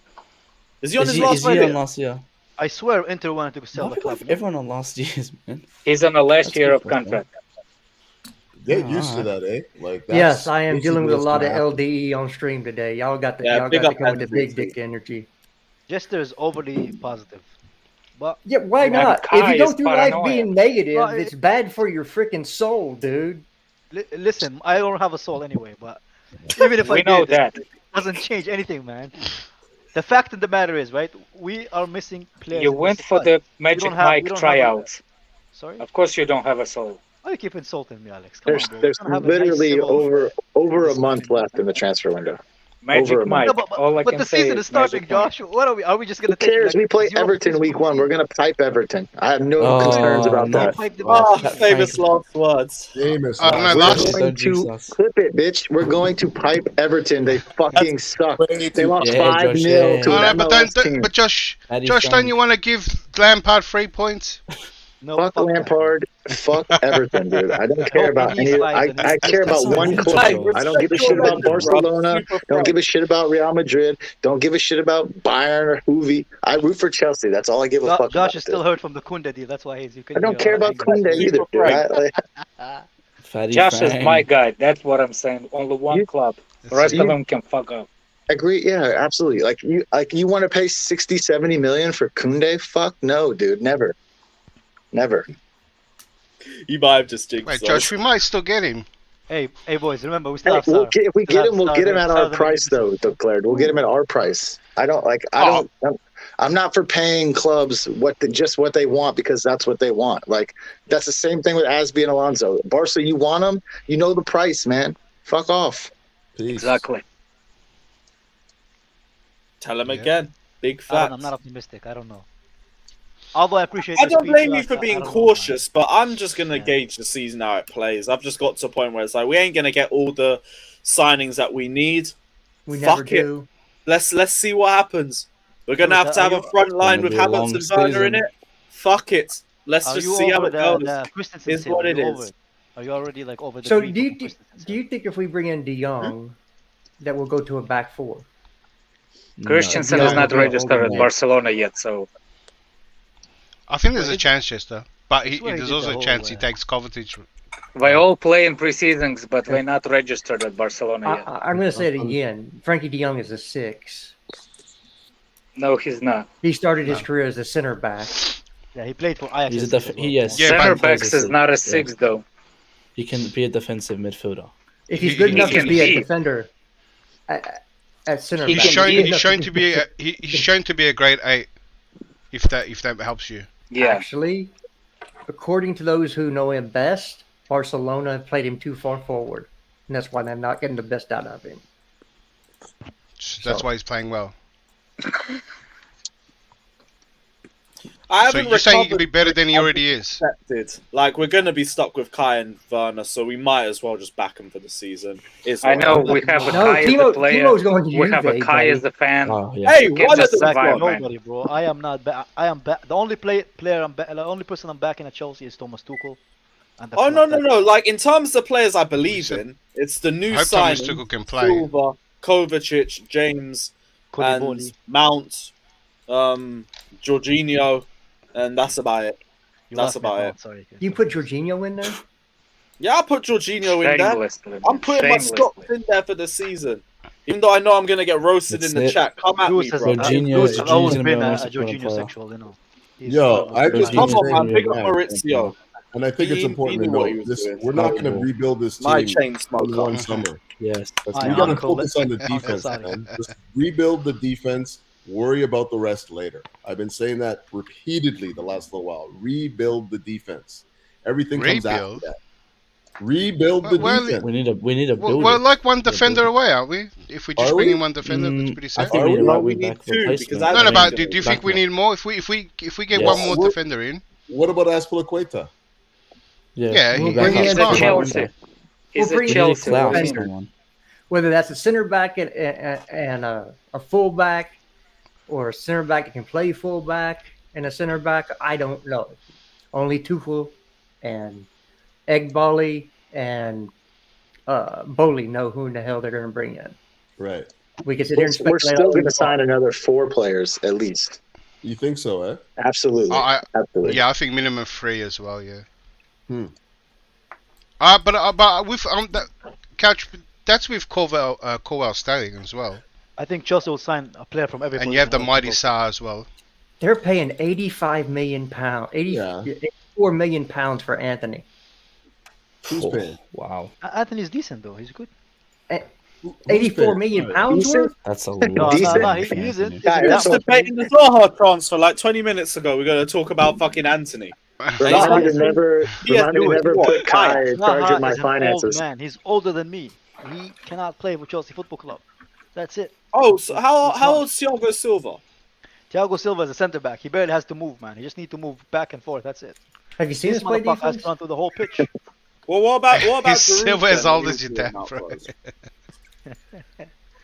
Is he on his last year? I swear, Inter wanted to sell the club. Everyone on last year's, man. He's on the last year of contract. Get used to that, eh? Like yes, I am dealing with a lot of LDE on stream today. Y'all got to come with the big dick energy. Jester is overly positive. But yeah, why not? If you don't do life being negative, it's bad for your freaking soul, dude. Listen, I don't have a soul anyway, but even if I know did, that it doesn't change anything, man. The fact of the matter is, right? We are missing players. You went for the Magic Mike tryouts. Sorry? Of course you don't have a soul. Why do you keep insulting me, Alex? Come on, bro. There's literally over a month left in the transfer window. Magic Mike. No, but the season is starting, Josh. What are we? Are we just gonna? Who cares? We play Everton week 1. We're gonna pipe Everton. I have no concerns about that. Famous last words. Famous. We're going to clip it, bitch. We're going to pipe Everton. They fucking suck. They lost 5-0 to an MLS team. But Josh, don't you want to give Lampard 3 points? No, fuck Lampard. Fuck Everton, dude. I don't care about any. I care about one club. I don't give a shit about Barcelona. Don't give a shit about Real Madrid. Don't give a shit about Bayern or Juve. I root for Chelsea. That's all I give a fuck about. Josh is still hurt from the KOUNDE deal. That's why he's. I don't care about KOUNDE either. Josh is my guy. That's what I'm saying. Only one club. The rest of them can fuck up. Agree. Yeah, absolutely. You want to pay 60, 70 million for KOUNDE? Fuck no, dude. Never. You might have just jinxed. Wait, Josh, we might still get him. Hey, boys! Remember, we still have. If we get him, we'll get him at our price, though. Declared, we'll get him at our price. I'm not for paying clubs just what they want because that's what they want. Like that's the same thing with Asby and Alonso. Barca, you want them? You know the price, man. Fuck off. Peace. Exactly. Tell him again. Big facts. I'm not optimistic. I don't know. Although I appreciate. I don't blame you for being cautious, but I'm just gonna gauge the season how it plays. I've just got to a point where it's like we ain't gonna get all the signings that we need. We never do. Let's see what happens. We're gonna have to have a front line with Havertz and Werner in it. Fuck it. Let's just see how it goes. Is what it is. Are you already like over the? So do you think if we bring in De Jong, that we'll go to a back 4? Christensen is not registered at Barcelona yet, so. I think there's a chance, Chester, but there's also a chance he takes Kovacic. They all play in pre-seasons, but they're not registered at Barcelona yet. I'm going to say it again. Frankie De Jong is a 6. No, he's not. He started his career as a center back. Yeah, he played for Ajax. Center backs is not a 6, though. He can be a defensive midfielder. If he's good enough to be a defender at center back. He's shown to be a grade 8. If that helps you. Yeah. Actually, according to those who know him best, Barcelona played him too far forward, and that's why they're not getting the best out of him. That's why he's playing well. So you're saying he can be better than he already is? Like we're gonna be stuck with Kai and Werner, so we might as well just back him for the season. I know we have a Kai as a player. We have a Kai as a fan. Hey, one of the nobody, bro. I am not. I am. The only the only person I'm backing at Chelsea is Thomas Tuchel. Oh no! Like in terms of players I believe in, it's the new signing: Silva, Kovacic, James, and Mount, Jorginho. And that's about it. You put Jorginho in there? Yeah, I'll put Jorginho in there. Shamelessly. I'm putting my stocks in there for the season. Even though I know I'm going to get roasted That's in the it. chat. Come at me, bro. Jorginho's I've always gonna be been our a most important Jorginho player. sexual, you know. Yo, I just Come think on, man. Big up right now, Maurizio. and I think it's He important to knew what he note was this: doing. we're not going to rebuild this My team chain in smoker. one summer. Yes, that's My We my got to uncle- focus on the Uncle defense, Sadi. man. Just rebuild the defense. Worry about the rest later. I've been saying that repeatedly the last little while. Rebuild the defense. Everything comes after Rebuild? that. Rebuild the Well, defense. We need to build We're it. like one defender away, aren't we? If we just Are bring we? in one defender, that's pretty I set. think we need a No, right we wing need back two, replacement. because No, I no, think but so. do you think we Backup. need more? If we get Yes. one more What- defender in, What about Aspilicueta? yeah, We'll he- bring he's in fine. Chelsea. He's We'll a bring in Chelsea. Klaus. wasn't he? defender. Someone. Whether that's a center back and a fullback, or a center back that can play fullback and a center back, I don't know. Only Tuchel and Egbali and Bowley know who in the hell they're going to bring in. Right. We can sit here and We're speculate. still all we going to sign want. another 4 players at least. You think so, eh? Absolutely. Absolutely. Yeah, I think minimum 3 as well. Yeah. Hmm. But with that couch, that's with Colwell staying as well, I think Chelsea will sign a player from every and you have the position. mighty Sa as well. They're paying £85 million, Yeah. 84 million pounds for Anthony. Who's paying? Wow, Anthony's decent though. He's good. Who's 84 paying? million pounds Decent? worth? that's a No, lot. no, he isn't. Yeah, We that's was what- debating the Zaha transfer like 20 minutes ago. We're going to talk about fucking Anthony. Remind me to Zaha- never, Yes, remind me to do it. never What? put Kai in charge Zaha of my is an finances. old man. He's older than me. He cannot play for Chelsea Football Club. That's it. Oh, so how He's not. old's Thiago Silva? Thiago Silva is a centre back. He barely has to move, man. He just need to move back and forth. That's it. Have you seen This us play motherfucker has defense? to run through the whole pitch. Well, what about He's Giroud still then? as old He as was your doing dad, that bro. for us.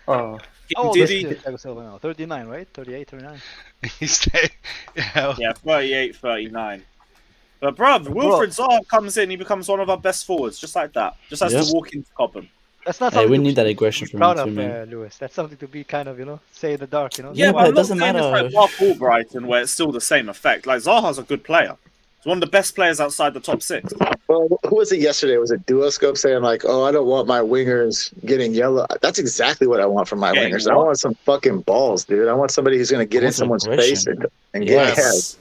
Oh, How old Did is he? Thiago Silva now? 39, right? 38, 39. He's yeah. Yeah, 38, 39. But bruv, Wilfred Zaha comes in, he becomes one of our best forwards, just like that. Just has Yep. to walk into Cobham. That's not Hey, something we to need that be aggression from proud him of, too, man. Lewis. That's something to be kind of, say in the dark, Yeah, Yeah, but but I'm it not doesn't saying matter. it's like Mark Albrighton, where it's still the same effect. Like, Zaha's a good player. He's one of the best players outside the top 6. Well, who was it yesterday? Was it Duoscope saying like, "Oh, I don't want my wingers getting yellow"? That's exactly what I want from my Getting wingers. I what? want some fucking balls, dude. I want somebody who's going to get I in want someone's aggression. face and Yes. get ahead. He's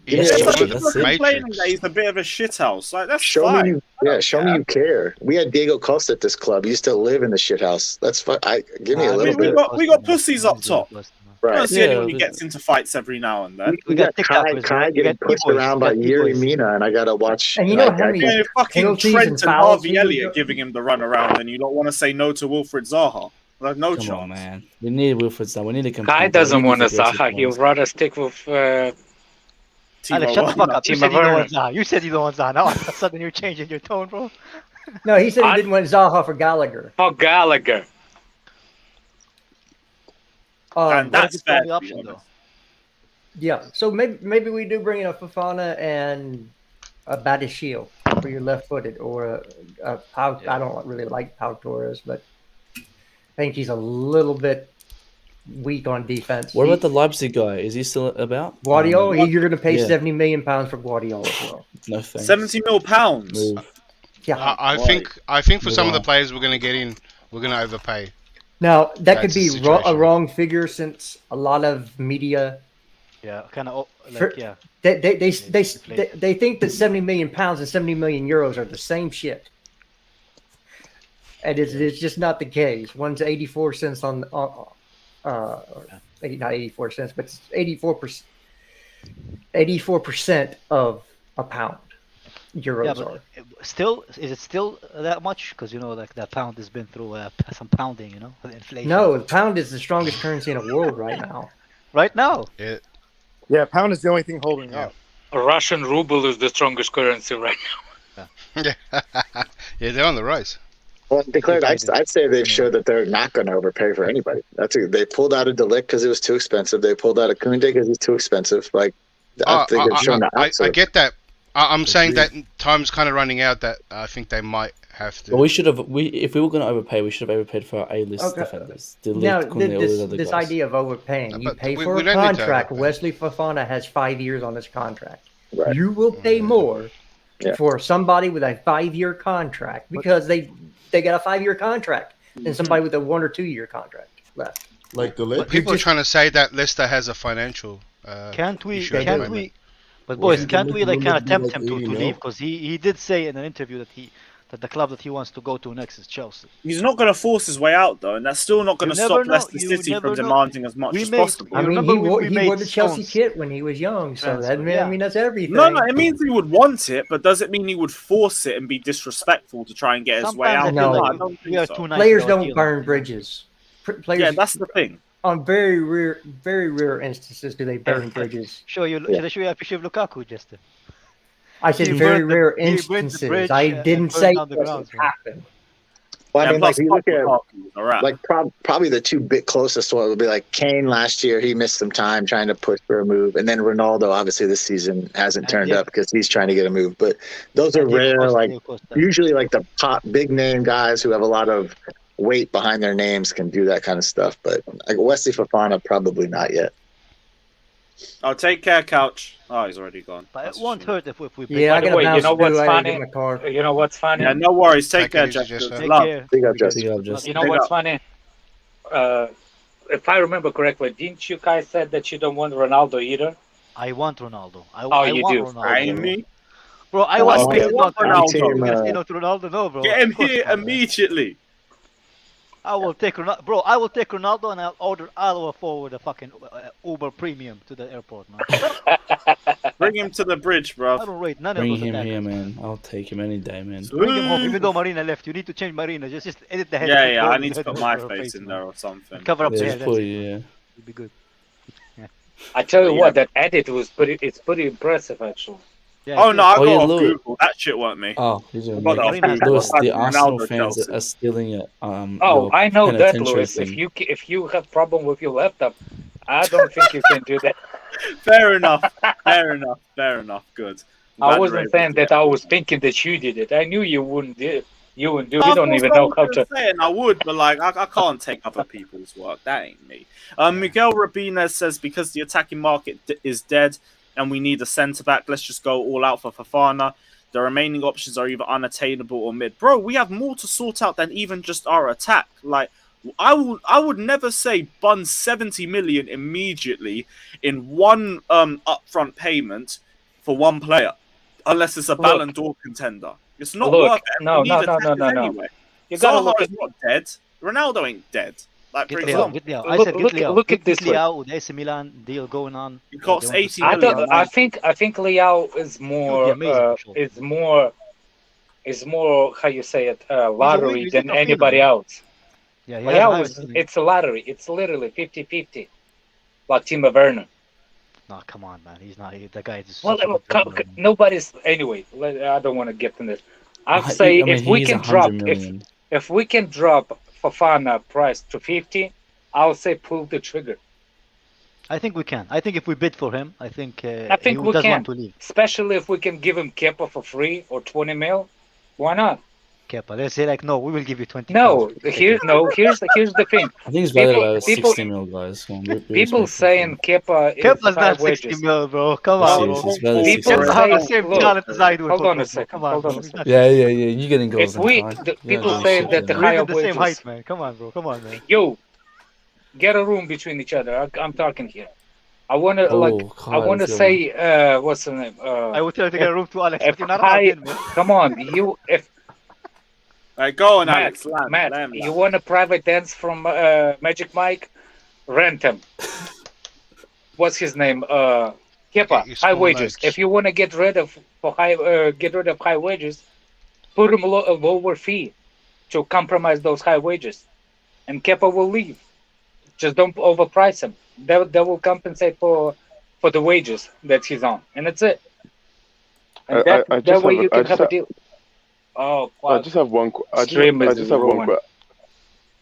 Yeah, It's like that's he's it. not complaining Matrix. that he's a bit of a shithouse. Like, that's Show fine. me, show me you care. We had Diego Costa at this club. He used to live in the shit house. That's fine. Give me a little we bit. got pussies up top. I don't Right. see Yeah, anyone who but- gets into fights every now and then. We got got TikTokers, Kai right? We getting got pushed E-boys. around We by got Yuri E-boys. Mina, and I gotta watch. And you know like, how I many- Yeah, fucking penalties Trent and and fouls Harvey he would Elliott go- giving him the run around, and you don't want to say no to Wilfred Zaha. Like, no Come chance. on, man. We need Wilfred Zaha. We need to compete. Kai We doesn't need want a aggressive Zaha. He'll players. rather stick with Timo Alex, shut the fuck up. You Timo said you don't Werner. want Zaha. You said you don't want Zaha. Now all of a sudden you're changing your tone, bro. no, he said he I- didn't want Zaha for Gallagher. for Gallagher. And What if that's it's the only fair, to option, be though? honest. Yeah, so maybe we do bring in a Fofana and a Badishil for your left-footed, or a Pau. I don't really like Pau Torres, but I think he's a little bit weak on defense. What about the Leipzig guy? Is he still about? Guardiola? You're going to pay Yeah. 70 million pounds for Guardiola as well. No thanks. 70 mil pounds. Move. Yeah. I think for some of the players we're going to get in, we're going to overpay. Now that could That's the be a situation. wrong figure, since a lot of media Yeah, kind of For- yeah. they think that 70 million pounds and 70 million euros are the same shit, and it's just not the case. One's 84 cents on not 84 cents, but 84% of a pound. Euros Yeah, are. but still, is it still that much? Because like that pound has been through some pounding, with inflation. No, the pound is the strongest currency in the world right now. Right now. Yeah, pound is the only thing holding up. A Russian ruble is the strongest currency right now. Yeah, they're on the rise. Well, declared, I'd say they've showed that they're not going to overpay for anybody. They pulled out a Delict because it was too expensive. They pulled out a Kounde because he's too expensive. Like, I think they've shown the I opposite. get that. I'm saying that time's kind of running out. That I think they might have to. Well, we should have. If we were going to overpay, we should have overpaid for our A-list Okay. defenders. Now, Kounde, all those other this guys. idea of overpaying, you But pay we for a don't need to contract. overpay. Wesley Fofana has 5 years on his contract. Right. You will pay more for somebody with a 5-year contract because they got a 5-year contract than somebody with a 1 or 2 year contract left. Like the list. People are trying to say that Leicester has a financial. Can't we? issue at the Can't moment. we? But boys, Well, can't we like kind of be like tempt him to 80 leave? mil. Because he did say in an interview that the club that he wants to go to next is Chelsea. He's not going to force his way out though, and that's still not going to You never stop know, Leicester you City never from know. demanding as much We as made- possible. I mean, remember he when wore, we he made wore the Chelsea Stones kit when he was young, so transfer, that yeah. I mean that's everything. No, it means he would want it, but does it mean he would force it and be disrespectful to try and get his way Sometimes I out? feel No. like I don't we think are so. too nice. Players with our don't feelings, burn you know? bridges. Players Yeah, that's the thing. on very rare instances do they burn bridges. Show you. Should I show you a picture of Lukaku, Justin? I said He very burned the- rare he burned the instances. bridge, I and didn't burned say down the it grounds, doesn't man. happen. Well, I Yeah, mean, like plus you look at Lukaku was a wrap. like probably the two bit closest one would be like Kane last year. He missed some time trying to push for a move, and then Ronaldo obviously this season hasn't And turned Diego- up because he's trying to get a move. But those are And Diego rare. Costa, Like Diego Costa. usually, like the top big name guys who have a lot of weight behind their names can do that kind of stuff. But like Wesley Fofana, probably not yet. Oh, take care, Couch. Oh, he's already gone. But That's it a won't shame. hurt if we. Yeah, I By the got way, a you bounce know to what's do. I gotta funny? get my car. You know what's funny? Yeah, no worries. Take Take care, it easy, Jeff. Justin. Take Love. care. Big up, Justin. Big up, Justin. You know Big what's up. funny? If I remember correctly, didn't you guys said that you don't want Ronaldo either? I want Ronaldo. I you want do. Ronaldo. Ain't bro. me. Bro, I want Oh, Mason yeah. Mount. Ronaldo. You're gonna Team, say no to Ronaldo? No, bro. Get him Of course here not, man. immediately. I will take Ronaldo, bro. I will take Ronaldo and I'll forward a fucking Uber premium to the airport, man. Bring him to the bridge, I bro. don't rate none Bring of those him attackers. here, man. I'll take him any day, man. Bring him home, even though Marina left. You need to change Marina. Just edit the head. Yeah, put yeah. gold I in need the to head put my over her face in man. there or something. And cover up the Yeah, hair. just That's put it. yeah. It'll be good. I tell you Yeah. what, that edit was pretty impressive actually. Yeah, Oh no, I Oh, yeah, got look. Google. That shit weren't me. Oh, he's gonna What make the it. fuck? Lewis, the Ronaldo, Arsenal fans Chelsea. are stealing it. Oh, your I know that, penitentiary Lewis. thing. If you have problem with your laptop, I don't think you can do that. Fair enough. Fair enough. Fair enough. Good. I'm glad I you're wasn't able saying to that get- I was thinking that you did it. I knew you wouldn't do it. You wouldn't do it. Of You don't course even I know was how gonna to. say it, and I would, but like I can't take other people's work. That ain't me. Miguel Rabinez says because the attacking market is dead and we need a centre back, let's just go all out for Fofana. The remaining options are either unattainable or mid. Bro, we have more to sort out than even just our attack. Like I would never say bun 70 million immediately in one upfront payment for one player, unless it's a Look. Ballon d'Or contender. It's not Look, worth it. no, We no, need no, no, attackers no, no. anyway. You gotta Zaha look is at not dead. Ronaldo ain't dead. Like, for Get Leao, example, get Leao. I Look- said look- get Leao. look at Get this way. Leao with AC Milan deal going on. It costs They want to 80 sign I million. him. don't. I think Liao is more. amazing, for sure. Is more. How you say it? Lottery he's than a anybody midfielder. else. Yeah, Liao yeah. is. It's a lottery. It's literally 50-50. Like Timo Werner. No, come on, man. He's not. The guy is. Well, such a good footballer, man. nobody's. Anyway, I don't want to get in this. I'd I say mean, if we he's can drop, 100 million. if we can drop Fofana price to 50, I'll say pull the trigger. I think we can. I think if we bid for him, I think I think he we does can. want to leave. Especially if we can give him Kepa for free or 20 mil. Why not? Kepa, they say like, no, we will give you 20. No, here's the thing. I think it's valued People- at people- 60 mil, guys. Come on, be People respectful. saying Kepa is Kepa's high not 60 wages. mil, bro. Come Yes, on, he bro. is. It's valued People 60 Kepa mil. say- have the same look, talent as I do. in hold on a football, second, Come on, hold on bro. a He's second. not- Yeah, you're getting goals. If we, in time. the, Yeah, people no say shit, that the yeah. We're higher even the same height, wages. man. Come on, bro. Come on, man. Yo, get a room between each other. I'm talking here. I wanna Oh, I wanna God, say what's the name? I will tell you to get a room to Alex, if but you're not high- allowed in, man. Come on, if Right, go on, Matt, Alex. Land, Matt, land, you land. want a private dance from Magic Mike? Rent him. What's his name? Kepa, Get your high small wages. notes. If you want to get rid of high wages, put him a lower fee to compromise those high wages, and Kepa will leave. Just don't overprice him. That will compensate for the wages that he's on, and that's it. And I that just way have- you I can just have a have- deal. Oh, I just have one. I Stream is just have one. ruined.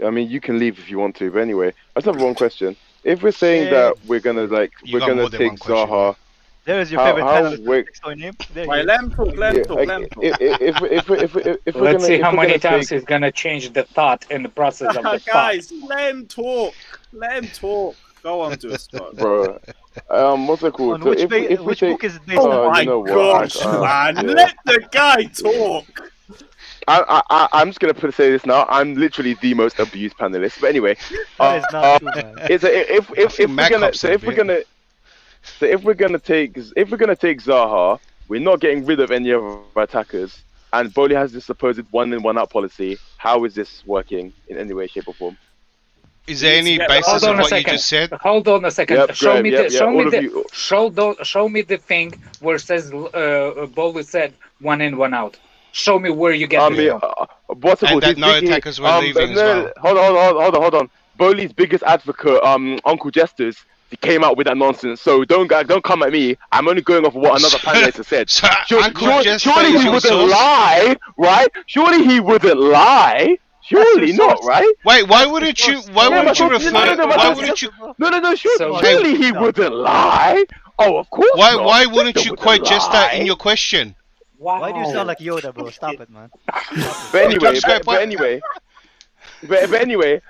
I mean, you can leave if you want to, but anyway, I just have one question. If we're saying Yeah. that we're gonna You we're got gonna more than take one question, Zaha, There is your How- favorite how panelist we- next to name. There he Right, is. let him talk, let him talk, like, let him talk. if we're Let's gonna, see if how we're many gonna times take, he's gonna change the thought in the process of the thought. Guys, let him talk. Let him talk. Go on to it, Scott. Bro. What's it called? On So which book is it based Oh on? my you know what? gosh, man! Yeah. Let the guy talk. I'm just gonna say this now. I'm literally the most abused panelist. But anyway, That is not true, man. it's if we're gonna take Zaha, we're not getting rid of any of our attackers, and Bowley has this supposed 1-in 1-out policy. How is this working in any way, shape, or form? Is there any basis of what you just said? Hold on a second. Yep, show me Graham, show me the thing where it says Bowley said 1-in 1-out. Show me where you get it from. What's it And called? that His no big- attackers were leaving as well. Hold on. Bowley's biggest advocate, Uncle Jesters, he came out with that nonsense. So don't come at me. I'm only going off of what another panelist has said. So Uncle Jester Surely is he your wouldn't source? lie, right? Surely he wouldn't lie. Surely not, right? Wait, why wouldn't you? Why wouldn't you refer? Why wouldn't you? No. Surely he wouldn't lie. Oh, of course. Why? not. Why wouldn't you quote Jester lie. in your question? Why do you sound like Yoda, bro? Stop it, man. But anyway,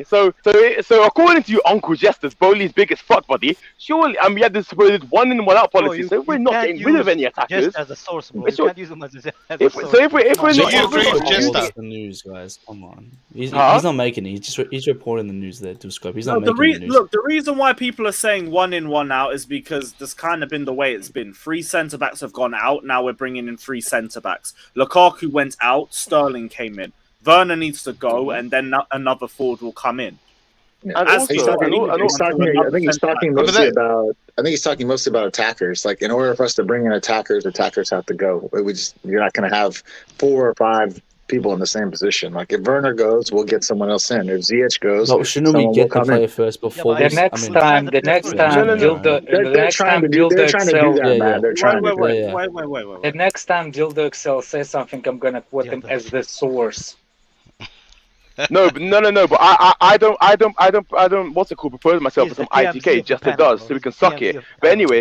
so according to you, Uncle Jester's Bowley's biggest fuck buddy, surely, we had this supposed 1-in 1-out policy, so we're not getting rid of any attackers. Just as a source, bro. You can't use them as a If source. we're So not, you agree with Jester? That's the news, guys. Come on. He's Huh? not making it. He's reporting the news there to Scope. He's No, not making the news. look, the reason why people are saying 1-in 1-out is because that's kind of been the way it's been. 3 centre backs have gone out. Now we're bringing in 3 centre backs. Lukaku went out. Sterling came in. Werner needs to go, and then another forward will come in. And As also, I think he's talking mostly about attackers. Like, in order for us to bring in attackers have to go. You're not going to have 4 or 5 people in the same position. Like, if Werner goes, we'll get someone else in. If Ziyech goes, But shouldn't we get the player first before The next time, they're trying to do that, man. They're trying to. Wait. The next time Dildo Excel says something, I'm gonna put him as the source. No. But I don't. What's it called? Propose myself He's as some the ITK. TMZ Just of it does, panel, so we can bro. suck TMZ it. of But panel.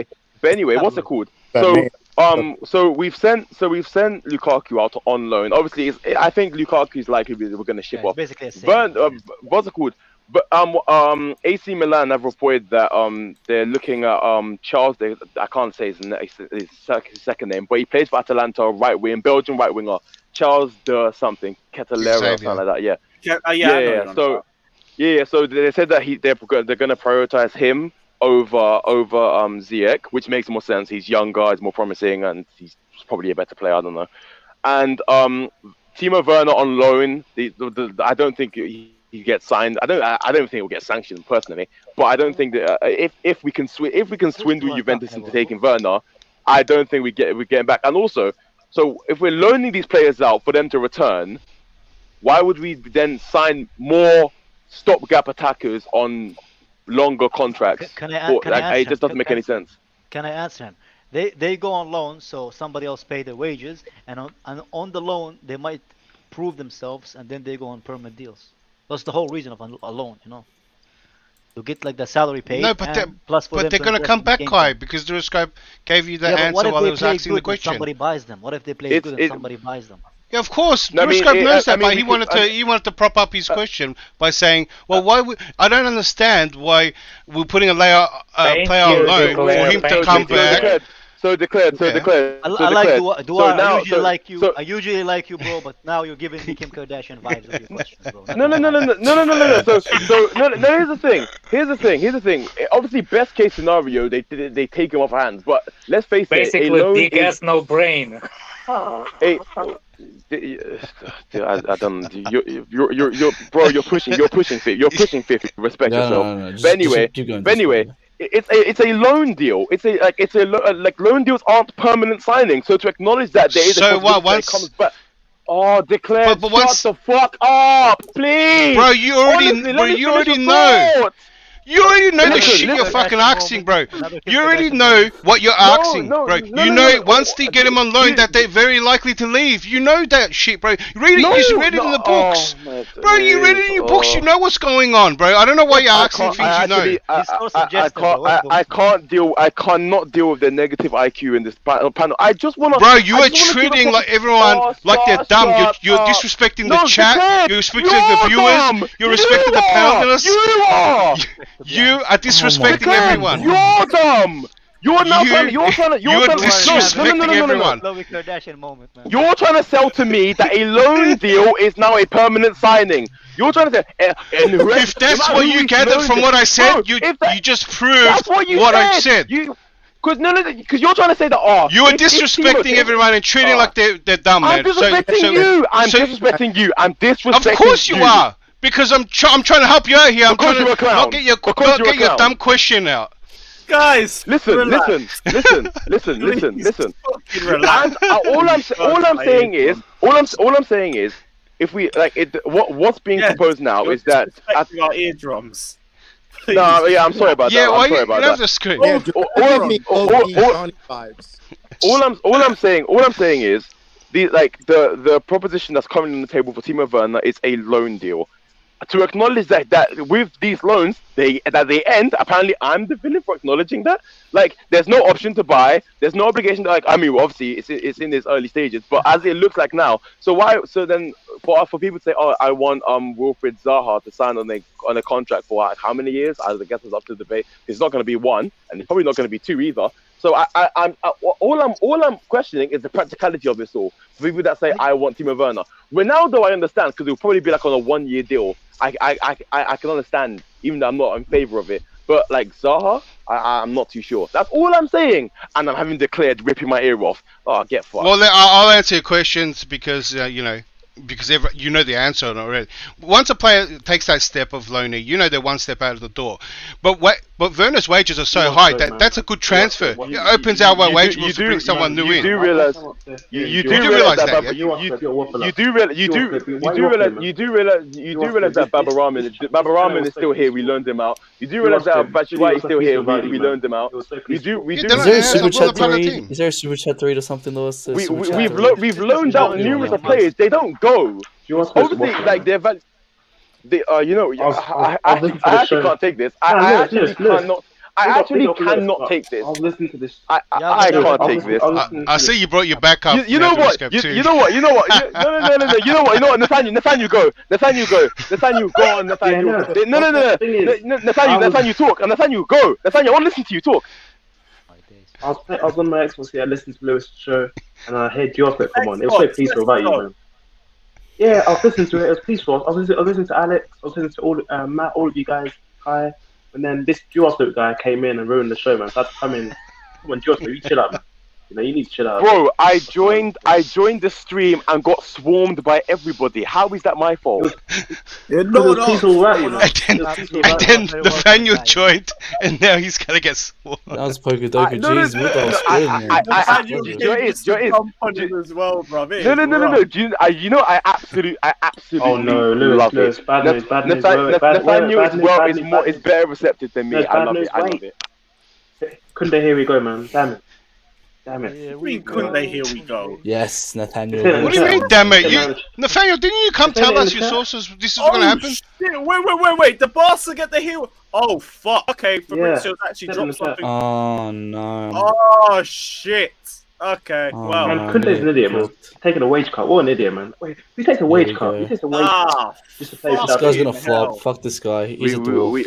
anyway, what's it called? So we've sent Lukaku out on loan. Obviously, I think Lukaku's likely we're going to ship off. Basically a sale. What's it called? But AC Milan have reported that they're looking at Charles. I can't say his second name, but he plays for Atalanta, right wing, Belgian right winger, Charles de something, Ketelera or something like that. Yeah. So they said that they're going to prioritize him over Ziyech, which makes more sense. He's younger, he's more promising, and he's probably a better player. I don't know. And Timo Werner on loan. I don't think he gets signed. I don't think he'll get sanctioned personally. But I don't think that if we can swindle Juventus into taking Werner, I don't think we're getting back. And also, so if we're loaning these players out for them to return, why would we then sign more stopgap attackers on longer contracts? It just doesn't make any sense. Can I answer him? They go on loan, so somebody else pay their wages, and on the loan they might prove themselves, and then they go on permanent deals. That's the whole reason of a loan, to get like the salary paid. No, but they're going to come back, Kai, because Duroscope gave you the answer while he was asking the question. Somebody buys them. What if they play good and somebody buys them? Yeah, of course. Duroscope knows that, but he wanted to prop up his question by saying, "Well, I don't understand why we're putting a player on loan for him to come back." So declared. I usually like you, bro, but now you're giving me Kim Kardashian vibes with your questions, bro. No. So here's the thing. Obviously, best case scenario, they take him off our hands. But let's face it, big ass no brain. I don't. You're pushing 50. Respect yourself. But anyway. It's a loan deal. Loan deals aren't permanent signing. So to acknowledge that there is a possibility that comes back. Oh, declare! But shut the fuck up, please. Bro, you already know. You already know the shit you're fucking asking, bro. You already know what you're asking, bro. You know once they get him on loan that they're very likely to leave. You know that shit, bro. You read it in the books. Bro, you read it in your books. You know what's going on, bro. I don't know why you're asking things you know. I cannot deal with the negative IQ in this panel. I just want to... Bro, you are treating like everyone like they're dumb. You're disrespecting the chat. You're disrespecting the viewers. You're respecting the panelists. You are disrespecting everyone. You're dumb. You're now You trying to disrespecting everyone. Chloe Kardashian moment, man. You're trying to sell to me that a loan deal is now a permanent signing. You're trying to say, if that's what you gathered from what I said, you just proved what I said. Because you're trying to say that you are disrespecting everyone and treating like they're dumb, man. I'm disrespecting you. I'm disrespecting you. I'm disrespecting. Of course you are, because I'm trying to help you out here. I'm trying to not get your dumb question out. Guys, listen. And all I'm saying is, if we like it, what's being proposed now is that our eardrums. No, yeah, I'm sorry about that. Yeah, I'm sorry about that. The screen. All I'm saying is the proposition that's coming on the table for Timo Werner is a loan deal. To acknowledge that with these loans they end. Apparently, I'm the villain for acknowledging that. Like, there's no option to buy. There's no obligation to, like. I mean, obviously, it's in its early stages, but as it looks like now. So why? So then, for people to say, oh, I want Wilfried Zaha to sign on a contract for like, how many years? I guess it's up to debate. It's not going to be one, and it's probably not going to be two either. So all I'm questioning is the practicality of this all. For people that say I want Timo Werner, Ronaldo I understand because it'll probably be like on a 1 year deal. I can understand, even though I'm not in favor of it. But like Zaha, I'm not too sure. That's all I'm saying, and I'm having declared ripping my ear off. Oh, get fucked. Well, I'll answer your questions because because you know the answer already. Once a player takes that step of loaning, you know they're one step out of the door. But Werner's wages are so high that's a good transfer. It opens our wage pools to bring someone new in. You do realize that Babaraman is still here. We loaned him out. You do realize that Batshuayi is still here. We loaned him out. Is there a super chat read? Is there a super chat read or something, Lewis? We've loaned out numerous players. They don't go. Obviously, like they're I actually can't take this. I actually cannot take this. I was listening to this. I can't take this. I see you brought your back up. You know what? You know what? No. You know what? Nathaniel, go. Nathaniel, go on. Nathaniel. No. Nathaniel, talk. Nathaniel, go. Nathaniel, I want to listen to you talk. I was on my Xbox here, I listened to Lewis' show, and I heard yours come on. It was so peaceful about you, man. Yeah, I was listening to it. It was peaceful. I was listening to Alex. I was listening to all Matt, all of you guys. Hi. And then this Duosloop guy came in and ruined the show, man. So I had to come in. Come on, Duosloop, you chill out, man. You know, you need to chill out. Bro, I joined the stream and got swarmed by everybody. How is that my fault? And then Nathaniel joined, and now he's gonna get swarmed. That was Pokedoku. Jeez, what the as well, bro. No. I absolutely. Oh no, Lewis, bad news. Nathaniel is better receptive than me. I love it. Kounde, here we go, man. Damn it. Here we go. Yes, Nathaniel. What do you mean, damn it? Nathaniel, didn't you come tell us your sources? This is going to happen? Shit. Wait. The Barca get the hero. Oh, fuck. Okay, Fabrizio's actually dropped something. Oh, no. Oh, shit. Okay, well. Man, Kounde's an idiot, man. Taking a wage cut. What an idiot, man. Wait, who takes a wage cut? Who takes a wage cut? Just to play this guy's going to flop. Fuck this guy. He's a dwarf. We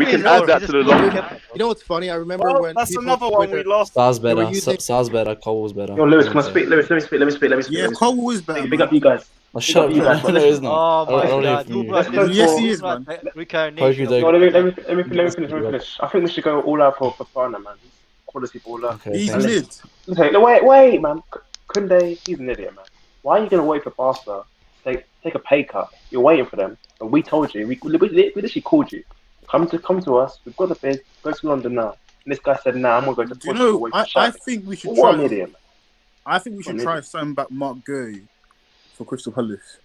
can add that to the long. You know what's funny? I remember when that's another one we lost. Stars better. Stars better. Cole was better. Yo, Lewis, can I speak? Let me speak. Yeah, Cole was better. Big up you guys. Oh, shut up. No, he's not. Oh my god. Yes, he is, man. Let me finish. I think we should go all out for Fana, man. Quality baller. Okay, he's mid. Wait, man. Kounde, he's an idiot, man. Why are you gonna wait for Barca? Take a pay cut. You're waiting for them, and we told you. We literally called you. Come to us. We've got the bid. Go to London now. And this guy said, "Nah, I'm gonna go to Portugal." I think we should try. An idiot, man. I think we should try and sign back Mark Gurry for Crystal Palace.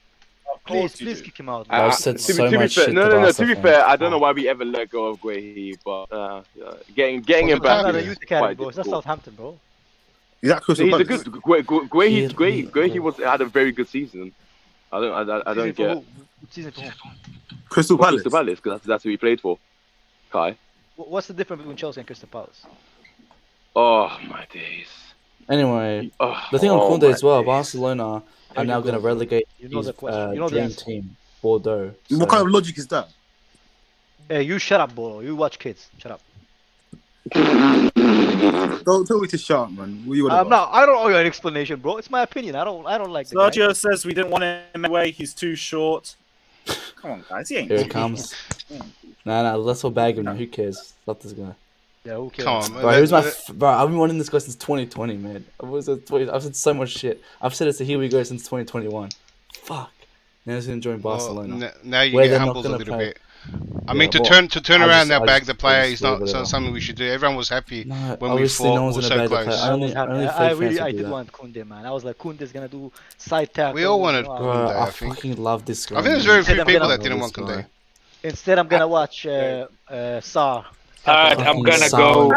Please kick him out. To be fair, I don't know why we ever let go of Guehi, but getting him back is quite difficult. That's Southampton, bro. Is that Crystal Palace? He's a good Guehi had a very good season. I don't get Crystal Palace because that's who he played for. Kai. What's the difference between Chelsea and Crystal Palace? Oh my days. Anyway, the thing on Kounde as well, Barcelona are now going to relegate his dream team. Bordeaux. What kind of logic is that? Hey, you shut up, Bolo. You watch kids. Shut up. Don't tell me to shut up, man. What you want about? I don't owe you an explanation, bro. It's my opinion. I don't like the guy. Sergio says we didn't want him away. He's too short. Come on, guys. He ain't. Here it comes. Nah, let's all bag him now. Who cares? Love this guy. Yeah, who cares? Come on, man. Bro, he was bro, I've been wanting this guy since 2020, man. I've said so much shit. I've said it's a here we go since 2021. Fuck. Now he's gonna join Barcelona. Well, now you get humbled a little bit. I mean, to turn around now, bag the player is not something we should do. Everyone was happy when we fought. We were so close. I did want Kounde, man. I was like, Kounde's gonna do side tackle. We all wanted Kounde, I fucking love this guy. I think there's very few people that didn't want Kounde. Instead, I'm gonna watch Sarr. I'm gonna go.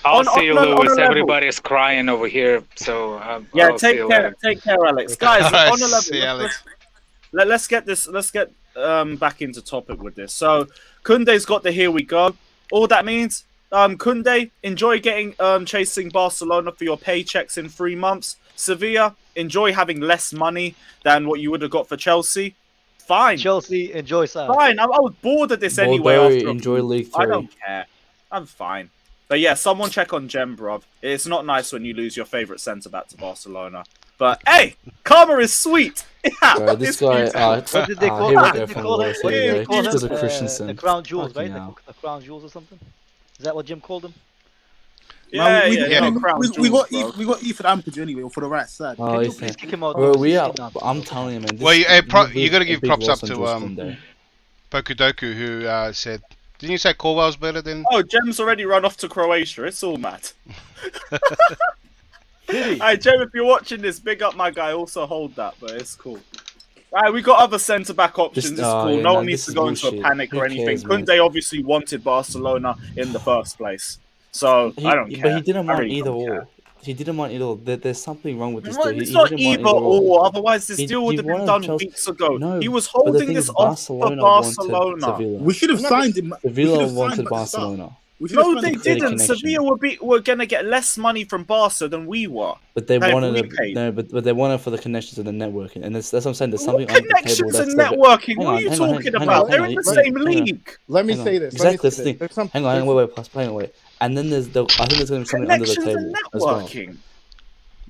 I'll see you, Lewis. Everybody's crying over here, so yeah, I'll take care, Alex. Guys, on the level, let's get back into topic with this. So Kounde's got the here we go. All that means, Kounde, enjoy getting chasing Barcelona for your paychecks in 3 months. Sevilla, enjoy having less money than what you would have got for Chelsea. Fine. Chelsea, enjoy Sarr. Fine. I was bored of this anyway. Bordeaux, enjoy League 3. I don't care. I'm fine. But yeah, someone check on Gem, bruv. It's not nice when you lose your favourite centre-back to Barcelona. But hey, karma is sweet. Yeah, bro, this guy, what did they call him? He's a Christensen. The crown jewels, right? The crown jewels or something? Is that what Jim called him? Yeah, we got Ethan Ampadu anyway for the right side. Oh, please kick him out. Bro, I'm telling you, man. Well, you got to give props up to Pokudoku, who said, didn't you say Corwell's better than... Oh, Jem's already run off to Croatia. It's all mad. Hey, Jem, if you're watching this, big up my guy. Also hold that, but it's cool. Alright, we got other centre-back options. It's cool. Yeah, no one needs to go into a panic or anything. Kounde obviously wanted Barcelona in the first place. So, I don't care. But he didn't want either or. He didn't want either or. There's something wrong with this deal. It's not either or. Otherwise, this deal would have been done weeks ago. No, he was holding this off for Barcelona. We should have signed him. Sevilla wanted Barcelona. No, they didn't. Sevilla were going to get less money from Barca than we were. But they wanted but they wanted for the connections and the networking, and that's what I'm saying. There's something under the table. Connections and networking. What are you talking about? They're in the same league. Let me say this. Exactly. Hang on, wait. And then I think there's going to be something under the table as well.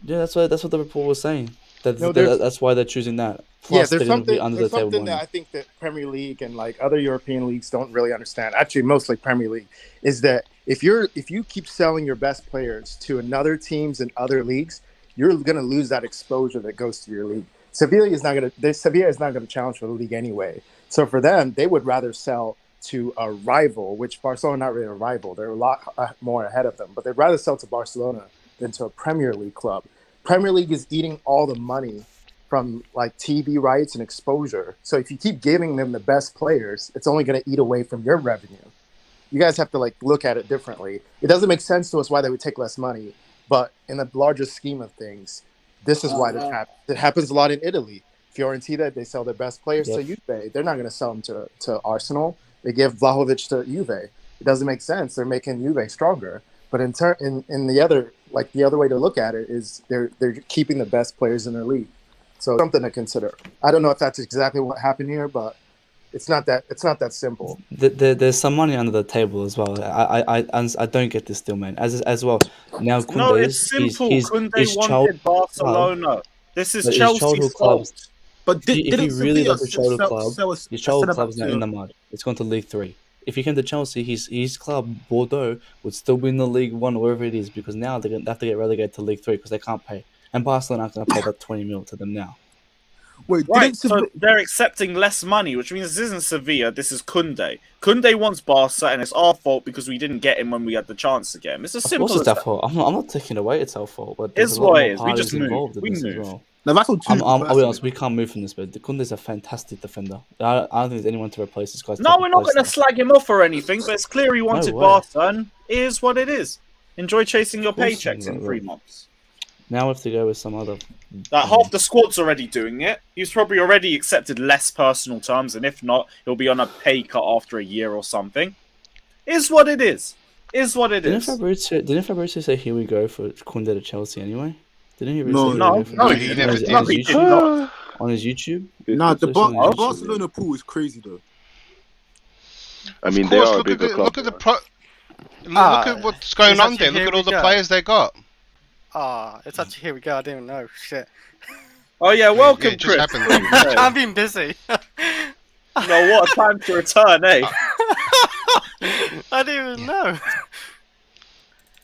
Yeah, that's what the report was saying. That's why they're choosing that. Plus, there's something that I think that Premier League and like other European leagues don't really understand. Actually, mostly Premier League is that if you keep selling your best players to another teams and other leagues, you're going to lose that exposure that goes to your league. Sevilla is not going to challenge for the league anyway. So for them, they would rather sell to a rival, which Barcelona not really a rival. They're a lot more ahead of them, but they'd rather sell to Barcelona than to a Premier League club. Premier League is eating all the money from like TV rights and exposure. So if you keep giving them the best players, it's only going to eat away from your revenue. You guys have to like look at it differently. It doesn't make sense to us why they would take less money, but in the larger scheme of things, this is why this happens. It happens a lot in Italy. Fiorentina, they sell their best players to Juve. They're not going to sell them to Arsenal. They give Vlahovic to Juve. It doesn't make sense. They're making Juve stronger. But in the other way to look at it is they're keeping the best players in their league. So something to consider. I don't know if that's exactly what happened here, but it's not that simple. There's some money under the table as well. I don't get this deal, man. As well. Now Kounde, no, it's simple. Kounde wanted Barcelona. This is Chelsea's fault. But if he really loves a childhood club, his childhood club's now in the mud. It's gone to League 3. If he came to Chelsea, his club, Bordeaux, would still be in the League 1 or wherever it is, because now they have to get relegated to League 3 because they can't pay. And Barcelona aren't going to pay that 20 mil to them now. Wait, right, so they're accepting less money, which means this isn't Sevilla, this is Kounde. Kounde wants Barca, and it's our fault because we didn't get him when we had the chance to get him. It's as simple as that. Fault. I'm not taking away it's our fault, but it's what it is. We just moved. We moved. Well. I'll be honest, we can't move from this, but Kounde's a fantastic defender. I don't think there's anyone to replace this guy. No, we're not going to slag him off or anything, but it's clear he wanted Barca, and it is what it is. Enjoy chasing your paychecks in 3 months. Now we have to go with some other... half the squad's already doing it. He's probably already accepted less personal terms, and if not, he'll be on a pay cut after a year or something. Is what it is. Is what it is. Didn't Fabrizio say, here we go for Kounde to Chelsea anyway? Didn't he? No, he didn't. on his YouTube. Nah, the Search on his YouTube. Barcelona pool is crazy though. I mean, Of they course, are a look at bigger the club. look at the look at what's going it's on actually there. Look here at all we the go. players they got. It's actually here we go. I didn't even know. Shit. Oh yeah, welcome, it just Chris. happened. I've been busy. No, what a time to return, eh? I didn't even know.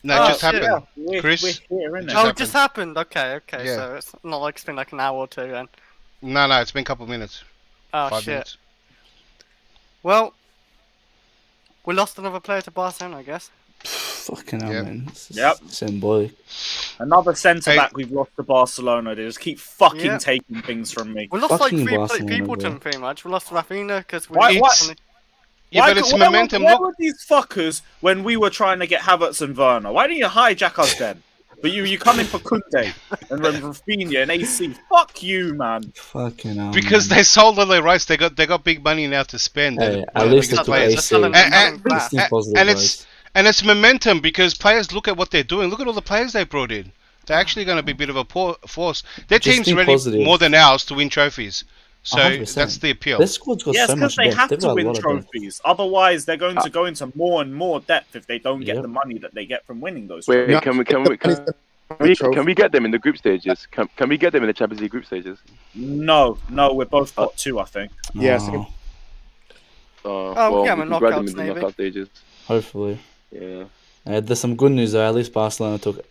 No, it just shit. happened. We're Chris. here, innit? Just Oh, it happened. just happened. Okay. Yeah. So it's not like it's been like an hour or two then. No, it's been a couple of minutes. Oh 5 shit. minutes. Well, we lost another player to Barcelona, I guess. Fucking hell, Yep. man. This is Yep. symbolic. Another centre back we've lost to Barcelona. They just keep fucking Yeah. taking things from me. We lost like Fucking three Barcelona, people to bro. them, pretty much. We lost Rafinha because we. Why- Yeah, but it's momentum. Where Look, were these fuckers when we were trying to get Havertz and Werner? Why didn't you hijack us then? But you come in for Kunde and Rafinha and AC. Fuck you, man. Fucking hell. because man. they sold all their rights. They got big money now to spend. Hey, They're at one of the least they biggest took players. AC. And it's momentum because players look at what they're doing. Look at all the players they brought in. They're actually going to be a bit of a force. Their Just team's think ready positive. more than ours to win trophies. So 100%. that's the appeal. Their squad's got Yes, so because much they depth. have They've to got a win lot of depth. trophies. Otherwise, they're going to go into more and more depth if they don't get Yep. the money that they get from winning those Wait, trophies. can we get them in the group stages? Can we get them in the Champions League group stages? No, we're both got two, I think. Yes. Oh, Well, yeah, we I'm can in grab them knockouts, in the maybe. knockout stages. hopefully. Yeah. There's some good news though. At least Barcelona took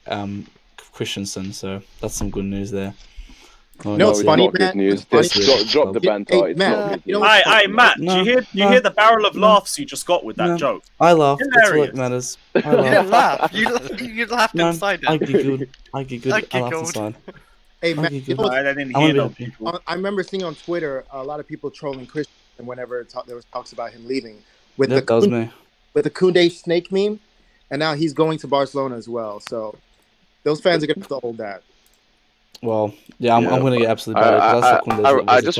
Christensen, so that's some good news there. Oh, No, that's it's it. funny, Not Matt. good news. Funny. Drop the banter. Hey, It's Matt, not good you know news. what's Aye, Matt, do you hear the barrel of laughs you just got with that No. joke? I laugh. That's all Hilarious. that matters. I You didn't laugh. laugh. You laughed No, inside I it. giggled. I giggled. I I laughed giggled. inside. Hey, I Matt, you giggled. know what's I didn't I hear wanna be those happy. people. I remember seeing on Twitter a lot of people trolling Christian whenever there was talks about him leaving with That does me. with the Kounde snake meme, and now he's going to Barcelona as well. So those fans are gonna have to hold that. Well, yeah, I'm gonna get absolutely bad. I just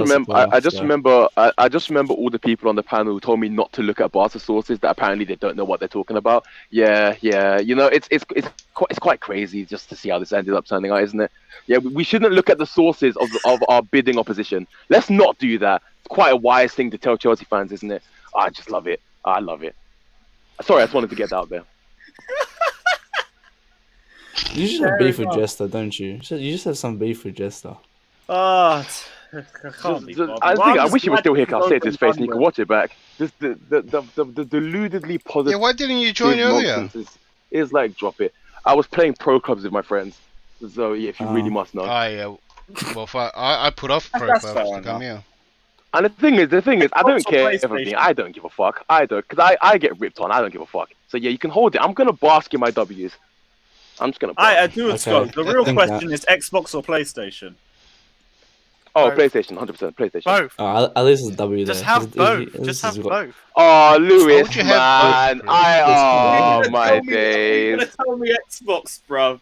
remember all the people on the panel who told me not to look at Barca sources that apparently they don't know what they're talking about. Yeah, you know, it's quite crazy just to see how this ended up turning out, isn't it? Yeah, we shouldn't look at the sources of our bidding opposition. Let's not do that. It's quite a wise thing to tell Chelsea fans, isn't it? I just love it. I love it. Sorry, I just wanted to get that out there. You just have beef with Jester, don't you? You just have some beef with Jester. I can't be bothered. I wish he was still here. Glad I'll say it to his it's face and he over could watch it back. Just the deludedly positive. Yeah, why didn't you join earlier? Is like drop it. I was playing pro clubs with my friends, so yeah, if you really must know. Well, I put off pro That's clubs fair to come enough. here. And the thing is, I don't Xbox or care PlayStation? everything. I don't give a fuck. Because I get ripped on. I don't give a fuck. So yeah, you can hold it. I'm gonna bask in my W's. I'm just gonna. I do it, Okay. Scott. The real Think question that. is Xbox or PlayStation? Oh, Both. PlayStation, 100% PlayStation. Both. At least it's a W there. Just have both. This Just has have got- both. Oh, Lewis, Would you have man. both, Oh You're my gonna days. tell me Xbox, bro.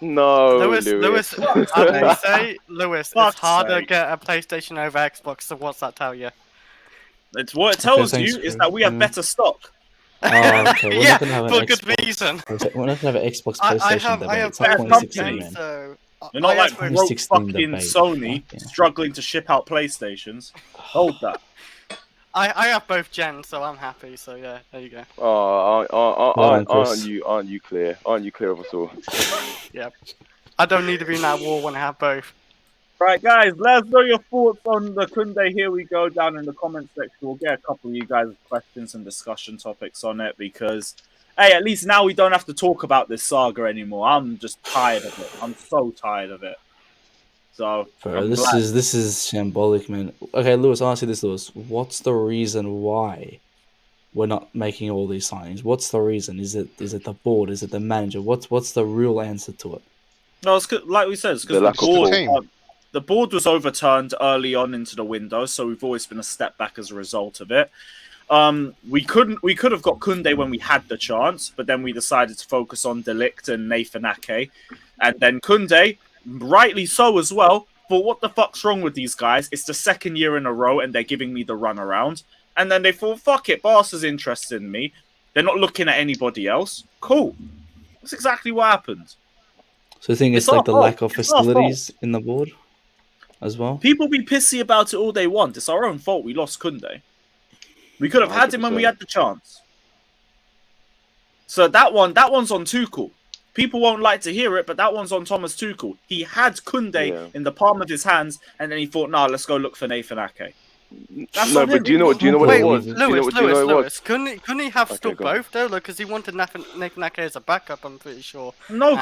No, Lewis, I'm gonna say, Lewis, Fuck's it's harder to sake. get a PlayStation over Xbox, so what's that tell you? It's what it tells thanks, you is Chris. that we have Yeah. better stock. Oh, okay. We're Yeah, not gonna have an for good Xbox. reason. We're not gonna have an Xbox I PlayStation have debate. It's better like company, 2016, man. so You're not I like asked for- broke 2016 fucking debate. Sony Fuck yeah. struggling to ship out PlayStations. Hold that. I have both gens, so I'm happy. So yeah, there you go. Oh, Chris. aren't you clear? Aren't you clear of us all? Yep. I don't need to be in that war when I have both. Right, guys, let us know your thoughts on the Kunde. Here we go down in the comments section. We'll get a couple of you guys' questions and discussion topics on it because, hey, at least now we don't have to talk about this saga anymore. I'm just tired of it. I'm so tired of it. So, Bro, I'm this glad. is shambolic, man. Okay, Lewis, I'll ask you this, Lewis. What's the reason why we're not making all these signings? What's the reason? Is it the board? Is it the manager? What's the real answer to it? No, it's like we said, it's The lack because of the team. board, the board was overturned early on into the window, so we've always been a step back as a result of it. We could have got Kunde when we had the chance, but then we decided to focus on Delict and Nathan Ake, and then Kunde, rightly so as well. But what the fuck's wrong with these guys? It's the second year in a row, and they're giving me the runaround. And then they thought, fuck it, Barca's interested in me. They're not looking at anybody else. Cool. That's exactly what happened. So you think it's It's our like the fault. lack of It's our fault. facilities in the board? as well. People be pissy about it all they want. It's our own fault we lost Kounde. We could have had him when we had the chance. So that one's on Tuchel. People won't like to hear it, but that one's on Thomas Tuchel. He had Kounde in the palm of his hands, and then he thought, "Nah, let's go look for Nathan Ake." No, but do you know what it was? Lewis, couldn't he have stuck both though? Because he wanted Nathan Ake as a backup. I'm pretty sure. No,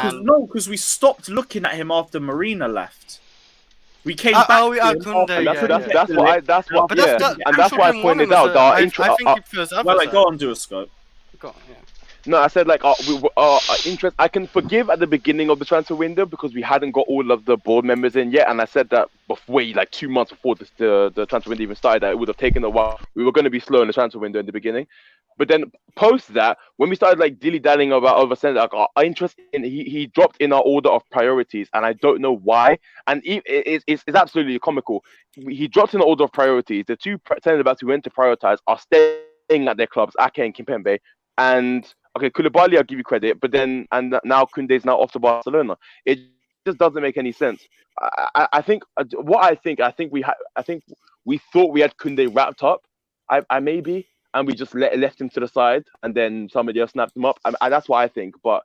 because we stopped looking at him after Marina left. We came back. Kounde, that's why I pointed out our interest. Well, go on, do a scope. Go on, yeah. No, I said like our interest. I can forgive at the beginning of the transfer window because we hadn't got all of the board members in yet, and I said that before, like 2 months before the transfer window even started, that it would have taken a while. We were going to be slow in the transfer window in the beginning, but then post that, when we started like dilly-dallying about oversending, like our interest in he dropped in our order of priorities, and I don't know why. And it's absolutely comical. He dropped in the order of priorities. The two centre backs who went to prioritize are staying at their clubs, Ake and Kimpembe, and okay, Koulibaly, I'll give you credit, but then now Kounde's now off to Barcelona. It just doesn't make any sense. I think we thought we had Kounde wrapped up. I maybe, and we just left him to the side, and then somebody else snapped him up. That's what I think. But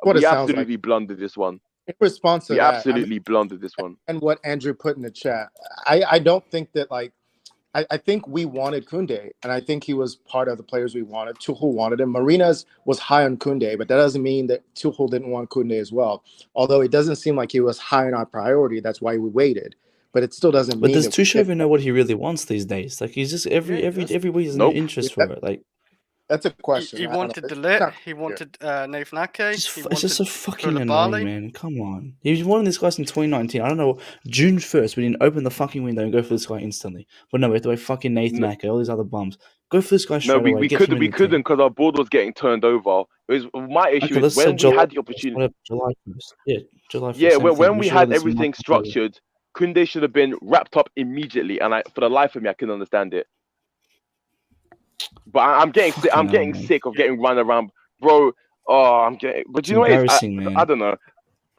we absolutely blundered this one. In response to that, absolutely blundered this one. And what Andrew put in the chat, I don't think that like. I think we wanted Kounde, and I think he was part of the players we wanted. Tuchel wanted him. Marinas was high on Kounde, but that doesn't mean that Tuchel didn't want Kounde as well. Although it doesn't seem like he was high on our priority. That's why we waited. But it still doesn't mean. But does Tuchel even know what he really wants these days? Like he's just every week has no interest for it. Like that's a question. He wanted Delit. He wanted Nathan Ake. It's just so fucking annoying, man. Come on. He was wanting this guy since 2019. I don't know. June 1st, we didn't open the fucking window and go for this guy instantly. But no, we have to wait fucking Nathan Ake, all these other bums. Go for this guy straight away. We couldn't because our board was getting turned over. It was my issue is when we had the opportunity. July 1st. Yeah, July 1st. Yeah, when we had everything structured, Kounde should have been wrapped up immediately, and for the life of me, I couldn't understand it. But I'm getting sick of getting run around, bro. Oh, but you know what? I don't know.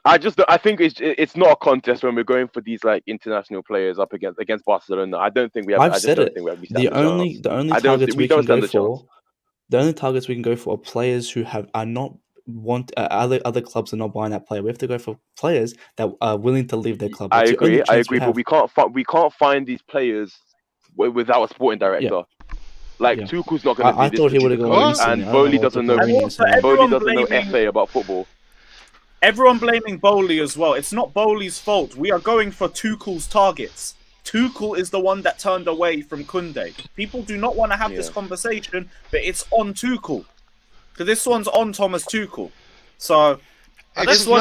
I think it's not a contest when we're going for these like international players up against Barcelona. I don't think we have. I've said it. The only targets we can go for. The only targets we can go for are players who are not other clubs are not buying that player. We have to go for players that are willing to leave their club. I agree, but we can't find these players without a sporting director. Like Tuchel's not going to be this. I thought he would have gone, and Bowley doesn't know. Bowley doesn't know FA about football. Everyone blaming Bowley as well. It's not Bowley's fault. We are going for Tuchel's targets. Tuchel is the one that turned away from Kounde. People do not want to have this conversation, but it's on Tuchel. Because this one's on Thomas Tuchel. So this one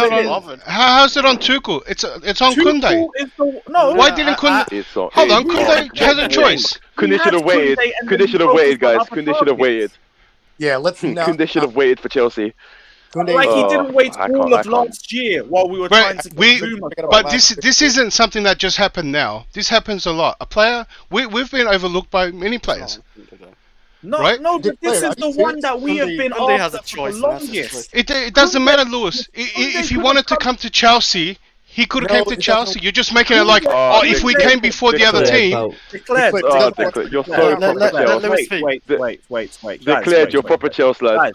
how's it on Tuchel? It's on Kounde. Why didn't Kounde? Hold on, Kounde has a choice. Kounde should have waited. Kounde should have waited, guys. Kounde should have waited. Yeah, let's. Kounde should have waited for Chelsea. Like he didn't wait all of last year while we were trying to But this isn't something that just happened now. This happens a lot. A player we've been overlooked by many players. No, right? No, but this is the one that we have been after for the longest. It doesn't matter, Lewis. If he wanted to come to Chelsea, he could have came to Chelsea. You're just making it like, if we came before the other team. Declared. You're so proper Chelsea. Wait. Declared you're proper Chelsea, lad.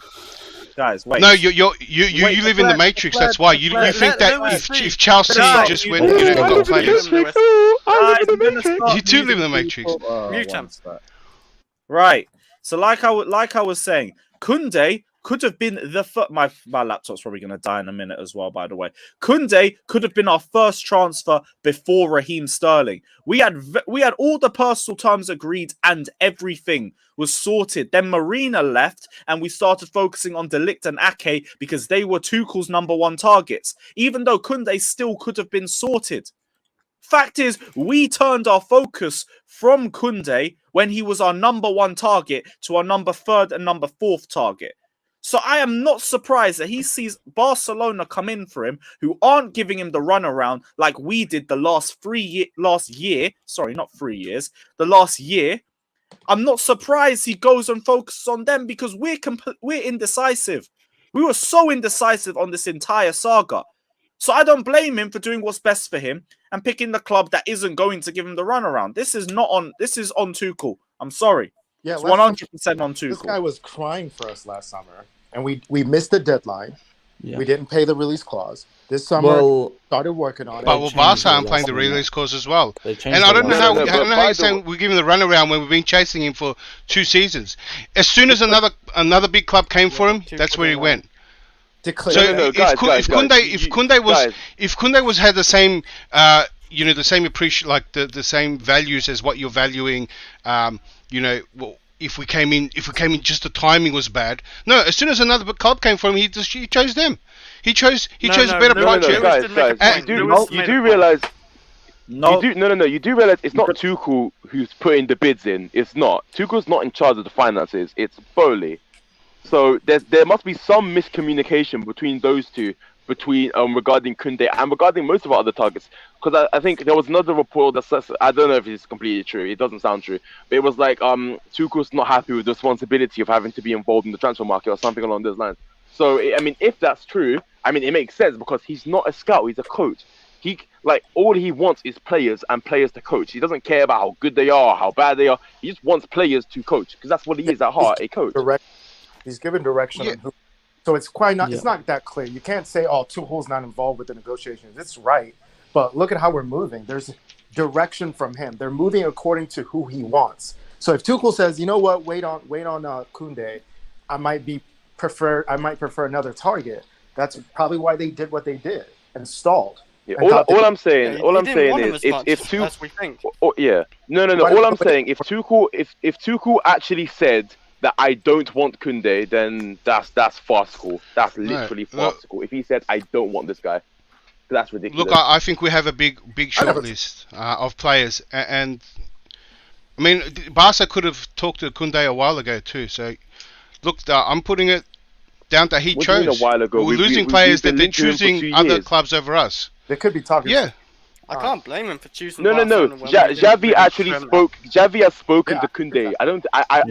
Guys, wait. No, you live in the Matrix. That's why you think that if Chelsea just went, got players. You too live in the Matrix. Right. So like I was saying, Kounde could have been my laptop's probably going to die in a minute as well, by the way. Kounde could have been our first transfer before Raheem Sterling. We had all the personal terms agreed and everything was sorted. Then Marina left and we started focusing on De Ligt and Ake because they were Tuchel's #1 targets, even though Kounde still could have been sorted. Fact is, we turned our focus from Kounde when he was our #1 target to our #3 and #4 target. So I am not surprised that he sees Barcelona come in for him, who aren't giving him the runaround like we did the last year. Sorry, not 3 years. The last year. I'm not surprised he goes and focuses on them because we're indecisive. We were so indecisive on this entire saga. So I don't blame him for doing what's best for him and picking the club that isn't going to give him the runaround. This is on Tuchel. I'm sorry. Yeah, it's 100% on Tuchel. This guy was crying for us last summer, and we missed the deadline. Yeah. We didn't pay the release clause. This summer, started working on it. But Barca aren't playing the release clause as well. And I don't know how you're saying we're giving the runaround when we've been chasing him for 2 seasons. As soon as another big club came for him, that's where he went. So if Kounde was had the same the same the same values as what you're valuing, if we came in just the timing was bad. No, as soon as another club came for him, he chose them. He chose better projects. Guys, you do realize. You do realize it's not Tuchel who's putting the bids in. It's not. Tuchel's not in charge of the finances. It's Bowley. So there must be some miscommunication between those two, regarding Kounde and regarding most of our other targets. Because I think there was another report that says, I don't know if it's completely true. It doesn't sound true, but it was like Tuchel's not happy with the responsibility of having to be involved in the transfer market or something along those lines. So I mean, if that's true, I mean it makes sense because he's not a scout. He's a coach. All he wants is players and players to coach. He doesn't care about how good they are, how bad they are. He just wants players to coach because that's what he is at heart, a coach. He's given direction on who. So it's quite not. It's not that clear. You can't say, "Oh, Tuchel's not involved with the negotiations." It's right, but look at how we're moving. There's direction from him. They're moving according to who he wants. So if Tuchel says, "You know what? Wait on Kounde, I might prefer another target." That's probably why they did what they did and stalled. Yeah, all I'm saying is if Tuchel, all I'm saying if Tuchel actually said that I don't want Kounde, then that's farcical. That's literally farcical. If he said I don't want this guy, that's ridiculous. Look, I think we have a big short list of players, and I mean Barca could have talked to Kounde a while ago too. So look, I'm putting it down to he chose. A while ago? We're losing players that they're choosing other clubs over us. They could be talking. Yeah. I can't blame him for choosing. No. Xavi actually spoke. Xavi has spoken to Kounde. I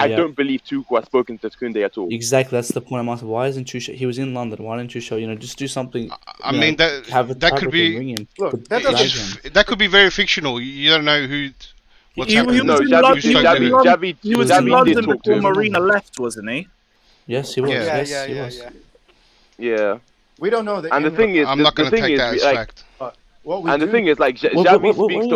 don't believe Tuchel has spoken to Kounde at all. Exactly, that's the point I'm asking. Why isn't Tuchel? He was in London. Why didn't Tuchel? Just do something. I mean that could be. Look, that could be very fictional. You don't know who. He was in London before Marina left, wasn't he? Yes, he was. Yes. Yeah. We don't know that. And the thing is, I'm not going to take that as fact. The thing is, like, Xavi speaks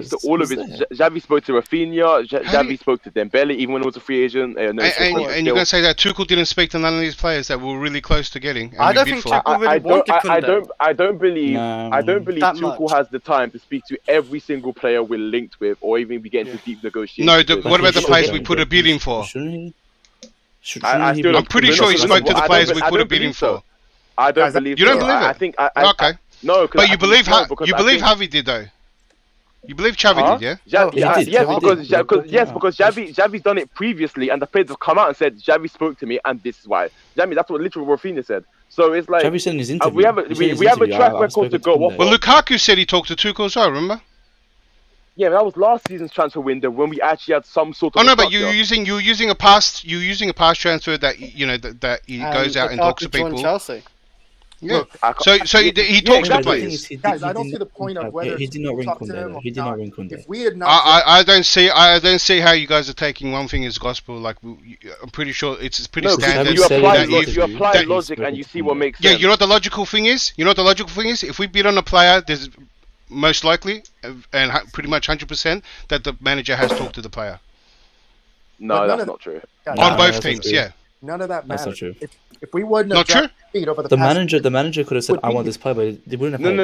to all of his. Xavi spoke to Rafinha. Xavi spoke to Dembele, even when he was a free agent. And you're going to say that Tuchel didn't speak to none of these players that were really close to getting. I don't think Tuchel really wanted Kounde. I don't believe Tuchel has the time to speak to every single player we're linked with, or even be getting into deep negotiations. No, what about the players we put a bid in for? I'm pretty sure he spoke to the players we put a bid in for. I don't believe. You don't believe it? I think. Okay. No, but you believe Javi did though. You believe Xavi did, yeah? Because Xavi's done it previously, and the players have come out and said Xavi spoke to me, and this is why. Xavi, that's what literally Rafinha said. So it's like Xavi said in his interview. We have a track record to go off. Well, Lukaku said he talked to Tuchel as well. Remember? Yeah, that was last season's transfer window when we actually had some sort of. Oh no, but you're using a past transfer that that he goes out and talks to people. Chelsea. Yeah. So he talks to players. Guys, I don't see the point of whether he did not ring Kounde. He did not ring Kounde. If we had not, I don't see how you guys are taking one thing as gospel. Like I'm pretty sure it's pretty standard. You apply logic and you see what makes sense. Yeah, you know what the logical thing is? If we bid on a player, there's most likely and pretty much 100% that the manager has talked to the player. No, that's not true. On both teams, yeah. None of that matters. That's not true. If we wouldn't have over the manager could have said, "I want this player," but they wouldn't have.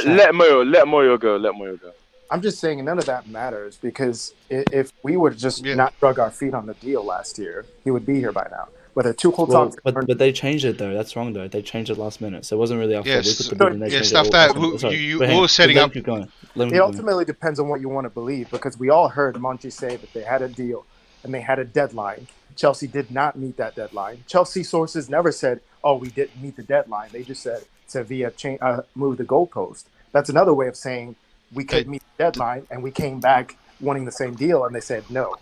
Let Moyo go. I'm just saying none of that matters because if we would just not drug our feet on the deal last year, he would be here by now. Whether Tuchel talks, but they changed it though. That's wrong though. They changed it last minute, so it wasn't really our fault. Stuff that you were setting up. It ultimately depends on what you want to believe because we all heard Monchi say that they had a deal and they had a deadline. Chelsea did not meet that deadline. Chelsea sources never said, "Oh, we didn't meet the deadline." They just said Sevilla moved the goalpost. That's another way of saying we could meet the deadline, and we came back wanting the same deal, and they said no.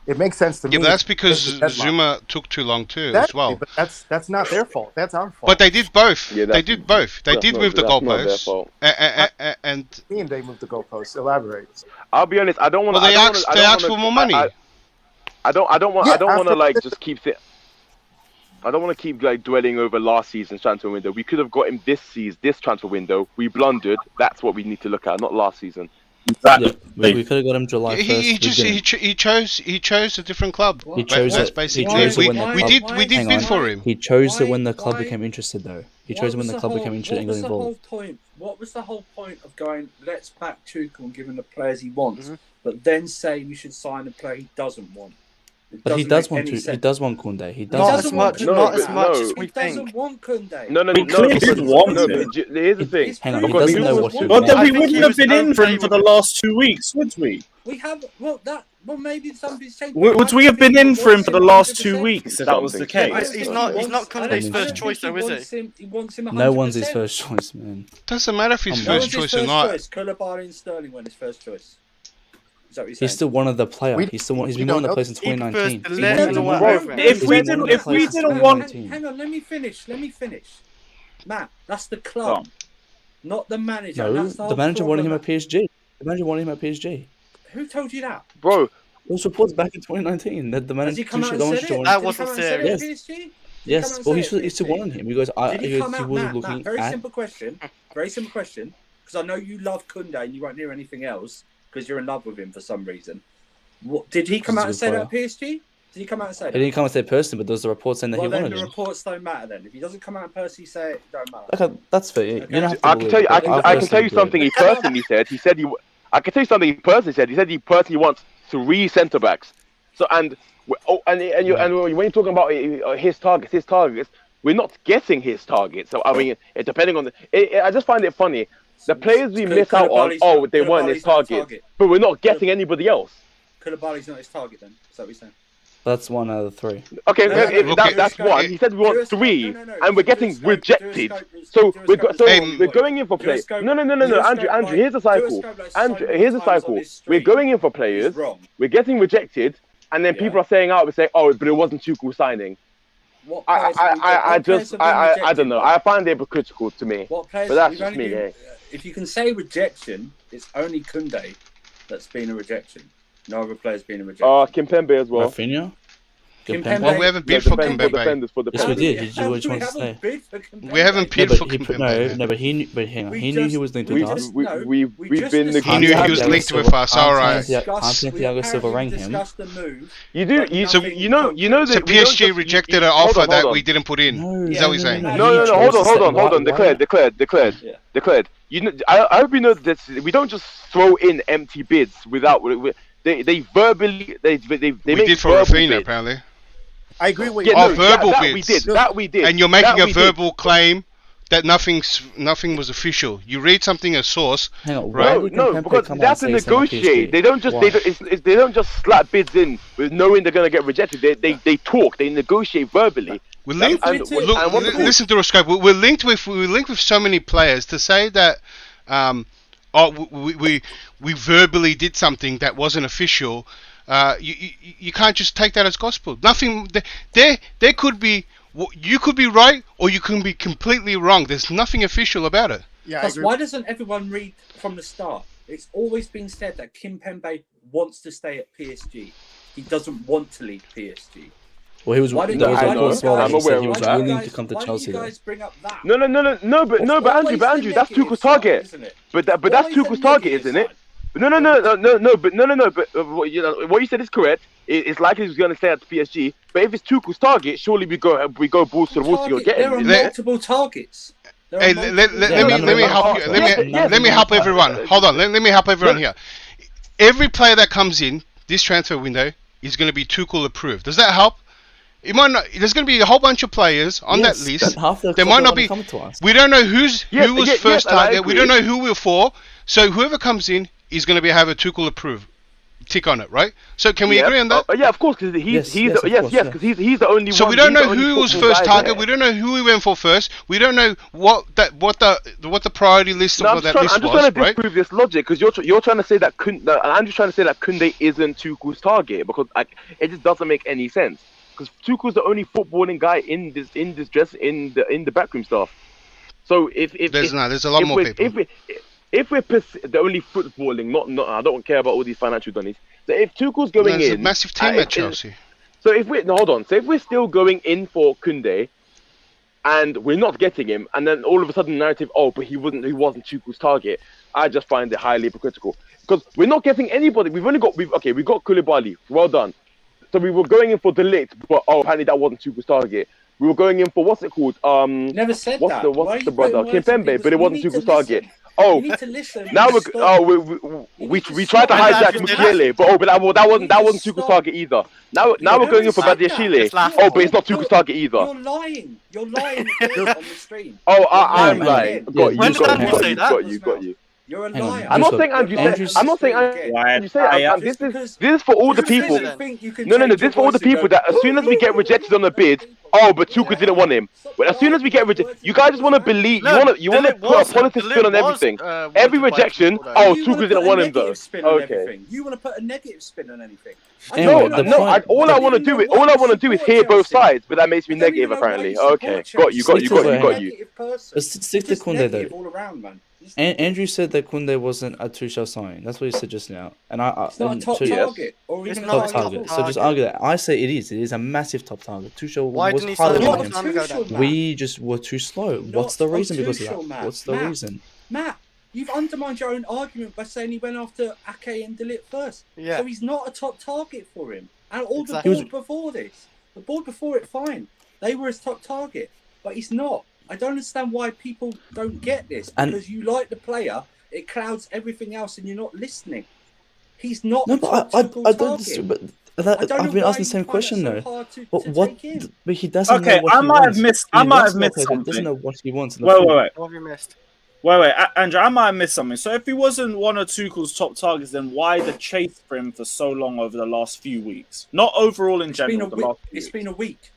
It makes sense to me. Yeah, but that's because Zuma took too long too, as well. But that's not their fault. That's our fault. But they did both. Yeah, they did both. They did move the goalposts. And they moved the goalposts. Elaborate. I'll be honest. I don't want. Well, they asked for more money. I don't want to like just keep it. I don't want to keep like dwelling over last season's transfer window. We could have got him this transfer window. We blundered. That's what we need to look at, not last season. Yeah, we could have got him July 1st. He chose a different club. He chose That's it. basically we did bid for him. He chose it when the club became interested, though. He chose it when the club became interested and got involved. What was the whole point of going, let's back Tuchel and give him the players he wants, but then say we should sign a player he doesn't want? But he does want to. He does want Kounde. He does. Not as much. Not as much as we think. He doesn't want Kounde. No. Here's the thing. Hang on. He doesn't know what he But then we wouldn't have been in for him for the last 2 weeks, would we? We have. Well, maybe somebody's changed. Would we have been in for him for the last 2 weeks if that was the case? He's not Kounde's first choice, though, is he? He wants him 100%. No one's his first choice, man. Doesn't matter if he's first choice or not. Koulibaly and Sterling were his first choice. He's still one of the players. He's been one of the players since 2019. If we didn't want, hang on, let me finish. Matt, that's the club, not the manager. No, the manager wanted him at PSG. The manager wanted him at PSG. Who told you that, bro? Those reports back in 2019 that the manager. Has he come out and said it? That wasn't serious. Yes, well, he still wanted him. He goes, he wasn't looking Very at. simple question, because I know you love Kounde and you won't hear anything else because you're in love with him for some reason. What did he come out and say that at PSG? Did he come out and say that? He didn't come and say it personally, but those are reports saying that he wanted him. Well, then the reports don't matter then. If he doesn't come out and personally say it don't matter. Okay, that's fair. You don't have to I can tell you something he personally said. I can tell you something he personally said. He said he personally wants 3 centre backs. So and when you're talking about his targets, we're not getting his targets. So I mean, depending on I just find it funny. The players we miss out on, they weren't his target, but we're not getting anybody else. Koulibaly's not his target then. Is that what you're saying? That's 1 out of 3. Okay, that's one. He said we want 3, and we're getting rejected. So we're going in for players. No, Andrew. Here's the cycle. Here's the cycle. We're going in for players. We're getting rejected, and then people are saying out. We're saying, oh, but it wasn't too cool signing. I don't know. I find it critical to me. But that's just me. If you can say rejection, it's only Kounde that's been a rejection. No other player's been a rejection. Kimpembe as well. Rafinha? Well, we haven't bid for Kimpembe. Yes, we did. Did you want to say? We haven't bid for Kimpembe. No, but hang on. He knew he was linked with us. We've been. He knew he was linked with us. All right. Thiago Silva rang him. You do. So you know that. So PSG rejected an offer that we didn't put in. Is that what you're saying? No. Hold on. Declared. You know, I hope you know that we don't just throw in empty bids without. They verbally. They we did for Rafinha apparently. I agree with you. Verbal bids. We did. And you're making a verbal claim that nothing was official. You read something as source, right? No, because that's a negotiate. They don't just they don't just slap bids in with knowing they're gonna get rejected. They talk. They negotiate verbally. We're linked. Listen to Roscoe. We're linked with so many players to say that we verbally did something that wasn't official. You can't just take that as gospel. Nothing. There could be. You could be right, or you can be completely wrong. There's nothing official about it. Yeah. Why doesn't everyone read from the start? It's always been said that Kimpembe wants to stay at PSG. He doesn't want to leave PSG. Well, he was. I'm aware of he was willing to come to Chelsea. Why do you guys bring up that? No, but Andrew, that's Tuchel's target. But that's Tuchel's target, isn't it? No. But what you said is correct. It's likely he's going to stay at PSG. But if it's Tuchel's target, surely we go balls to the wall to go get him. There are multiple targets. Hey, let me help you. Let me help everyone. Hold on. Let me help everyone here. Every player that comes in this transfer window is going to be Tuchel approved. Does that help? It might not. There's going to be a whole bunch of players on that list. There might not be. We don't know who was first target. We don't know who we're for. So whoever comes in is going to have a Tuchel approved. tick on it, right? So can we agree on that? Yeah, of course, because he's the only one. So we don't know who was first target. There. We don't know who we went for first. We don't know what the priority list of that list was. I'm just trying to disprove this logic because you're trying to say that I'm just trying to say that Kounde isn't Tuchel's target because it just doesn't make any sense. Because Tuchel's the only footballing guy in the backroom staff. So there's a lot more people. If we're the only footballing, not I don't care about all these financial dunnies. So if Tuchel's going in, a massive team at Chelsea. So if we're still going in for Kounde, and we're not getting him, and then all of a sudden the narrative, but he wasn't Tuchel's target. I just find it highly hypocritical because we're not getting anybody. We got Koulibaly. Well done. So we were going in for De Ligt, but apparently that wasn't Tuchel's target. We were going in for what's it called? Never said what's that. What's the brother? Kimpembe, but it wasn't Tuchel's target. You need to listen. Now we tried to hijack Mukiele, but that wasn't Tuchel's target either. Now we're going in for Badiashile. But it's not Tuchel's target either. You're lying. You're lying on the stream. I'm lying. Got you. You're a liar. I'm not saying Andrew said. I'm not saying Andrew said. This is for all the people. No. This is for all the people that as soon as we get rejected on the bid, but Tuchel didn't want him. But as soon as we get rejected, you guys just want to believe. You want to put a politics spin on everything. Every rejection. Tuchel didn't want him though. Okay. You want to put a negative spin on anything. All I want to do is hear both sides, but that makes me negative apparently. Okay. Got you. Stick to Kounde though. Andrew said that Kounde wasn't a Tuchel sign. That's what he said just now. And it's not a top target. Or even top target. So just argue that. I say it is. It is a massive top target. Tuchel was harder than him. We just were too slow. What's the reason because of that? What's the reason? Matt, you've undermined your own argument by saying he went after Ake and De Ligt first. Yeah. So he's not a top target for him. And all the board before this. The board before it, fine. They were his top target. But he's not. I don't understand why people don't get this. Because you like the player, it clouds everything else and you're not listening. He's not a top target. I've been asking the same question though. But he doesn't know what I he might wants. have missed. He I might have missed He something. doesn't know what he wants. Wait. What have you missed? Wait, Andrew, I might have missed something. So if he wasn't one of Tuchel's top targets, then why the chase for him for so long over the last few weeks? Not overall in general. It's been a week.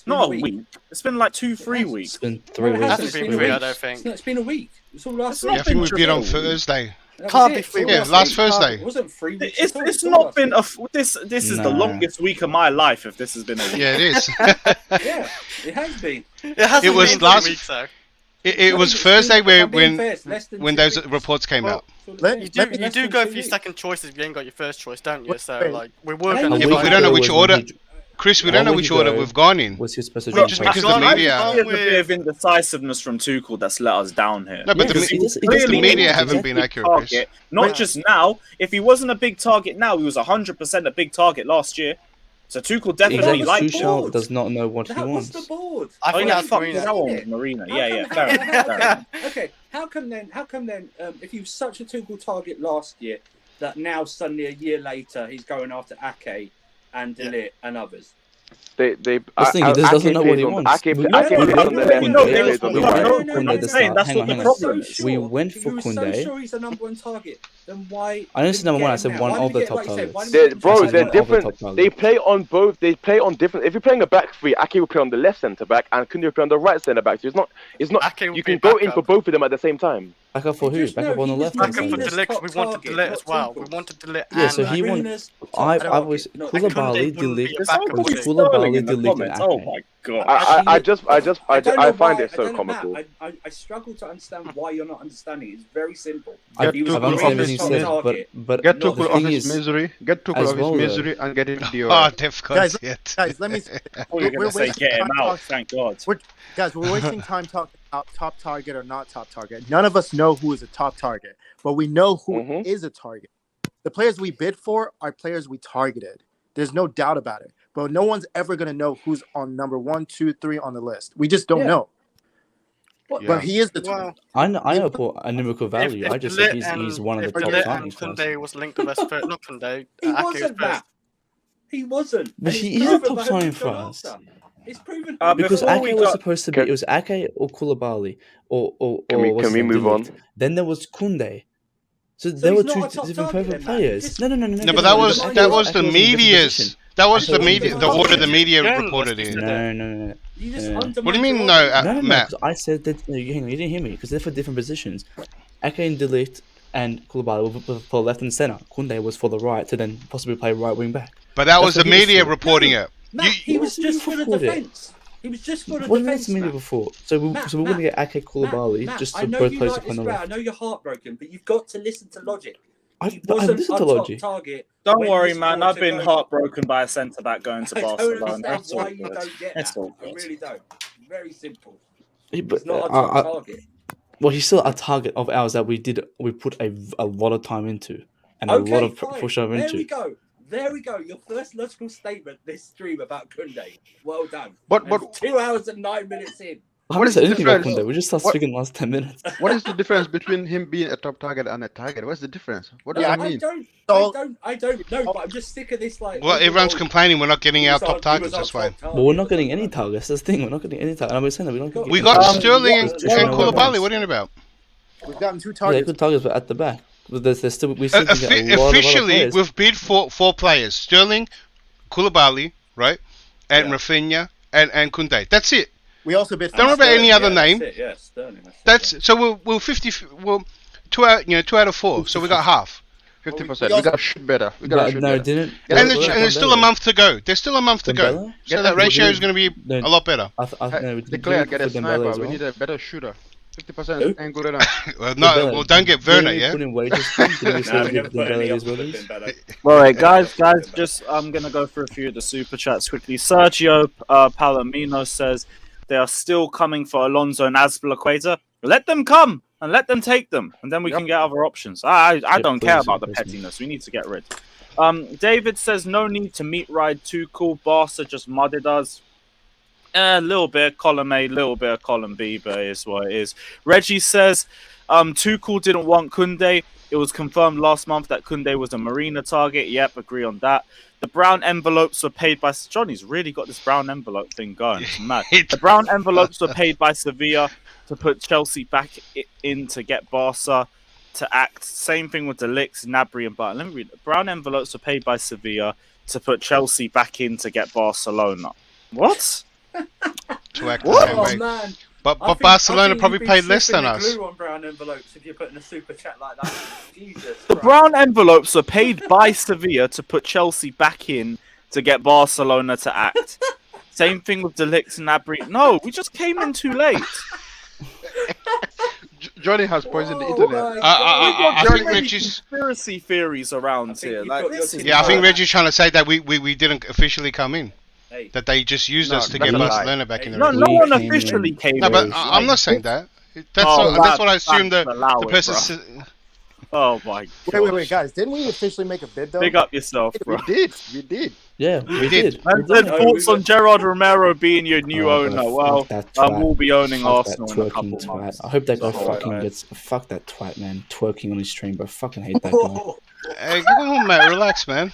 Not a week. It's been like 2-3 weeks. It's been 3 weeks. It hasn't been 3, I don't think. It's been a week. It's all last I think we beat on Thursday. Can't be 3 weeks. Yeah, last Thursday. It wasn't 3 weeks. It's not been a. This is the longest week of my life. If this has been a week. Yeah, it is. Yeah, it has been. It was last. Weeks, though. It was Thursday when those reports came out. You do go for your second choices if you ain't got your first choice, don't you? So like we're working on. Yeah, but we don't know which order. Chris, we don't know which order we've gone in. What's his special just because the media. There's a bit of indecisiveness from Tuchel that's let us down here. No, but the media haven't been accurate. Target, not just now. If he wasn't a big target now, he was 100% a big target last year. So Tuchel definitely likes Tuchel does not know what he wants. What's the board? I think that's Marina. Yeah, fair enough. Okay, how come then? If he was such a Tuchel target last year, that now suddenly a year later he's going after Ake and De Ligt and others? He doesn't know what he wants. We went for Kounde. So sure he's a number one target. Then why? I didn't say number one. I said one of the top targets. They're different. They play on both. They play on different. If you're playing a back three, Ake will play on the left centre back, and Kounde will play on the right centre back. So it's not. You can go in for both of them at the same time. Back up for who? Back up on the left. Back up for De Ligt. We wanted De Ligt as well. We wanted De Ligt. Yeah, so he wanted. I was Koulibaly, De Ligt, Koulibaly, De Ligt, and Ake. Oh my god! I find it so comical. I struggle to understand why you're not understanding. It's very simple. I've understood everything he said, but get Tuchel off his misery. Get Tuchel off his misery and get him the Guys, let me. We're wasting get him out. Thank God. We're wasting time talking about top target or not top target. None of us know who is a top target, but we know who is a target. The players we bid for are players we targeted. There's no doubt about it. But no one's ever going to know who's on number 1, 2, 3 on the list. We just don't know. But he is the top. I know for a numerical value. I just said he's one of the top signings. Kounde was linked to us first. Not Kounde. He wasn't that. He wasn't. But he is a top signing for us. It's proven. Because Ake was supposed to be. It was Ake or Koulibaly or Can we move on? Then there was Kounde. So there were two different favorite players. No. No, but that was the media's. That was the media. The order the media reported in. No. What do you mean no, Matt? I said that. No, you didn't hear me because they're for different positions. Ake and Delete and Koulibaly were for left and center. Kounde was for the right to then possibly play right wing back. But that was the media reporting it. Matt, he was just for the defense. He was just for the What defense. did media before? So we're going to get Ake Koulibaly just to both players to play on the left. I know you're heartbroken, but you've got to listen to logic. I listened to logic. Don't worry, man. I've been heartbroken by a centre back going to Barcelona. That's why you don't get that. I really don't. Very simple. But, It's not a top target. Well, he's still a target of ours that we put a lot of time into and a lot of push over into. There we go. Your first logical statement this stream about Kounde. Well done. But 2 hours and 9 minutes in. I haven't said anything about Kounde. We just started speaking the last 10 minutes. What is the difference between him being a top target and a target? What's the difference? What does that mean? I don't know, but I'm just sick of this. Like, well, everyone's complaining we're not getting our top targets. That's why. Well, we're not getting any targets. That's the thing. We're not getting any targets. I'm saying that we don't. We got Sterling and Koulibaly. What are you about? We've gotten 2 Yeah, targets. good targets, but at the back. But there's still we still can get a lot officially, of we've bid for 4 players: Sterling, Koulibaly, right, and Rafinha and Kounde. That's it. We also bid. Don't remember any other name. Sterling. That's so we'll 50. Well, 2 out of 4. So we got half. 50%. We gotta shoot better. We gotta shoot better. And there's still a month to go. There's still a month to go. So that ratio is going to be a lot better. Declare, get a sniper. We need a better shooter. 50% ain't good enough. Well, don't get Werner, yeah? Well, right, guys, just I'm going to go through a few of the super chats quickly. Sergio Palomino says they are still coming for Alonso and Azpilicueta. Let them come and let them take them, and then we can get other options. I don't care about the pettiness. We need to get rid. David says no need to meet ride too cool. Barca just mudded us. A little bit of column A, little bit of column B, but it is what it is. Reggie says, Tuchel didn't want Kounde. It was confirmed last month that Kounde was a Marina target. Yep, agree on that. The brown envelopes were paid by... Johnny's really got this brown envelope thing going. It's mad. The brown envelopes were paid by Sevilla to put Chelsea back in to get Barca to act. Same thing with the Licks, Gnabry and Barton. Let me read. The brown envelopes were paid by Sevilla to put Chelsea back in to get Barcelona. What? To act the same way. Man. But Barcelona probably paid less than us. Glue on brown envelopes if you're putting a super chat like that. Jesus. The brown envelopes were paid by Sevilla to put Chelsea back in to get Barcelona to act. Same thing with the Licks and Gnabry. No, we just came in too late. Johnny has poisoned the internet. I think Reggie's conspiracy theories around here. Like, I think Reggie's trying to say that we didn't officially come in. That they just used us to get Barcelona back in the race. No one officially came in. No, but I'm not saying that. That's what I assume the person. Oh my god. Wait, guys. Didn't we officially make a bid though? Big up yourself, bro. We did. Yeah, we did. And then thoughts on Gerard Romero being your new owner. Well, we'll be owning Arsenal in a couple months. I hope that guy fucking gets... Fuck that twat, man. Twerking on his stream, bro. Fucking hate that guy. Hey, come on, Matt. Relax, man.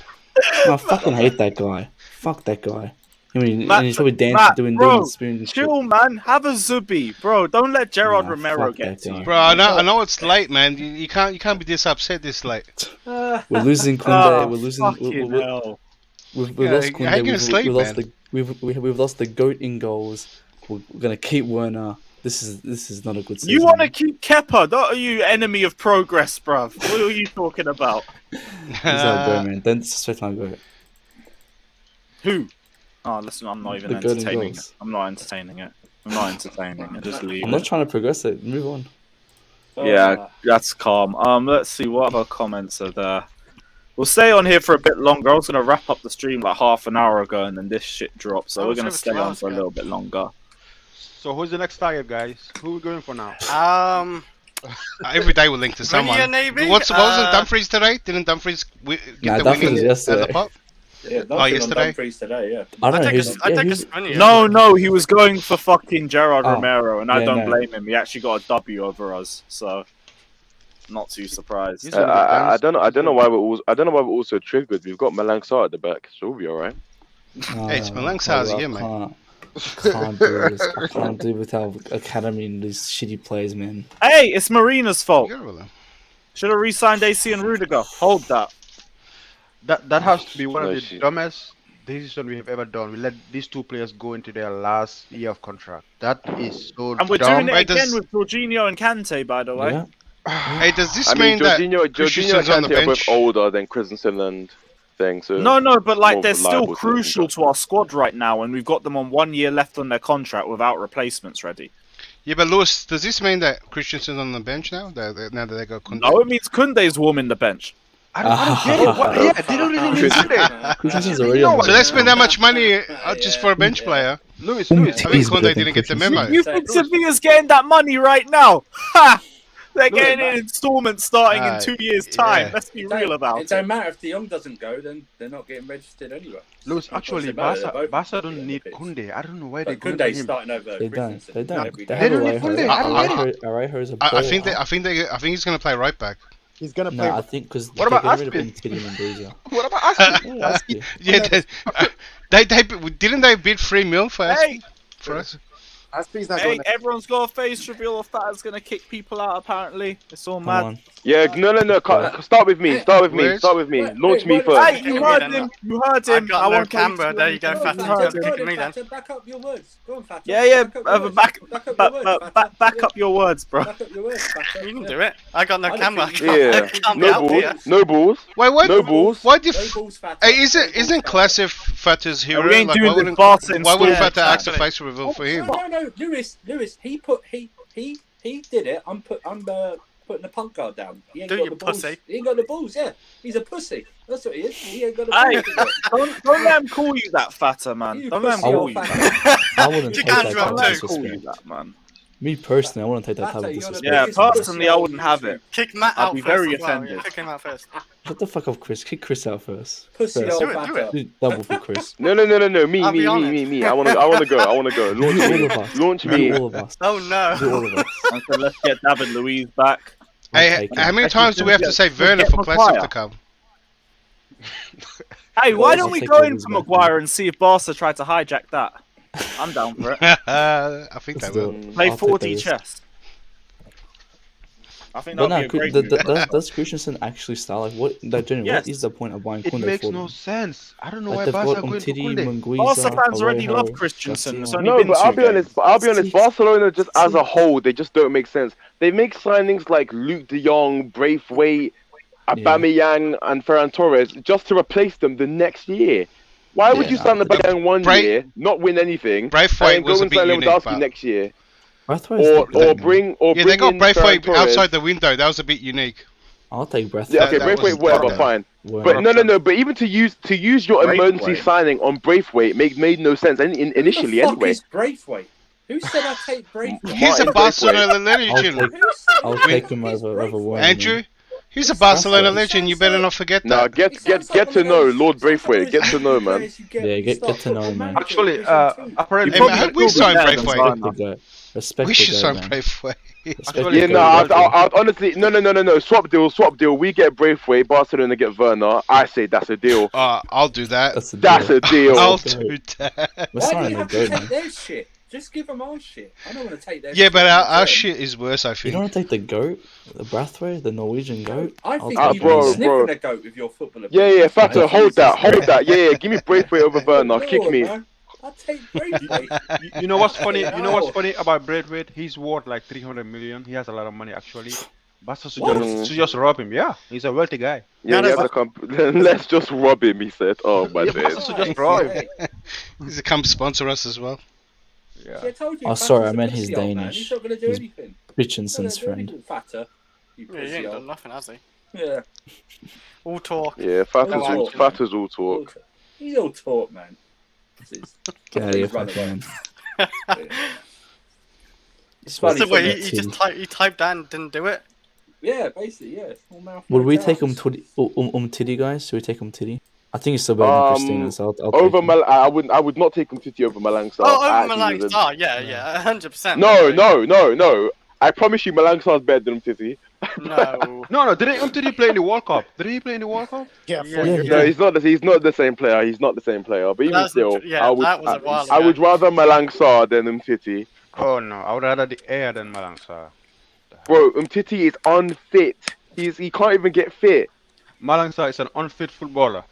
No, I fucking hate that guy. Fuck that guy. I mean, and he's probably dancing, doing the spoon and chill, man. Have a Zubi, bro. Don't let Gerard Romero get to you. Bro, I know it's late, man. You can't be this upset this late. We're losing Kounde. We're losing. We've lost Kounde. We've lost the goat in goals. We're gonna keep Werner. This is not a good season. You want to keep Kepa? Not are you enemy of progress, bruv? What are you talking about? He's our go, man. Don't disrespect my goat. Who? Oh, listen, I'm not even entertaining it. I'm not entertaining it. Just leave I'm not trying to progress it. Move on. Yeah, that's calm. Let's see what other comments are there. We'll stay on here for a bit longer. I was gonna wrap up the stream like half an hour ago, and then this shit dropped. So we're gonna stay on for a little bit longer. So who's the next target, guys? Who are we going for now? Every day we'll link to someone. Maybe? What wasn't Dumfries today? Didn't Dumfries get the winning at the pop? Yeah, yesterday. Today, yeah. I don't know. No, he was going for fucking Gerard Romero, and I don't blame him. He actually got a W over us, so not too surprised. I don't know why we're also triggered. We've got Malang Sarr at the back, so we'll be all right. Hey, it's Malang Sarr's here, man. I can't do this. I can't do with our academy and these shitty players, man. Hey, it's Marina's fault. Should have re-signed AC and Rudiger. Hold that. That has to be one of No the shit. dumbest decisions we have ever done. We let these two players go into their last year of contract. That is so And we're dumb. doing it again with Jorginho and Kante, by the way. Hey, does this I mean, mean that Jorginho and Christensen's on the Kante are both bench? older than Christensen and thing. So No, but like more they're still reliable to crucial to our squad right now, and we've got them on 1 year left on their contract without replacements ready. Yeah, but Lewis, does this mean that Christensen's on the bench now? Now that they got Koundé? No, it means Koundé's warming the bench. I don't get it. What? Yeah, they don't really need Koundé. Christensen's already on the So they spend that much money just for a bench player. Lewis, I think Koundé didn't get the memo. You think Sevilla's getting that money right now? Ha! They're getting in installments starting in 2 years' time. yeah. Let's be real about It it. don't matter if De Jong doesn't go, then they're not getting registered anyway. Lewis, actually, Barca don't need Koundé. I don't know why they But go Koundé's him. starting over They don't. Christensen They don't. every They day. have don't need Koundé. I don't get it. Araujo is a I think baller. I think he's going to play right back. He's gonna play. No, I think because What about rid of Aspen? Umtiti and Breezer. What about Aspen? Yeah, Aspen. Yeah, they didn't they bid 3 mil for us? Hey, For us? Aspie's not hey, going. everyone's got a face reveal of Fatah's going to kick people out, apparently. It's all Come mad. on. Yeah, no. Start with me. Start with me. Launch me first. Hey, you heard him. You heard him. I got no won't tell you camera. to- There you go, Fatah. You You're heard him. kicking me then. Back up your words. Go on, Fatah. Yeah. Back up your words, Back up your words, bro. Fatah. Back up your words, Fatah. You can do it. I got no I don't camera. think Yeah. Can't be out here. No balls. Wait, what? No balls. Why did? No balls, Fatah. Hey, No isn't balls, Classic Fatah's hero? we ain't Like, doing why this wouldn't Barca why wouldn't Yeah, Fatah ask a exactly. face reveal for him? No, Lewis, he did it. I'm putting the punk guard down. He ain't Do got you the balls. pussy? He ain't got the balls. Yeah, he's a pussy. That's what he is. He ain't got the Hey, balls. don't let him call you that, Fatah, man. You Don't let him pussy call old you Fatah. that. I wouldn't You take can that drop type too. of Call you disrespect. that, man. Me personally, I wouldn't take that type Fatah, of you're the disrespect. Yeah, biggest pussy personally, I on wouldn't have YouTube. it. Kick Matt I'd out be first very as well. offended. Yeah, kick him out first. Shut the fuck up, Chris. Kick Chris out first. Pussy First. old Do it, do Fatah. it. Double for Chris. No. Me. I'll be honest. Me. I wanna go. Launch Do me. all of us. Launch Do me. all of us. Oh no. Do all of us. And so let's get David Luiz back. Hey, take how him. many times do we have to say Let's Werner get for Classic Maguire. to come? Hey, why I'll don't we take go all in these for back, Maguire and see if Barca try to hijack that? I'm down for it. I think Let's they do will. it. Play I'll take 4D the risk. chess. I think But that'd no, be a great move. does Christensen actually start? Like, what? Like, genuinely, Yes. what is the point of buying It Koundé makes for no them? sense. I don't know Like, why they've Barca got are going for Umtiti, Koundé. Barca Manguiza, fans already Araujo, love Christensen. It's Garcia. only No, been but 2 I'll be games. honest. Barcelona just as a whole, they just don't make sense. They make signings like Luke De Jong, Braithwaite, Aubameyang, and Ferran Torres just to replace them the next year. Why would you sign Aubameyang one year, not win anything, Braithwaite and go was a and bit sign unique, Lewandowski but- next year? Braithwaite's Bring Yeah, they got in Braithwaite Ferran Torres. outside the window. That was a bit unique. I'll take Braithwaite. Yeah, okay, That Braithwaite, was- whatever, yeah. fine. Well, But no. But even to use your emergency Braithwaite. signing on Braithwaite made no sense initially Who the fuck anyway. is Braithwaite? Who said I take Braithwaite? He's a Martin Barcelona Braithwaite. legend. I'll take him over Werner. Andrew, he's a Barcelona legend. You better not forget Nah, that. get to know Lord Braithwaite. Get to know, man. Yeah, get to know him, man. Actually, apparently, Hey, man, how we sign better than Braithwaite? Werner. Respect the guy. Respect We the should guy, sign man. Braithwaite. Respect Actually, Yeah, the no, guy, I'd honestly, no. Swap deal. We get Braithwaite, Barcelona get Werner. I say that's a deal. I'll do that. That's a That's deal. a deal. I'll That's a do that. We're Why do signing you a have to goat, take man. their shit? Just give them our shit. I don't want to take their Yeah, shit. but in our return. shit is worse, I You think. don't want to take the goat, the Braithwaite, the Norwegian goat. I I'll think take you've him. bro, been sniffing bro. a goat with your footballer. Yeah, Fatta, hold that. Jesus. Yeah, give me Braithwaite over Werner. Lord, Kick me. man. I'll take Braithwaite. You know what's funny? Fucking You know what's hell. funny about Braithwaite? He's worth like 300 million. He has a lot of money actually. Barca should What? should just rob him. Yeah, he's a wealthy guy. Yeah, let's just rob him, he said. Oh, my Yeah, days. Barca should just rob him. He's to come sponsor us as well. Yeah. See, I told you, Oh, sorry, I Fatta's a meant he's pussy, old man. Danish. He's not going to do He's anything. Christensen's He's not gonna friend. do anything, Fatta. You Yeah, he pussy ain't old. done nothing, has he? Yeah. All talk. Yeah, Fatta's No all, action. Fatta's all talk. He's all talk, man. Get out of here, Run fucking away. man. It's What's funny. the way for he just typed that and didn't do it? Yeah, basically, yeah. Small mouth. Would we no take guts. Umtiti, guys? Should we take Umtiti? I think it's still better than Christina, so I'll take Over him. I would not take Umtiti over Malang Sarr. Oh, I over actually Malang would- Sarr, yeah, 100%. No. I promise you, Malang Sarr is better than Umtiti. No. No. Didn't he play in the World Cup? Did he play in the World Cup? Yeah, No, he's not. He's not the same player. He's not the same player. But even That's still, true. Yeah, I would. that was a while I ago. would rather Malang Sarr than Umtiti. Oh no, I would rather the air than Malang Sarr. Bro, Umtiti is unfit. he can't even get fit. Malang Sarr is an unfit footballer.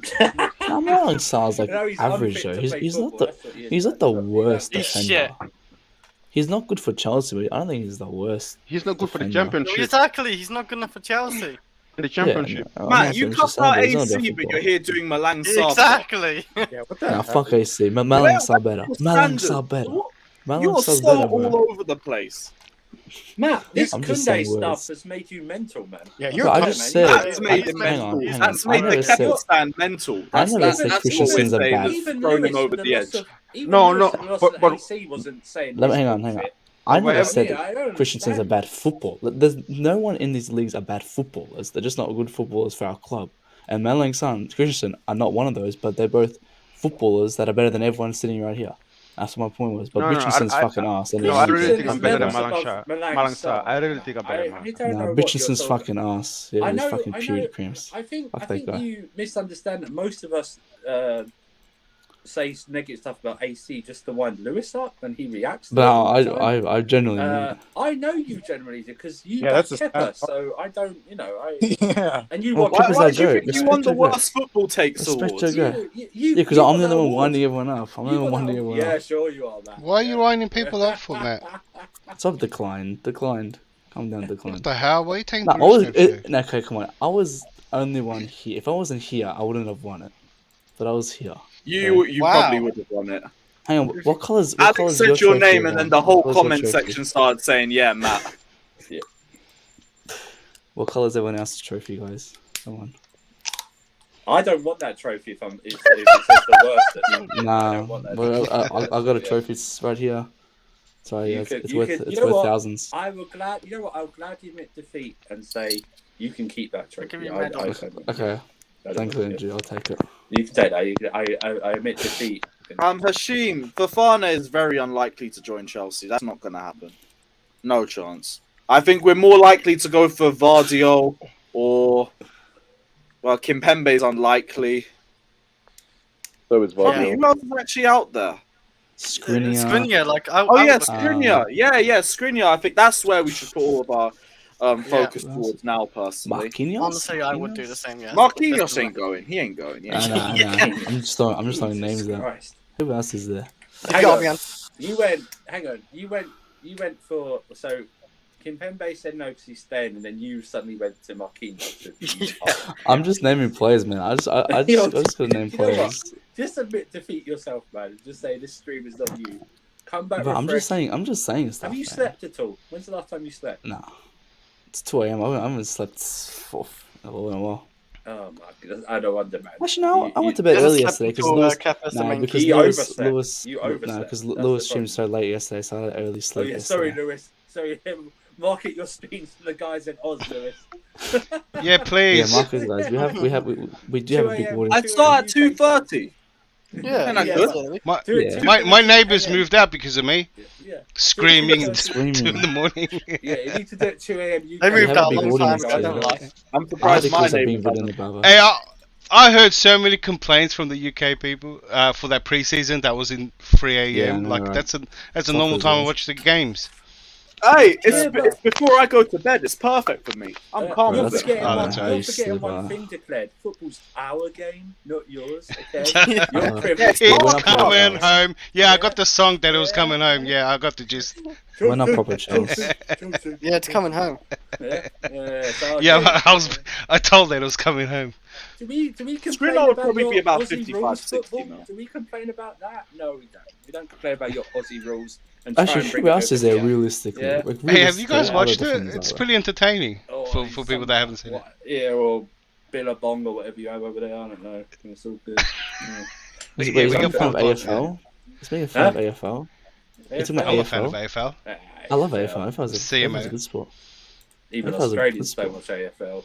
Malang Sarr's like No, he's average unfit though. to play He's not football, the that's what he is, he's not man. the He's not- worst He's defender. shit. He's not good for Chelsea, but I don't think he's the worst. He's not good for the defender. championship. Exactly, he's not good enough for Chelsea. The championship. Yeah, Matt, you I'm just cussed saying, out but he's not a AC, but footballer. you're here doing Malang Sarr. Exactly. Yeah, what the Nah, hell? fuck AC. Malang Sarr better. Your Malang standards. Sarr better. Malang You're Sarr's so better, bro. all over the place. Matt, this I'm just Kounde saying stuff words. has made you mental, man. Yeah, Bro, you're I a just cunt, said. man. That's made him Hang on, mental. hang on. That's I made the never said. captain mental. I That's never said all Christensen's we're a saying bad. is Even throwing him Lewis over and the the edge. loss of even No, Lewis no, and the loss but- of but- AC wasn't saying. Let me, this hang on, bullshit. hang on. I never Whatever- said Yeah, I don't Christensen's a understand. bad footballer. There's no one in these leagues are bad footballers. They're just not good footballers for our club. And Malang Sarr and Christensen are not one of those, but they're both footballers that are better than everyone sitting right here. That's what my point was. But No, Richardson's I- fucking ass. No, I really think I'm Christensen's better than levels Malang above Sarr. Malang Malang Sarr. Sarr. I really think I'm better than I Malang. don't know Nah, what Richardson's you're talking. fucking ass. Yeah, I he's know. fucking I beauty know. creams. I think Fuck that guy. you misunderstand that most of us say negative stuff about AC just to wind Lewis up, and he reacts. To it But all the time. I generally mean. I know you generally do because you Yeah, back that's a Kepa, sad- so I don't. You know, I Yeah. and you Well, want. Kepa's Why that do you goat. think you won the Respect your worst football takes Respect awards? your guy. You, Yeah, because you I'm got the that one award. winding everyone up. I'm the You one got winding that- everyone Yeah, up. sure you are, man. Why are you lining people up for, Matt? Stop declined. Calm down, declined. What the hell? Why are you taking No, I was. Brewster? No, okay, come on. I was only one here. If I wasn't here, I wouldn't have won it. But I was here. You Wow. probably would have won it. Hang on. What colors? What Alex colors said your trophy name, you and then won? the whole What colour's your comment trophy? section started saying, "Yeah, Matt." What colors everyone else's trophy, guys? Come on. I don't want that trophy if it says the worst. I Nah, don't want that well, trophy. I got a trophy. It's right here. Sorry, You yeah, could- it's you worth could- it's you know worth what? thousands. I will glad. You know what? I'll gladly admit defeat and say you can keep that trophy. Give me a I medal. Okay, don't thank you, want it. Andrew. I'll take it. You can take that. I admit defeat. Hashim, Fofana is very unlikely to join Chelsea. That's not going to happen. No chance. I think we're more likely to go for Vardio or, well, Kimpembe is unlikely. So is Probably, Vardy. who else is actually out there? Skriniar. Skriniar, like Oh yeah, would- Skriniar. Yeah, Skriniar. I think that's where we should put all of our focus towards now, personally. Marquinhos. Honestly, I would do the same. Yeah. Marquinhos ain't going. He ain't going. Yeah. Nah. I'm just throwing names there. Christ. Who else is there? Hang on. You went. Hang on. You went for so. Kimpembe said no because he's staying, and then you suddenly went to Marquinhos. I'm just naming players, man. I just gotta name You know what? players. Just admit defeat yourself, man. Just say this stream is not you. Come back. But I'm just refreshed. saying stuff. Have you man. slept at all? When's the last time you slept? Nah. It's 2 a.m. I haven't slept for a while. Oh my goodness, I don't wonder, man. Actually, no, I went to bed early yesterday because Lewis. He overslept. You No, overslept. because That's Lewis the streamed so late yesterday, so I had early Oh sleep. yeah, sorry, yesterday. Lewis. Sorry, market your streams for the guys in Oz, Lewis. Yeah, please. Yeah, Marcus, guys, we do have a big audience. I start at 2:30. Yeah, Isn't that good? My neighbours moved out because of me. Yeah. Screaming at 2 in the morning. Yeah, you need to do it at 2 a.m. They moved out a big long time audience ago. too. Don't lie. I'm surprised my Articles are being neighbour put in doesn't. the Bravo. Hey, I heard so many complaints from the UK people for that preseason that was in 3 a.m. Yeah, I know, like right. that's a Soccer normal time to games. watch the games. Hey, Yeah, it's before I go to bed. It's perfect for me. I'm calm You're with that's- it. forgetting, Oh, one, that's how you're you forgetting sleep, one huh? thing declared. Football's our game, not yours. Okay, Uh, you're privileged. We're It's not proper coming channels. home. Yeah, I got the song that it was coming home. Yeah, I got the gist. We're not proper channels. Yeah, it's coming home. Yeah, it's our Yeah, game. I told that it was coming home. Do we complain Skriniar would about probably your be about Aussie 55, rules 60 football? now. Do we complain about that? No, we don't. We don't complain about your Aussie rules. And try Actually, and bring who it else over is there here. realistically? Yeah. Like, Hey, have you guys realistically, watched other it? things It's out pretty entertaining Oh, for it's people that haven't seen it. Yeah, or Billabong or whatever you have over there. I don't know. It's all good. Yeah. there? Yeah, Is we that got a fan of podcasts, AFL? Is being a fan of AFL? It's about I'm a fan of AFL. AFL. I love AFL. AFL is See you, a mate. good sport. Even AFL is a Australians good don't watch AFL.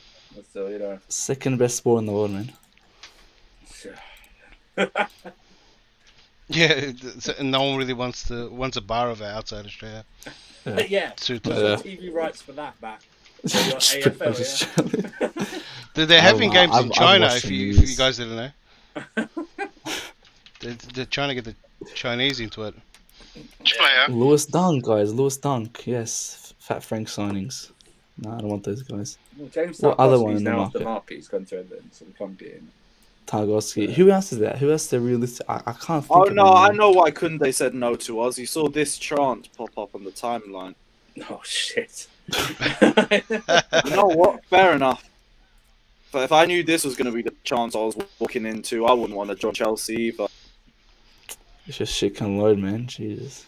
So, you know. Second best sport in the world, man. Yeah, and no one really wants a bar of it outside Australia. Yeah. Suit Put us. the TV rights for that back. So you're AFL, yeah. They're having games in I've China. watched If the you news. guys didn't know, they're trying to get the Chinese into it. Lewis Dunk, guys. Lewis Dunk. Yes. Fat Frank signings. No, I don't want those guys. Well, James What other one Tarkowski's in the now off the market? market. He's gone to Everton, so we can't get him. Tarkowski. Who else is that? Who else the realistic? I can't think Oh of no, I anyone. know why Kounde said no to us. He saw this chant pop up on the timeline. Oh shit! You know what? Fair enough. But if I knew this was going to be the chance I was walking into, I wouldn't want to join Chelsea either. It's just shit can load, man. Jesus.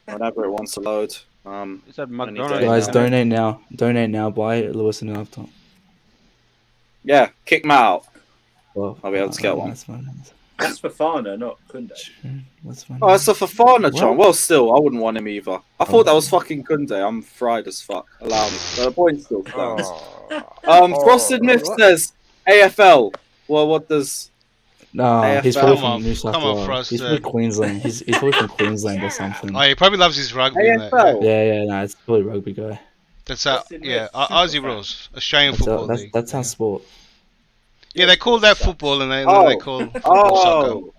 Whenever it wants to load. Is that any McDonald's? day Guys, now. donate now. Donate now. Buy Lewis and laptop. Yeah, kick me out. Well, I'll be able to get one. That's fine. That's for Fana, not Kounde. That's fine. Oh, it's a Fofana chant. What? Well, still, I wouldn't want him either. I thought that was fucking Kounde. I'm fried as fuck. Allow me. The point still stands. Frosted Myth says AFL. Well, what does? No, he's AFL? probably Come on, from New South come on, Wales. Frost, He's from Queensland. He's probably from Queensland or something. Oh, he probably loves his rugby. And that, AFL. Yeah, no, it's probably a rugby guy. That's Aussie rules, Australian That's football our, league. that's our sport. Yeah, they call that football, and then they call football soccer. Oh,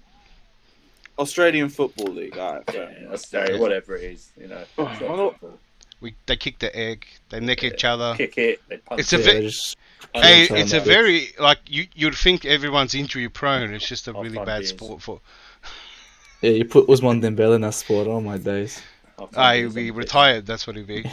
Australian Football League. All right, fair enough. Australia, whatever it is, you know. It's not football. They kick the egg, they nick each other. Kick it, they punch It's a it's a very like you'd think everyone's injury prone. It's just a really bad sport for. Yeah, you put Usman Dembele in that sport. Oh my days. He'll be retired. That's what he'll be.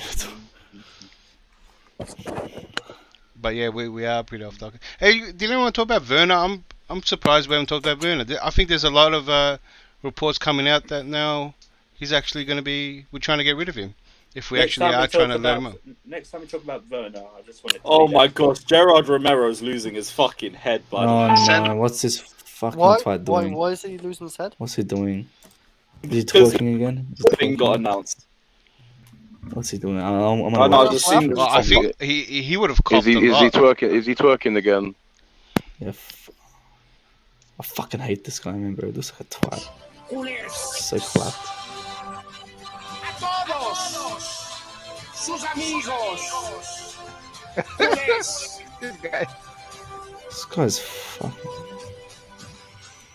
But yeah, we are pretty off topic. Hey, did anyone talk about Werner? I'm surprised we haven't talked about Werner. I think there's a lot of reports coming out that now he's actually going to be. We're trying to get rid of him. If we actually are trying to let him up. Next time we talk about Werner, I just want to. Oh my gosh, Gerard Romero's losing his fucking head, buddy. Oh no, what's this fucking twat doing? Why is he losing his head? What's he doing? Is he twerking again? The thing got announced. What's he doing? I'm I think he would have copped Is he twerking? Is he twerking again? Yeah. I fucking hate this guy, man, bro. He looks like a twat. So clapped. Sus amigos. This guy's fucking.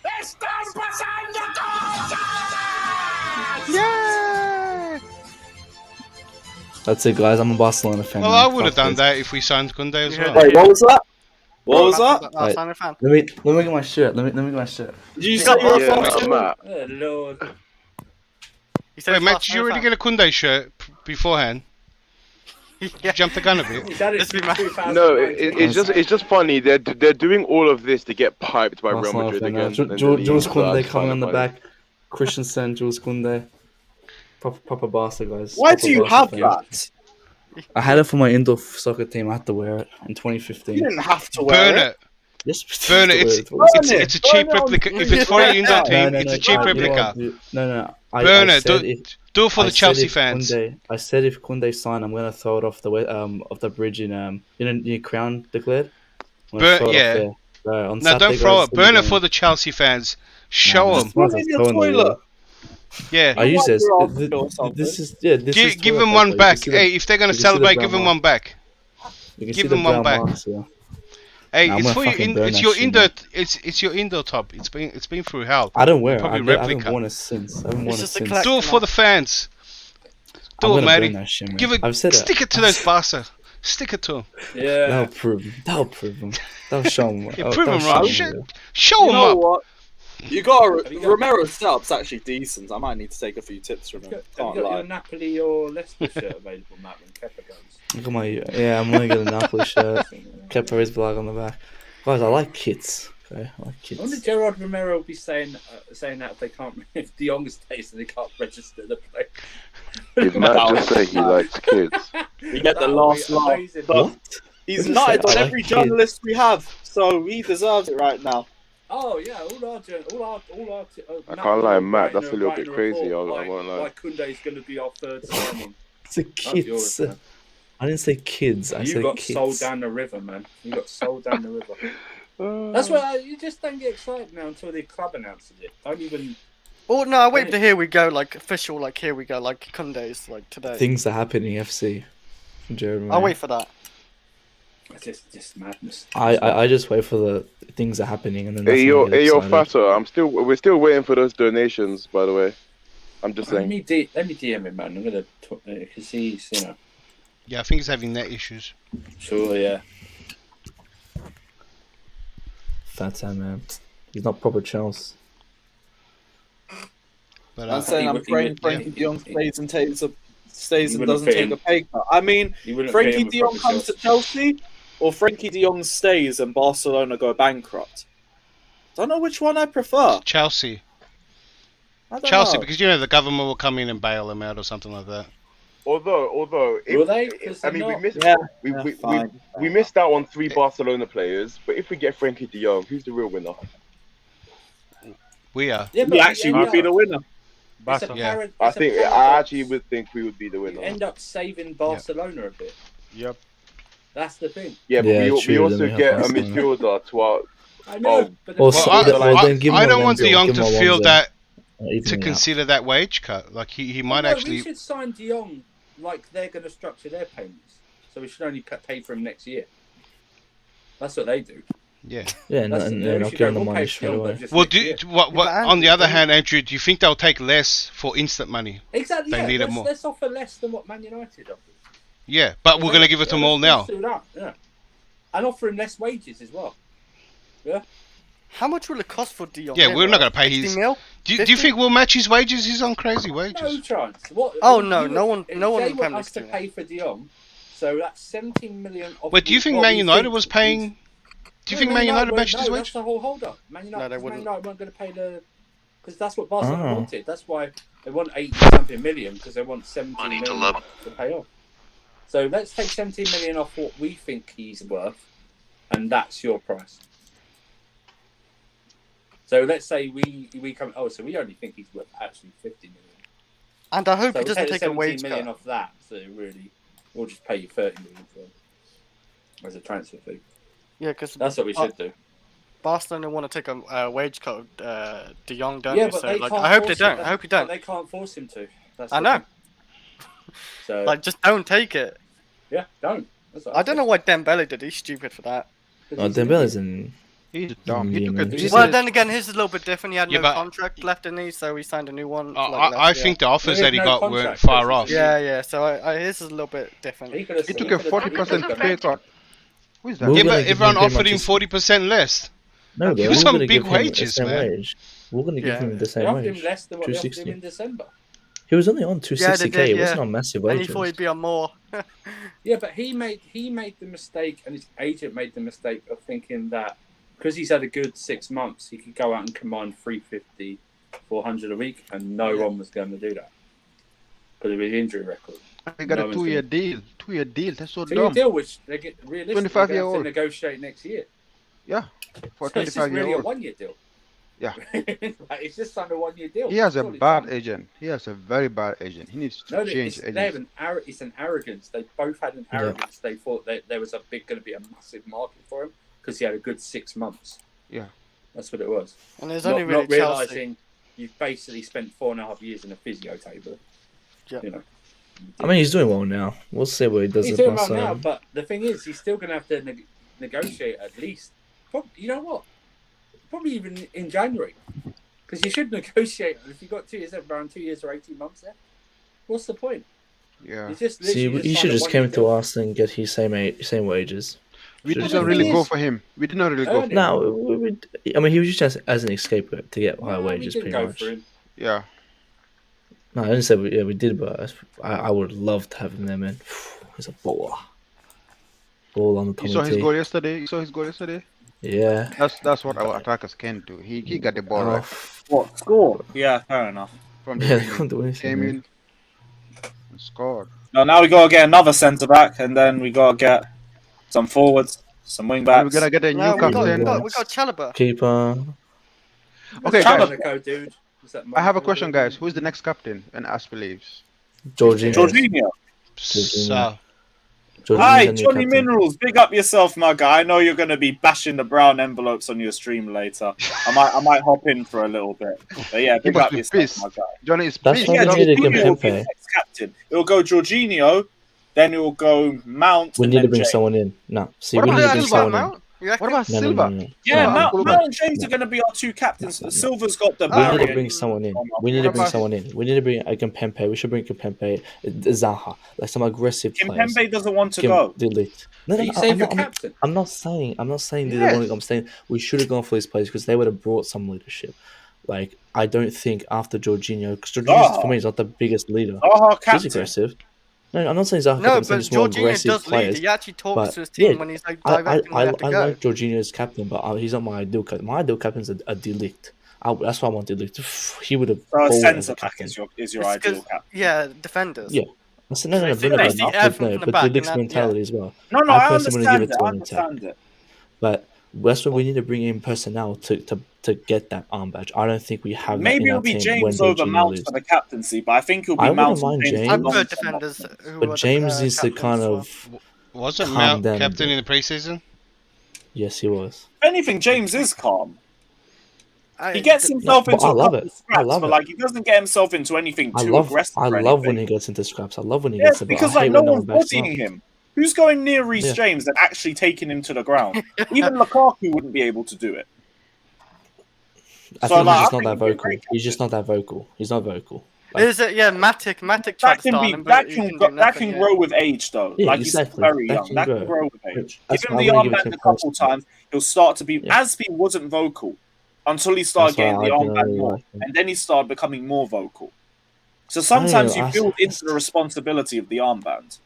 Están pasando cosas. Yeah. That's it, guys. I'm a Barcelona fan. Well, man. I would have Fuck done this. that if we signed Kounde as well. Wait, what was that? What was that? Wait, let me get my shirt. Let me get my shirt. Did you say you're a fan? Oh Lord. Wait, Matt, did you already get a Kounde shirt beforehand? Jump the gun a bit. No, it's just funny. They're doing all of this to get piped by Real Madrid again. Jules Kounde coming on the back. Christensen, Jules Kounde. Proper Barca, guys. Why Proper do you Barca have fan. that? I had it for my indoor soccer team. I had to wear it in 2015. You didn't have to wear Burn it. it. Yes, Burn it. It's a cheap replica. If it's for your indoor team, it's a cheap replica. No. Burn it. Do it for the Chelsea fans. I said if Kounde signed, I'm gonna throw it off the bridge in near Crown declared. Yeah. No, don't throw it. Burn it for the Chelsea fans. Show them. Yeah. I use this. This is Give them one back. Hey, if they're gonna celebrate, give them one back. Give them one back. Hey, it's for your indoor. It's your indoor top. It's been through hell. I don't wear it. Probably I haven't worn it since. Do it for the fans. Do it, Matty. Give it. Stick it to those Barca. Stick it to them. Yeah. That'll prove them. That'll show them. Yeah, prove them right. Show them up. What? You got Romero's setup's actually decent. I might need to take a few tips from him. Have you got your Napoli or Leicester shirt available, Matt, when Kepa goes? Look at I'm gonna get a Napoli shirt. Kepa Rizz flag on the back. Guys, I like kits. Okay, I like kits. I wonder Gerard Romero will be saying that if they can't, if De Jong stays and they can't register the play. Did Matt just say he likes kids? We get the last line. What? He's nutted on every journalist we have, so he deserves it right now. Oh yeah, all our I can't lie, Matt. That's a little bit crazy. I won't lie. Why Kounde is going to be our third signing? It's a kids. I didn't say kids. I said You got kids. sold down the river, man. You got sold down the river. That's why you just don't get excited now until the club announces it. Don't even. Oh no! I wait to here we go, like official, like here we go, like Kounde's, like today. Things that happen in FC. From Jeremy. I'll wait for that. It's just madness. I just wait for the things that are happening and then. Hey, yo, Fatter. We're still waiting for those donations. By the way, I'm just saying. Let me DM him, man. I'm gonna because he's Yeah, I think he's having net issues. Sure, yeah. Fat time, man. He's not proper Chelsea. But I'm saying I'm praying Frankie de Jong stays and doesn't fit take in. a pay cut. I mean, He wouldn't fit Frankie in with de Jong proper comes to Chelsea, or Frankie de Jong stays and Barcelona go bankrupt. Don't know which one I prefer. Chelsea. I don't Chelsea, know. because the government will come in and bail him out or something like that. Although, Will they? I mean, we missed. Yeah. We missed out on 3 Barcelona players, but if we get Frankie de Jong, who's the real winner? We are. Yeah, but We actually would be the winner. It's Yeah. I actually would think we would be the You winner. end up saving Barcelona a bit. Yep. That's the thing. Yeah, but Yeah, we true, also then we get have a Barcelona. midfielder to our. I know, but the Also, problem is- well, then give him I don't Alonso, want de Jong give to him feel Alonso. that Even to out. consider that wage cut. Like he might No, actually. we should sign De Jong like they're going to structure their payments, so we should only pay for him next year. That's what they do. Yeah. Yeah, and, That's and the- they're we not should giving go, the we'll money pay for straight De Jong, away. but just Well, next year. what but on the other Andrew- hand, Andrew, do you think they'll take less for instant money? Exactly. They Yeah, need it more. let's offer less than what Man United offers. Yeah, but we're going to give it to them all now. Let's do that, yeah. And offer him less wages as well. Yeah. How much will it cost for De Jong? Yeah, we're not going to pay 60 his. mil? Do you 50? think we'll match his wages? He's on crazy No wages. chance. What? Oh, no, you- no one if will they pay want him us to 60 pay for De Jong, so that's 17 million. Of Wait, do you think what Man we United think was is- paying? Do you think Man United matched his No, wage? that's the whole hold up. Man United, they Man wouldn't. United weren't going to pay the because that's what Barcelona Oh. wanted. That's why they want 80-something million because they want 17 million to pay off. So let's take 17 million off what we think he's worth, and that's your price. So let's say we come. Oh, so we only think he's worth actually 50 million. And I hope So he we doesn't the take a 17 wage million cut. off that. So really, we'll just pay you 30 million for as a transfer fee. Yeah, because That's what we should do. Barcelona want to take a wage cut of De Jong, don't Yeah, they? but So they like, can't. I hope they force don't. it. I hope you But don't. They can't force him to. That's I the know. thing. So Like, just don't take it. yeah, don't. That's what I don't know why Dembele did. He's stupid for that. Oh, Dembele's in. He's dumb. He Yeah, took a man. deal. Well, then again, his is a little bit different. He had Yeah, no but- contract left in he, so he signed a new one. for, I like, I last year. think the offers He that had he no got weren't contract, far basically. off. Yeah. So his is a little bit different. He could have. He took a 40% pay cut. Who is that? We're Yeah, gonna but give everyone him pretty offered much him his- 40% less. No, He though, was we're on gonna big give him the wages, same man. wage. We're gonna give Yeah. him the They same offered wage. him less than what they offered him 260. in December. He was only on Yeah, 260k. they did, It wasn't yeah. on massive And he wages. thought he'd be on more. Yeah, but he made the mistake, and his agent made the mistake of thinking that because he's had a good 6 months, he could go out and command 350, 400 a week, and no one was going to do that because of his injury record. He got No a one's 2-year gonna- deal. 2-year deal. That's so 2-year dumb. deal, which they get realistically 25-year-old. to negotiate next year. Yeah. For a So it's just really a 25-year-old. 1-year deal. Yeah. Like, it's just under 1-year deal. He has a Surely bad fine. agent. He has a very bad agent. He needs to No, change they have agents. it's an arrogance. They both had an Yeah. arrogance. They thought that there was going to be a massive market for him because he had a good 6 months. Yeah. That's what it was. And there's Not, only really not Chelsea. realizing you've basically spent 4.5 years in a physio table. Yeah. You know. I mean, he's doing well now. We'll see what he does He's with doing well now, Barcelona. but the thing is, he's still going to have to negotiate at least. You know what? Probably even in January, because you should negotiate if you've got 2 years, around 2 years or 18 months there. What's the point? Yeah. It's just See, literally he signed should a just 1-year came to deal. us and get his same wages. We Should didn't just- really thing go is- for him. We did not really go for him. No, I mean, he was just as an scapegoat to get higher No, we wages, didn't pretty go much. for him. Yeah. No, I didn't say we did, but I would love to have him there, man. He's a baller. Ball on the You saw his Tommy goal T. yesterday. You saw his goal yesterday. Yeah. That's what our attackers can do. He got the ball Oh, right What score? Yeah, fair enough. from the Yeah, they beginning. can't do anything, Came man. in and scored. Now we gotta get another centre back, and then we gotta get some forwards, some wing And backs. we're gonna get a new No, we got captain. Chalobah. Keeper. Okay, Chalobah, guys. dude. Is that I have a Monaco question, dude? guys. Who's the next captain when Aspi leaves? Jorginho. Jorginho. So, Hi, Jorginho's the new Johnny captain. Minerals. Big up yourself, my guy. I know you're going to be bashing the brown envelopes on your stream later. I might hop in for a little bit. But yeah, He big must up be yourself, pissed. my guy. Johnny is That's pissed. why Yeah, we need to give Jorginho will be the Pepe. next captain. It'll go Jorginho, then it will go Mount. We and need to then bring Jay. someone in. No, see, What we about need to bring Alba, someone in. Mount? What about No, no, Silva? no, no. Yeah, No, Mount, no, Mount and James are going to be our two captains. Silva's got the We need Barry. to bring someone in. We need what to bring about- someone in. We need to bring Kimpembe. We should bring Kimpembe, Zaha, like some aggressive players. Kimpembe doesn't want to Kim go. Delete. No, Are you saying for captain? I'm not saying they Yes. want to. I'm saying we should have gone for these players because they would have brought some leadership. Like I don't think after Jorginho, because Jorginho for me is not the biggest leader. Zaha He's captain. aggressive. No, I'm not saying Zaha. No, I'm saying but just more Jorginho aggressive does lead. players. He actually talks But, to his team yeah, when he's like I directing where they have to go. like Jorginho as captain, but he's not my ideal captain. My ideal captain is a Delict. That's why I want Delict. He would have. So a balled as centre a back captain. is your It's ideal 'cause- captain. Yeah, defenders. Yeah. I said, no, They Werner, see not everything no, from the but back and Delict's that- mentality as well. No, I personally wouldn't give understand it it. to I him in tech. understand it. But that's why we need to bring in personnel to get that arm badge. I don't think we have that Maybe in it'll our be team when James over Jorginho Mount leaves. for the captaincy, but I think it'll I be wouldn't Mount mind and James. James. I for prefer long-term defenders. options. Who But are James needs to captains kind as well. of Wasn't calm Mount down a captain bit. in the preseason? Yes, he was. If anything, James is calm. He I- gets th- himself but into I a love couple it. of scraps, I love but it. like he doesn't get himself into anything I too love aggressive. I or love when anything. he gets into scraps. I love when he Yes, gets it, but because I like hate no when no one's one backs him bodying up. him. Who's going near Reece Yeah. James and actually taking him to the ground? Even Lukaku wouldn't be able to do it. I So, think like, he's just I not that think he'd be a vocal. great He's just not that vocal. He's not vocal. Like, Is it? Yeah, Matic That tried to can start be him, that but he can can go, do that nothing. can Yeah. grow with age though. yeah, Like exactly. he's still very That young. can That can grow. grow with age. That's Give him why I the want to give it to armband him a couple personally. times, he'll start to be. Yeah. Aspie wasn't vocal until he started That's why getting the I don't armband really more, like him. and then he started becoming more vocal. So I don't sometimes know. you build into the responsibility of the armband.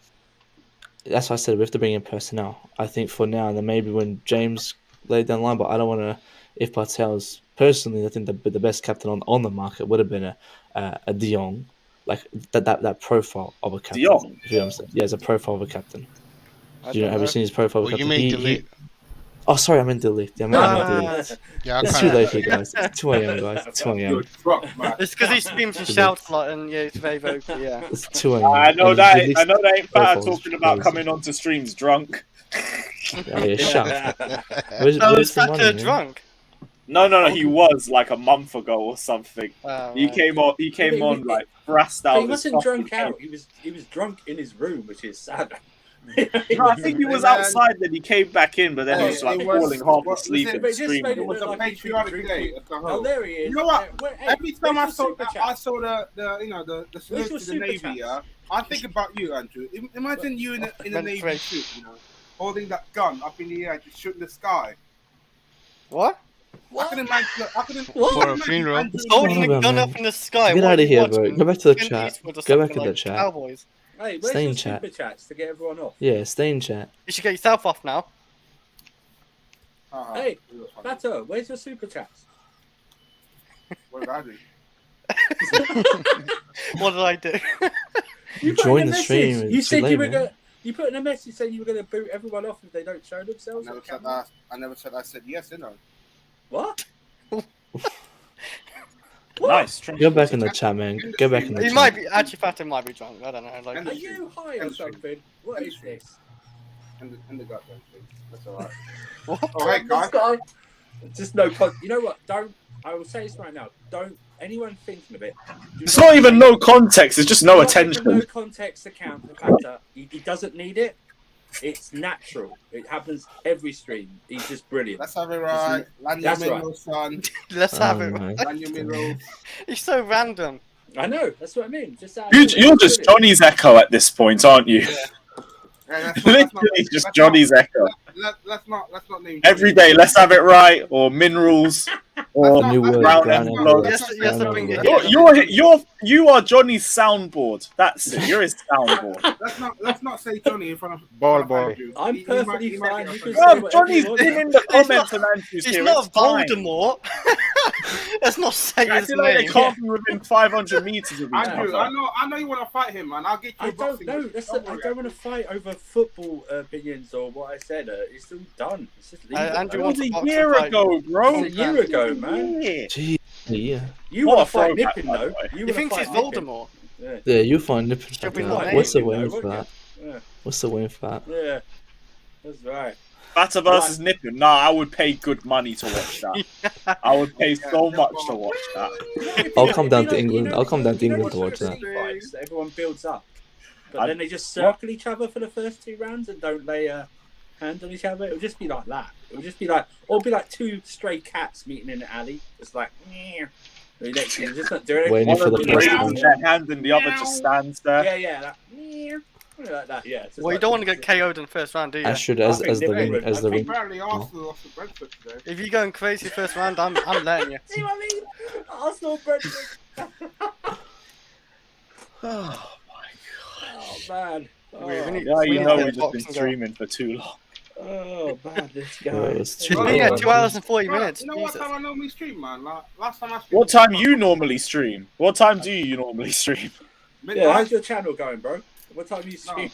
That's why I said we have to bring in personnel. I think for now, and then maybe when James laid down the line, but I don't want to. If Bartel's personally, I think the best captain on the market would have been a De Jong, like that profile of a captain. De Jong? If you understand, yeah, as a profile of a captain. I Do you don't have you know. seen his profile of a Well, you captain? mean delete? Oh, sorry, I meant delete. Yeah, I meant delete. Yeah, I It's can't. too late for you guys. It's 2 a.m. guys. It's 2 a.m. It's because he screams and shouts a lot, and yeah, it's very vocal. Yeah. It's 2 a.m. I know And that. Delict's I know that ain't fair profile's talking about crazy. coming onto streams drunk. Yeah, shut up. Where's So the is Saka money, man? drunk? No. He was like a month ago or something. Oh, He right. came on. He came on like brassed out. But he his wasn't fucking drunk head. out. He was drunk in his room, which is sad. No, I think he was outside. Then he came back in, but then he was like falling half asleep in the stream. It was a patriotic day. Oh, there he is. You know what? Hey, Every time I where's your saw super chat? the salute your to the super Navy, chats? yeah, I think about you, Andrew. Imagine you in a Meant Navy French. suit, you know, holding that gun up in the air, just shooting the sky. What? I can imagine. For a funeral. He's holding Hold the on, gun man. up in the sky. Get What out are of you here, bro. watching? Go back to the Clint chat. Eastwood or Go back something in the like chat. Cowboys. Hey, where's Stay your in chat. super chats to get everyone off? Yeah, stay in chat. You should get yourself off now. Hey, Bato, where's your super chats? What did I do? What did I do? You put Join in a the stream. message. It's You too said late, you were man. going. You put in a message saying you were going to boot everyone off if they don't show themselves. I never said. I said yes, didn't I? What? Nice. Go back in the chat, man. Go back in the He chat. might be actually Fatima might be drunk. I don't know. Like, Are you high or something? What is this? And the goddamn thing. That's alright. What? Oh, hey, guys. This guy. Just no. You know what? Don't. I will say this right now. Don't anyone thinking of it. do It's not even make- no context. It's just no do not give him attention. No context account for Pata. He doesn't need it. It's natural. It happens every stream. He's just brilliant. Let's have it right. Land your That's right. minerals, son. Let's have it. man. Land your minerals. He's so random. I know. That's what I mean. Just You're just Johnny's echo at this point, aren't you? Literally just Johnny's echo. Let's not name Every day, let's have it right, or minerals, or New word, brown brown envelope. envelope. You are Johnny's soundboard. That's it. You're his soundboard. Let's not say Johnny in front of Ball boy. I'm perfectly fine. You can say Bro, whatever Johnny's you want. been in the comments and Andrew's He's here. not It's fine. Voldemort. Let's not say I his feel like they name. can't be within 500 meters of each Andrew, other. I know you want to fight him, man. I'll get you. I don't know. I don't want to fight over football opinions or what I said. It's all done. It's just leave it. Andrew It wants was a a boxing year fight. ago, bro. It's a year ago, man. Gee, yeah. You What want a to fight throwback, Nippon, by the though. way. You He wanna thinks he's fight Nippon. Voldemort. Yeah. Yeah, you find it. Should be like What's the Nippon, win though, for that? wouldn't you? Yeah. What's the win for that? Yeah. That's right. Bata versus Nippon. Nah, I would pay good money to watch that. I would pay so much to watch that. I'll come down to England. I'll come down to England to watch that. Fights that everyone builds up, but then they just circle each other for the first 2 rounds and don't lay a hand on each other. It would just be like that. It would just be like, or it'd be like two stray cats meeting in the alley. It's like, just not doing One of them raises their hand and the other just stands there. Yeah, like that. Yeah. Well, you don't want to get KO'd in the first round, do you? I should as the ring. Apparently, Arsenal lost to Brentford today. If you're going crazy first round, I'm letting you. See what I mean? Arsenal, Brentford. Oh my god. Oh man. We've just been streaming for too long. Oh man, this guy. It's been 2 hours and 40 minutes. You know what time I normally stream, man? Last time I streamed. What time you normally stream? What time do you normally stream? Yeah, how's your channel going, bro? What time are you streaming?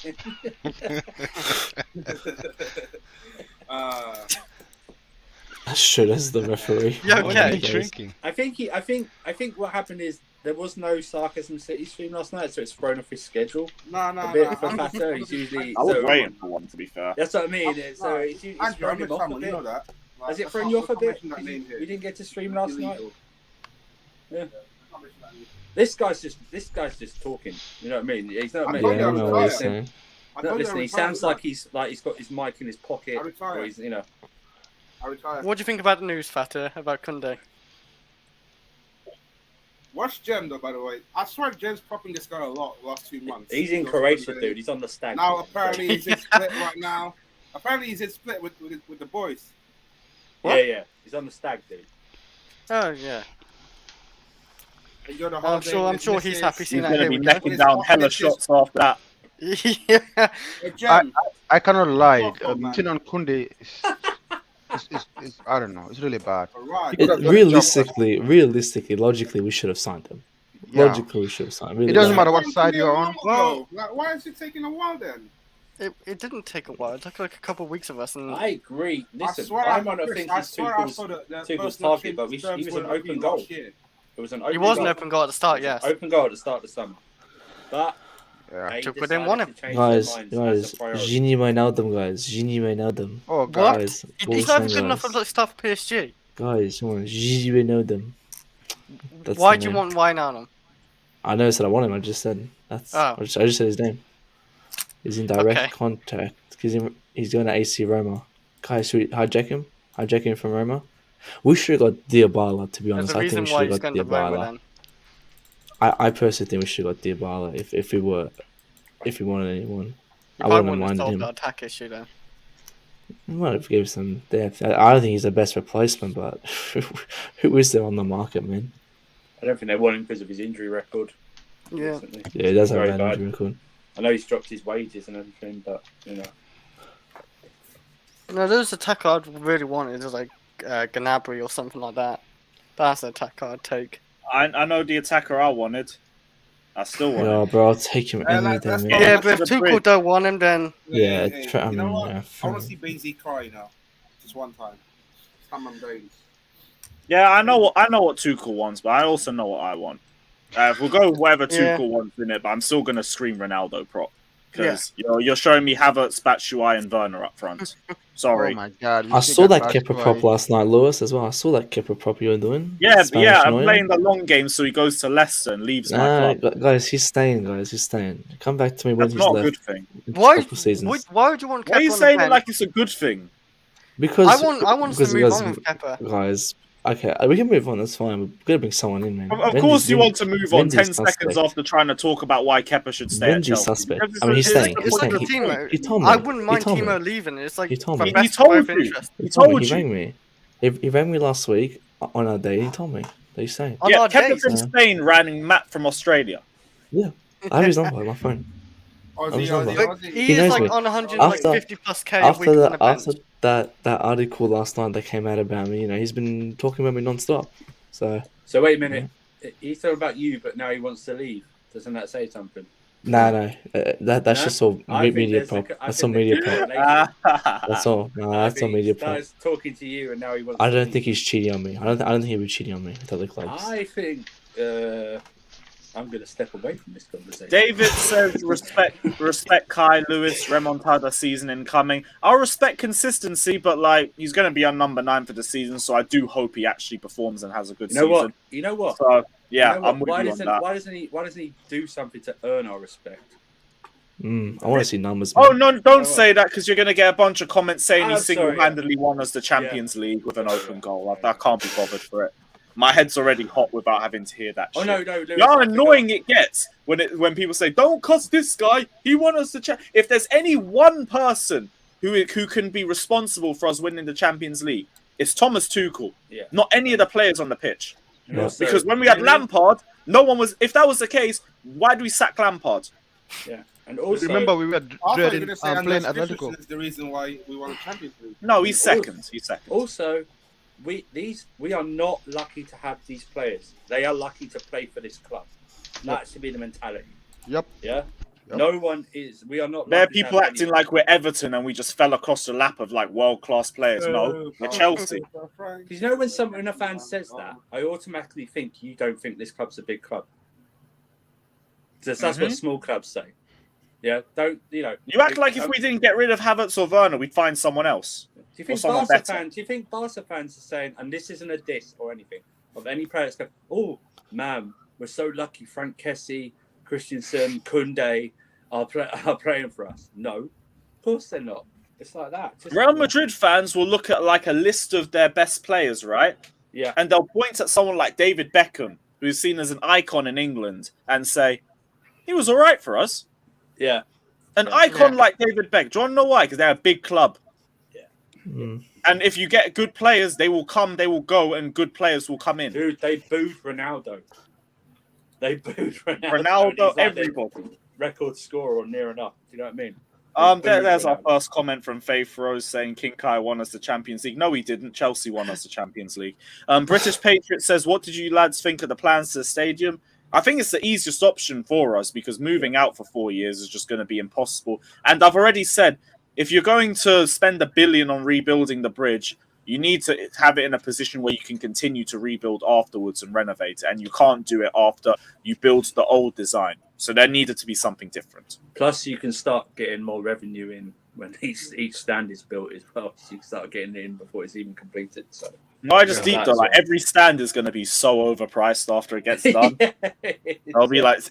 I should as the referee. Yeah, okay. Drinking. I think what happened is there was no Sarcasm City stream last night, so it's thrown off his schedule. No. For Fato, he's usually. I was waiting for one, to be fair. That's what I mean. So it's thrown him off a bit. You know that. Has it thrown you off a bit? We didn't get to stream last night. Yeah. This guy's just talking. You know what I mean? He's not. Yeah, I know what he's saying. Not listening. He sounds like he's got his mic in his pocket. Or he's, What do you think about the news, Fato, about Kounde? Watch Jem, though, by the way. I swear Jem's propping this guy a lot the last 2 months. He's in Croatia, dude. He's on the stag. Now, apparently, he's in split right now. Apparently, he's in split with the boys. What? Yeah. He's on the stag, dude. Oh, yeah. I'm sure he's happy seeing that. He's going to be necking down hella shots after that. Yeah. I cannot lie. Meeting on Kounde is I don't know. It's really bad. Realistically, logically, we should have signed him. Yeah. Logically, we should have signed him. Really It doesn't matter what side you're on. Well, why is it taking a while then? It didn't take a while. It took like a couple of weeks of us. And I agree. Listen, I might not think he's Tuchel's target, but he was an open goal. It was an open goal at the start, yes. Open goal at the start of the summer. But Tuchel didn't want him. Guys, Gini Wijnaldum, guys. Gini Wijnaldum. Oh, guys. He's not even good enough for stuff PSG. Guys, come on. Gini Wijnaldum. Why do you want Wijnaldum? I know, said I want him. I just said that's. Oh. I just said his name. He's in direct contact because he's going to AC Roma. Guys, should we hijack him? Hijack him from Roma. We should have got Dybala. To be honest, I think we should have got Dybala. I personally think we should have got Dybala if we wanted anyone. I wouldn't have minded him. Attack issue then. I might have given some depth. I don't think he's the best replacement, but who is there on the market, man? I don't think they want him because of his injury record. Yeah. Yeah, he does have a bad injury record. I know he's dropped his wages and everything, but No, there's a attacker I'd really want. It's like Gnabry or something like that. That's an attacker I'd take. I know the attacker I wanted. I still want him. Bro, I'll take him any day, man. Yeah, but if Tuchel don't want him, then... Yeah, you know what? I want to see Basie cry now. Just one time. Come on, Baines. Yeah, I know what Tuchel wants, but I also know what I want. We'll go with whatever Tuchel wants in it, but I'm still gonna scream Ronaldo prop because you're showing me Havertz, Batshuayi, and Werner up front. Sorry. Oh my god! I saw that Kepa prop last night, Lewis, as well. I saw that Kepa prop you were doing. Yeah, I'm playing the long game, so he goes to Leicester and leaves my club. Guys, he's staying. He's staying. Come back to me when he's left. That's not a good thing. Why would you want Kepa? Why are you saying it like it's a good thing? Because I want to move on with Kepa. Guys, okay, we can move on. That's fine. We're gonna bring someone in, man. Of course, you want to move on 10 seconds after trying to talk about why Kepa should stay at Chelsea. Suspect. I mean, he's staying. He told me. I wouldn't mind Timo leaving. It's like he told me. He told you. He rang me. He rang me last week on our day. He told me that he's staying. Yeah, Kepa from Spain ran Matt from Australia. Yeah, I have his number on my phone. He is like on 150 plus K a week on the bench. After that article last night that came out about me, he's been talking about me non-stop. So wait a minute. He thought about you, but now he wants to leave. Doesn't that say something? No. That's just all media prop. That's all media prop. That's all. No, that's all media prop. He's talking to you, and now he wants. I don't think he's cheating on me. I don't think he would be cheating on me with other clubs. I think. I'm going to step away from this conversation. David says, respect Kai Lewis, Remontada season incoming. I'll respect consistency, but he's going to be on number 9 for the season, so I do hope he actually performs and has a good season. You know what? So, yeah, I'm with you on that. Why doesn't he do something to earn our respect? I want to see numbers. Oh Man. no! Don't say that because you're going to get a bunch of comments saying he I'm sorry, single-handedly won us the Champions League with an open goal. I can't be bothered for it. My head's already hot without having to hear that. Oh shit. no, Lewis, You know how annoying it gets when people say, "Don't cuss this guy. He won us the Champions." If there's any one person who can be responsible for us winning the Champions League, it's Thomas Tuchel. Yeah. Not any of the players on the pitch. And also, Because when we had Lampard, no one was. If that was the case, why do we sack Lampard? Yeah. And also, remember we were I thought you were dreading going to say playing Andres Atletico. Christensen is the reason why we won the Champions League. No, he's second. He's second. Also, we are not lucky to have these players. They are lucky to play for this club. That should be the mentality. Yep. Yeah. No one is. We are not. There are lucky to people have acting anyone. like we're Everton and we just fell across the lap of like world-class players. No, we're Chelsea. Because you know when a fan says that, I automatically think you don't think this club's a big club. That's what small clubs say. Yeah, don't you know? You act like if we didn't get rid of Havertz or Werner, we'd find someone else. Do you think Barca fans are saying, and this isn't a diss or anything, of any players go, "Oh man, we're so lucky. Frank Kessie, Christensen, Kounde are playing for us." No, of course they're not. It's like that. Real Madrid fans will look at like a list of their best players, right? Yeah. And they'll point at someone like David Beckham, who's seen as an icon in England, and say, he was all right for us. Yeah. An icon like David Beckham. Do you want to know why? Because they're a big club. And if you get good players, they will come, they will go, and good players will come in. Dude, they booed Ronaldo. Ronaldo, everybody. Record scorer or near enough. Do you know what I mean? There's our first comment from Faith Rose saying King Kai won us the Champions League. No, he didn't. Chelsea won us the Champions League. British Patriot says, what did you lads think of the plans to the stadium? I think it's the easiest option for us because moving out for 4 years is just going to be impossible. And I've already said, if you're going to spend $1 billion on rebuilding the bridge, you need to have it in a position where you can continue to rebuild afterwards and renovate it. And you can't do it after you build the old design. So there needed to be something different. Plus, you can start getting more revenue in when each stand is built as well. So you can start getting it in before it's even completed. So. No, I just deep though. Like every stand is going to be so overpriced after it gets done. It'll be like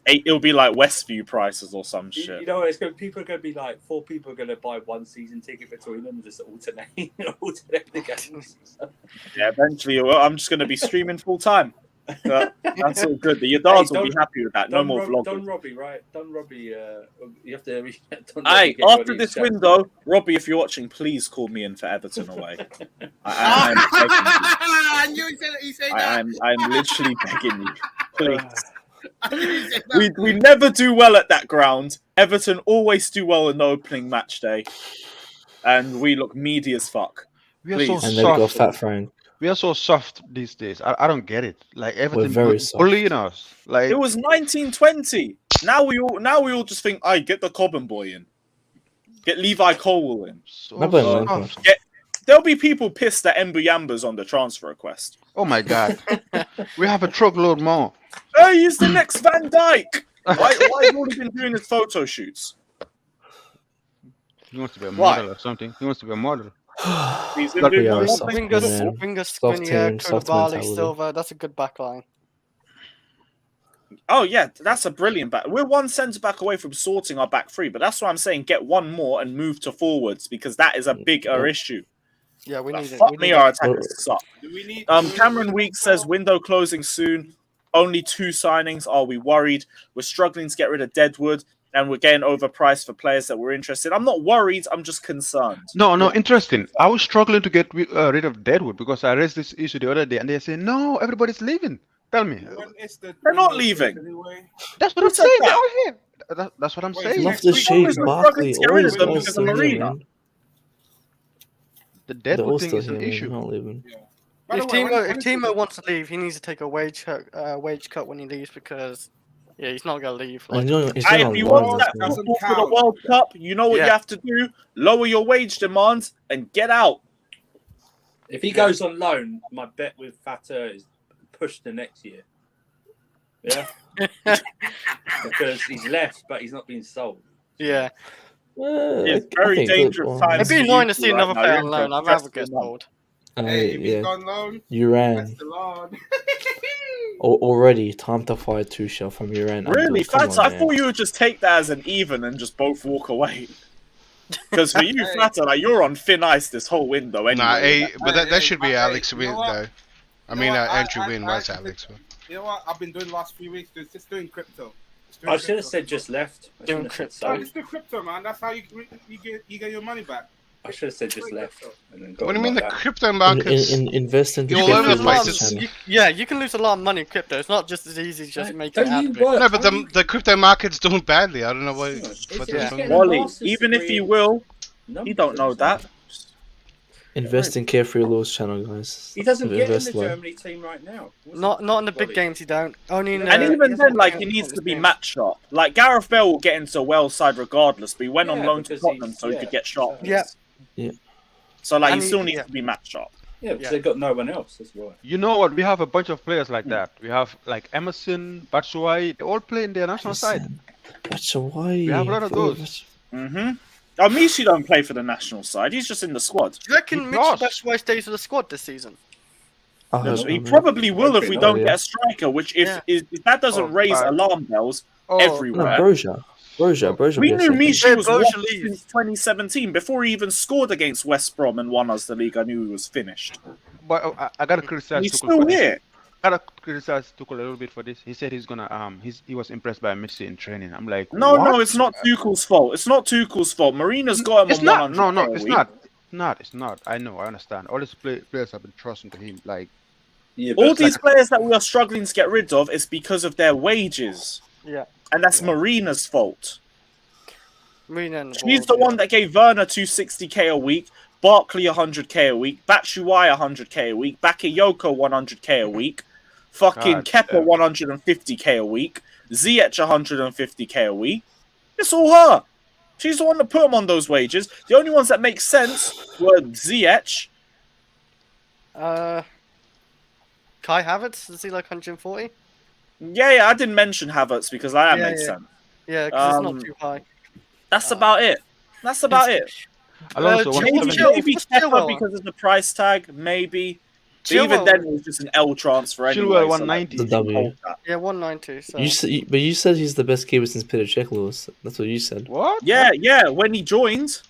Westview prices or some shit. You know, people are going to be like 4 people are going to buy one season ticket between them and just alternate the games. Yeah, eventually I'm just going to be streaming full time. That's all good. Your dads will be happy with that. No more vlogging. Don Robbie, right? Don Robbie, you have to. Hey, after this window, Robbie, if you're watching, please call me in for Everton away. I'm literally begging you. Please. We never do well at that ground. Everton always do well in the opening match day, and we look meaty as fuck. We are so and they've got a fat throne. We are so soft these days. I don't get it. Like everything very soft. bullying us. Like it was 1920. Now we all just think, I get the Cobham boy in. Get Levi Colwill in. There'll be people pissed that Mbuyamba's on the transfer request. Oh my god. We have a truckload more. Hey, he's the next Van Dijk. Why have you already been doing his photo shoots? He wants to be a model or something. He wants to be a model. He's Fingers, Skriniar, Koulibaly, Silva. That's a good backline. Oh yeah, that's a brilliant back. We're one centre back away from sorting our back three, but that's why I'm saying get one more and move to forwards because that is a bigger issue. Yeah, we need it. Fuck me, our attackers suck. Cameron Weeks says window closing soon. Only 2 signings. Are we worried? We're struggling to get rid of Deadwood. And we're getting overpriced for players that we're interested. I'm not worried. I'm just concerned. No, interesting. I was struggling to get rid of Deadwood because I raised this issue the other day, and they say, no, everybody's leaving. Tell me. They're not leaving. That's what I'm saying. They're all here. That's what I'm saying. Love the Sheik, Barkley, all these guys still here, man. The Deadwood thing is an issue. Not leaving. If Timo wants to leave, he needs to take a wage cut when he leaves because... Yeah, he's not going to leave. If you want that football for the World Cup, you know what you have to do? Lower your wage demands and get out. If he goes on loan, my bet with Fatah is pushed to next year. Yeah? Because he's left, but he's not being sold. Yeah. It's very dangerous times. It'd be annoying to see another player on loan. I'd rather get sold. Hey, if he's Yeah, gone loan, Uran. that's the Lord. Already time to fire Tuchel from Uran. Really, Come Fata? on, I man. thought you would just take that as an even and just both walk away. Because for you, Fata, like you're on thin ice this whole window anyway. Nah, but that should be Alex win though. I mean, Andrew win was Alex. You know what? I've been doing the last few weeks. Just doing crypto. I should have said just left. Doing crypto. No, just do crypto, man. That's how you get your money back. I should have said just left. And then What do you mean the crypto markets? Invest in You're all over the place. You can lose a lot of money in crypto. It's not just as easy as just making it happen. No, but the crypto market's doing badly. I don't know why. Wally, even if he will, he don't know that. Invest in Carefree Laws channel, guys. He doesn't get in Invest the low. Germany team right now. Not in the big games. He don't. Only in And even then, like he needs to be match sharp. Like Gareth Bale will get into a Wales side regardless, but he went on loan to Tottenham so he could get sharp. Yeah. So like And he still needs to be match sharp. Yeah, because they've got no one else. That's why. You know what? We have a bunch of players like that. We have like Emerson, Batshuayi. They all play in their national side. Batshuayi. We have a lot of those. Mm-hmm. Oh, Mishi don't play for the national side. He's just in the squad. Do you reckon Mitchell Batshuayi stays for the squad this season? He probably will if we don't get a striker. Which if that doesn't raise alarm bells everywhere. Broja. We knew Mishi was washed since 2017 before he even scored against West Brom and won us the league. I knew he was finished. But I gotta criticize. He's Tuchel still for this. here. I gotta criticize Tuchel a little bit for this. He said he's gonna he was impressed by Messi in training. I'm like, No, what? it's not Tuchel's fault. It's not Tuchel's fault. Marina's got him It's on not. 100. No, it's not. It's not. I know. I understand. All these players have been trusting to him. Like, All these players that we are struggling to get rid of is because of their wages. Yeah. And that's Marina's fault. Marina and She's the one that gave Werner 260k a week, Barkley 100k a week, Batshuayi 100k a week, Bakayoko 100k a week, fucking Kepa 150k a week, Ziyech 150k a week. It's all her. She's the one that put him on those wages. The only ones that make sense were Ziyech. Kai Havertz, is he like 140? Yeah, I didn't mention Havertz because that makes sense. Yeah, because it's not too high. That's about it. That's about it. Alonso, Maybe Kepa because of the price tag, maybe. But even then, it was just an L transfer anyway. Chilwell 190. The W. Yeah, 190. So. But you said he's the best keeper since Peter Cech, Lewis. That's what you said. What? Yeah, when he joined.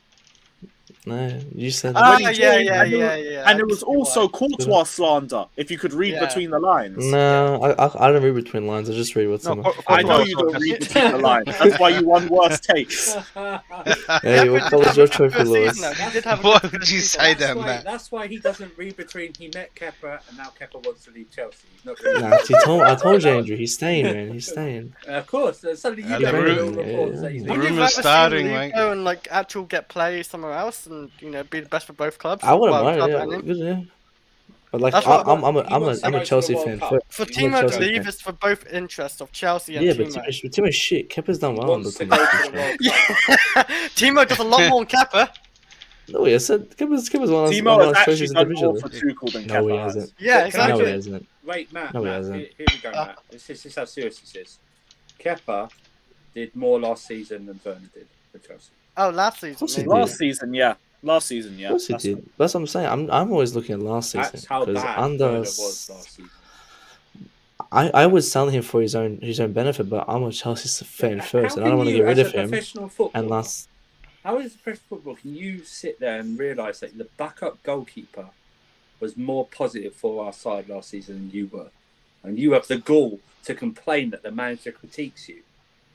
No, you said. And it was also Courtois slander, if you could read between the lines. No, I don't read between lines. I just read what's on. I know you don't read between the lines. That's why you won worst takes. Hey, what colour's your trophy, Lewis? Why would you say that, man? That's why he doesn't read between. He met Kepa, and now Kepa wants to leave Chelsea. He's not really I told you, Andrew. He's staying, man. He's staying. Of course. Suddenly you Yeah, get the real room- reports that he's Would you rather see him go and like actual get play somewhere else and be the best for both clubs? I wouldn't Well, club mind and him? it. Yeah. But like, That's what- I'm a Chelsea fan. For Timo to leave is for both interests of Chelsea and Yeah, but Timo. Timo's shit. Kepa's done well on the team. Timo does a lot more than Kepa. No, I said Kepa's one of Timo has actually trophies done individually. more for Tuchel than No, Kepa he has. hasn't. Yeah, exactly. No, he hasn't. Wait, Matt. No, he Matt hasn't. here we go, Matt. This is how serious this is. Kepa did more last season than Werner did for Chelsea. Oh, last season. course he maybe. Last season, yeah. Of course he did. That's what I'm saying. I'm always looking at last season. That's how because bad under Werner was last season. I would sell him for his own benefit, but I'm a Chelsea fan first, and I don't want to get rid of him. And last, How is professional football? Can you sit there and realise that the backup goalkeeper was more positive for our side last season than you were, and you have the gall to complain that the manager critiques you?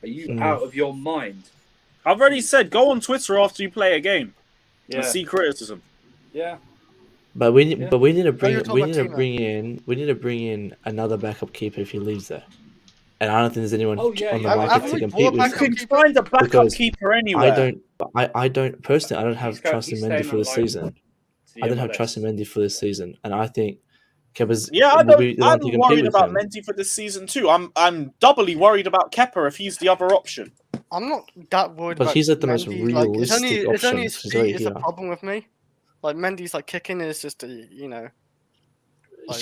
Are you out of your mind? I've already said, go on Twitter after you play a game and Yeah. see criticism. Yeah. but we need to bring you're talking we need to about bring in another backup keeper if he leaves there. And I don't think there's anyone Oh, yeah, on the yeah. market Haven't to we compete bought with backup him. You can find a backup Because keeper anywhere. I don't personally. I don't have trust in he's Mendy staying for this on loan season. to the I don't have MLS. trust in Mendy for this season, and I think Kepa's Yeah, will be the I'm one to compete worried with about him. Mendy for this season too. I'm doubly worried about Kepa if he's the other option. I'm not that worried But about he's like the most Mendy. Like, it's only realistic his option, feet right is a here. problem with me. Like Mendy's like kicking is just He's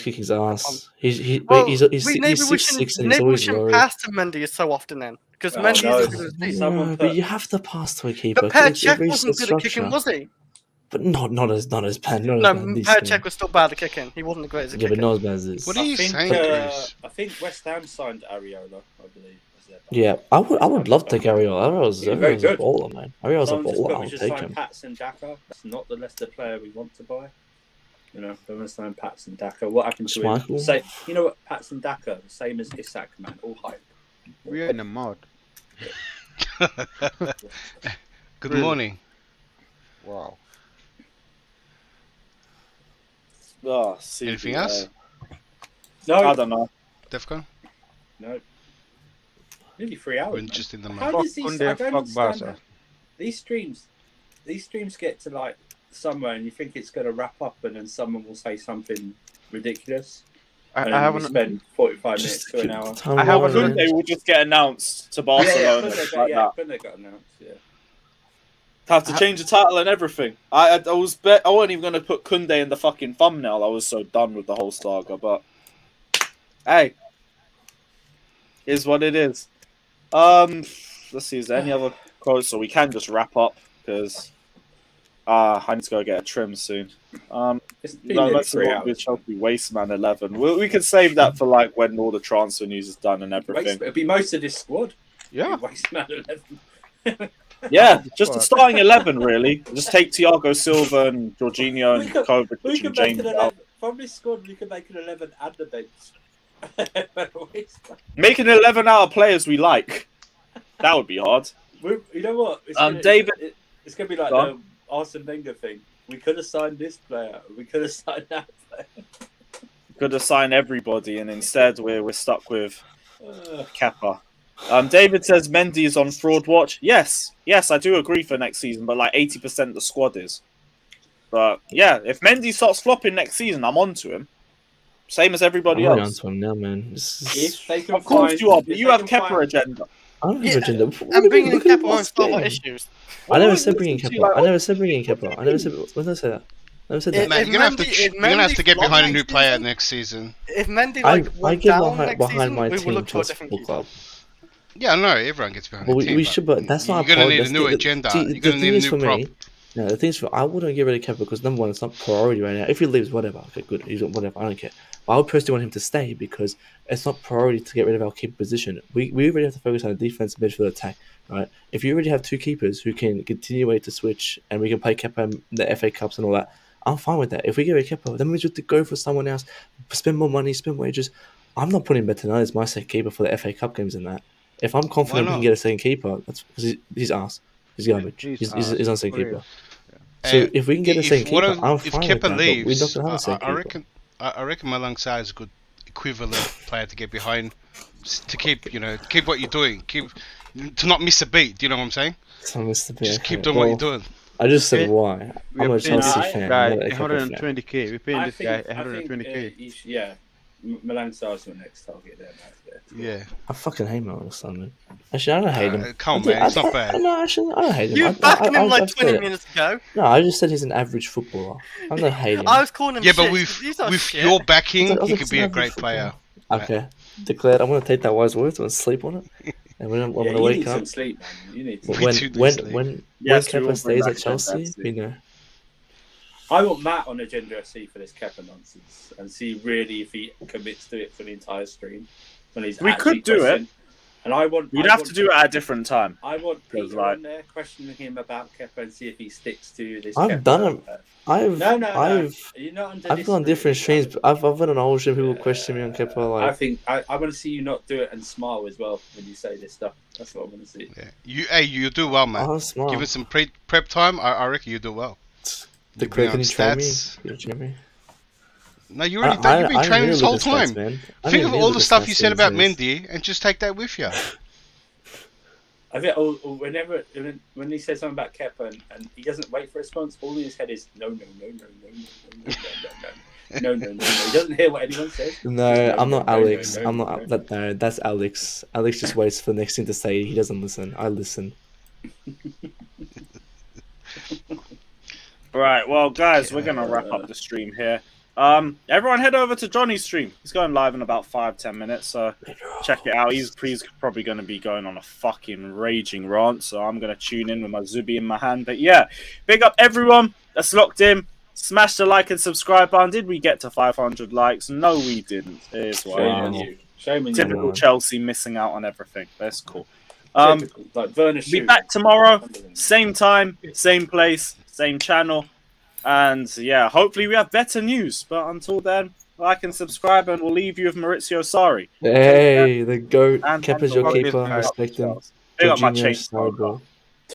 kicking his ass. He's maybe 6'6" and he's always we shouldn't worried. pass to Mendy so often then because Mendy's as good as me. No, but you have to pass to a keeper. But Per It Cech resets wasn't good at kicking, structure. was he? But not as bad. Not as bad. No, This, Perchek was still bad at kicking. He wasn't the greatest at yeah, but kicking. not as bad as this. What are you saying, Chris? I think West Ham signed Areola, I believe. Yeah, I would love to take Ariel. Ariel's a baller, man. Ariel's a baller. I'll We just take signed him. Patson Daka. That's not the Leicester player we want to buy. You know, don't want to sign Patson Daka. What happened to him? Schmeichel? Say, you know what, Patson Daka, the same as Isak, man, all hype. We are in the mud. Good morning. Wow. Oh, Anything else? No, I don't know. Defcon? No. Nearly 3 hours. We're just in the How mud. does these? I don't understand that. These streams get to like somewhere, and you think it's going to wrap up, and then someone will say something ridiculous. I and haven't spend 45 minutes to an hour. I haven't. Kunde will just get announced to Barcelona. Kunde got announced. Yeah. Have to change the title and everything. I wasn't even going to put Kunde in the fucking thumbnail. I was so done with the whole saga. But hey, is what it is. Let's see. Is there any other quotes? So we can just wrap up because I need to go get a trim soon. Let's not be Chelsea Wasteman 11. We can save that for like when all the transfer news is done and everything. It'll be most of this squad. Yeah. Wasteman 11. Yeah, just the starting 11 really. Just take Thiago Silva and Jorginho and We Kovacic can and make James an out. 11. From this squad, we can make an 11 and the bench. Make an 11 out of players we like. That would be hard. You know what? David, it's gonna be like Go the Arsene Wenger thing. We could have signed this player. We could have signed that player. could have signed everybody, and instead we're stuck with Kepa. David says Mendy is on fraud watch. Yes, I do agree for next season, but like 80% of the squad is. But yeah, if Mendy starts flopping next season, I'm on to him. Same as everybody I'm else. on to him now, man. If they can Of course find, you are, but if you they have can Kepa find- agenda. I don't have agenda. And bringing in Look at Kepa won't this solve our game. issues. I never said bringing Kepa. I never said bringing Kepa. I never said. When did I say that? I never said that. Man, you're gonna have to get behind a new player next season. If Mendy I went get down behind, next behind season, my we will team look to for a a different football club. Yeah, I know everyone gets behind Well, the team. we should, but that's not. You're gonna need that's a new the- agenda. see, You're the gonna thing need a is new for prop. me. No, the thing is, I wouldn't get rid of Kepa because number one, it's not priority right now. If he leaves, whatever. Okay, good. He's whatever. I don't care. But I would personally want him to stay because it's not priority to get rid of our keeper position. We already have to focus on a defense, midfield, attack. Right? If you already have two keepers who can continue to switch and we can play Kepa in the FA Cups and all that, I'm fine with that. If we get rid of Kepa, then we just have to go for someone else, spend more money, spend wages. I'm not putting Bettinelli as my second keeper for the FA Cup games and that. If I'm confident we can get a second keeper, that's because he's ass. He's garbage. He's on second keeper. So if we can get a second keeper, I'm if fine with Kepa that. But we're not leaves, gonna have a second I keeper. reckon Malang Sarr is a good equivalent player to get behind, to keep keep what you're doing, to not miss a beat. Do you know what I'm saying? Just keep doing what you're doing. I just said why. I'm a Chelsea fan. Guy, not a Kepa fan. 120k. We're paying this guy I think, 120k. yeah, Milan Sarr's your next target there. Yeah. I fucking hate Malang Sarr, man. Actually, I don't hate him. Come on, man, it's not bad. No, actually, I don't hate him. You were backing him like I've 20 said it. minutes ago. No, I just said he's an average footballer. I don't hate him. I was calling him Yeah, shit. but He's not with shit. your backing, I was he like, could be a it's an great average player. Okay, declared. I'm gonna take that wise words. I'm gonna sleep on it, and when I'm gonna you wake need up. some sleep, man. You need some When sleep. when Yes, we will Kepa bring stays back at Chelsea, Fantastic. we know. I want Matt on Agenda FC for this Kepa nonsense and see really if he commits to it for the entire stream when he's We actually could do it. questioning. And I want. We'd I have want- to do it at a different time. I want Because, Peter like- on there questioning him about Kepa and see if he sticks to this. I've Kepa. done it. I've You're not under I've this gone stream. different streams. But I've been on all stream. People question me on Kepa. I Like think I want to see you not do it and smile as well when you say this stuff. That's what I want to see. You do well, man. Oh, smart. Give it some prep time. I reckon you do well. the bring can out you train me? stats. Can you train me? No, you already done. You've been training this whole time. Man. Think of all the stuff you said about Mendy and just take that with you. I think when he says something about Kepa and he doesn't wait for a response, all in his head is no. He doesn't hear what anyone says. No, I'm not Alex. no, I'm not. No, that's Alex. Alex just waits for the next thing to say. He doesn't listen. I listen. Right, well, guys, we're gonna wrap up the stream here. Everyone head over to Johnny's stream. He's going live in about 5-10 minutes, so check it out. He's probably going to be going on a fucking raging rant, so I'm going to tune in with my Zubi in my hand. But yeah, big up everyone. that's locked in. Smash the like and subscribe button. Did we get to 500 likes? No, we didn't. Here's why. Shame on you. Shame on Typical you. Chelsea missing out on everything. That's cool. Typical. Like Werner Be back tomorrow, same time, same place, same channel, and yeah, hopefully we have better news. But until then, like and subscribe, and we'll leave you with Maurizio Sarri. Hey, the GOAT. And Kepa's your Ronaldo. keeper. Respect him. Big up my Jorginho, chain. sorry, bro.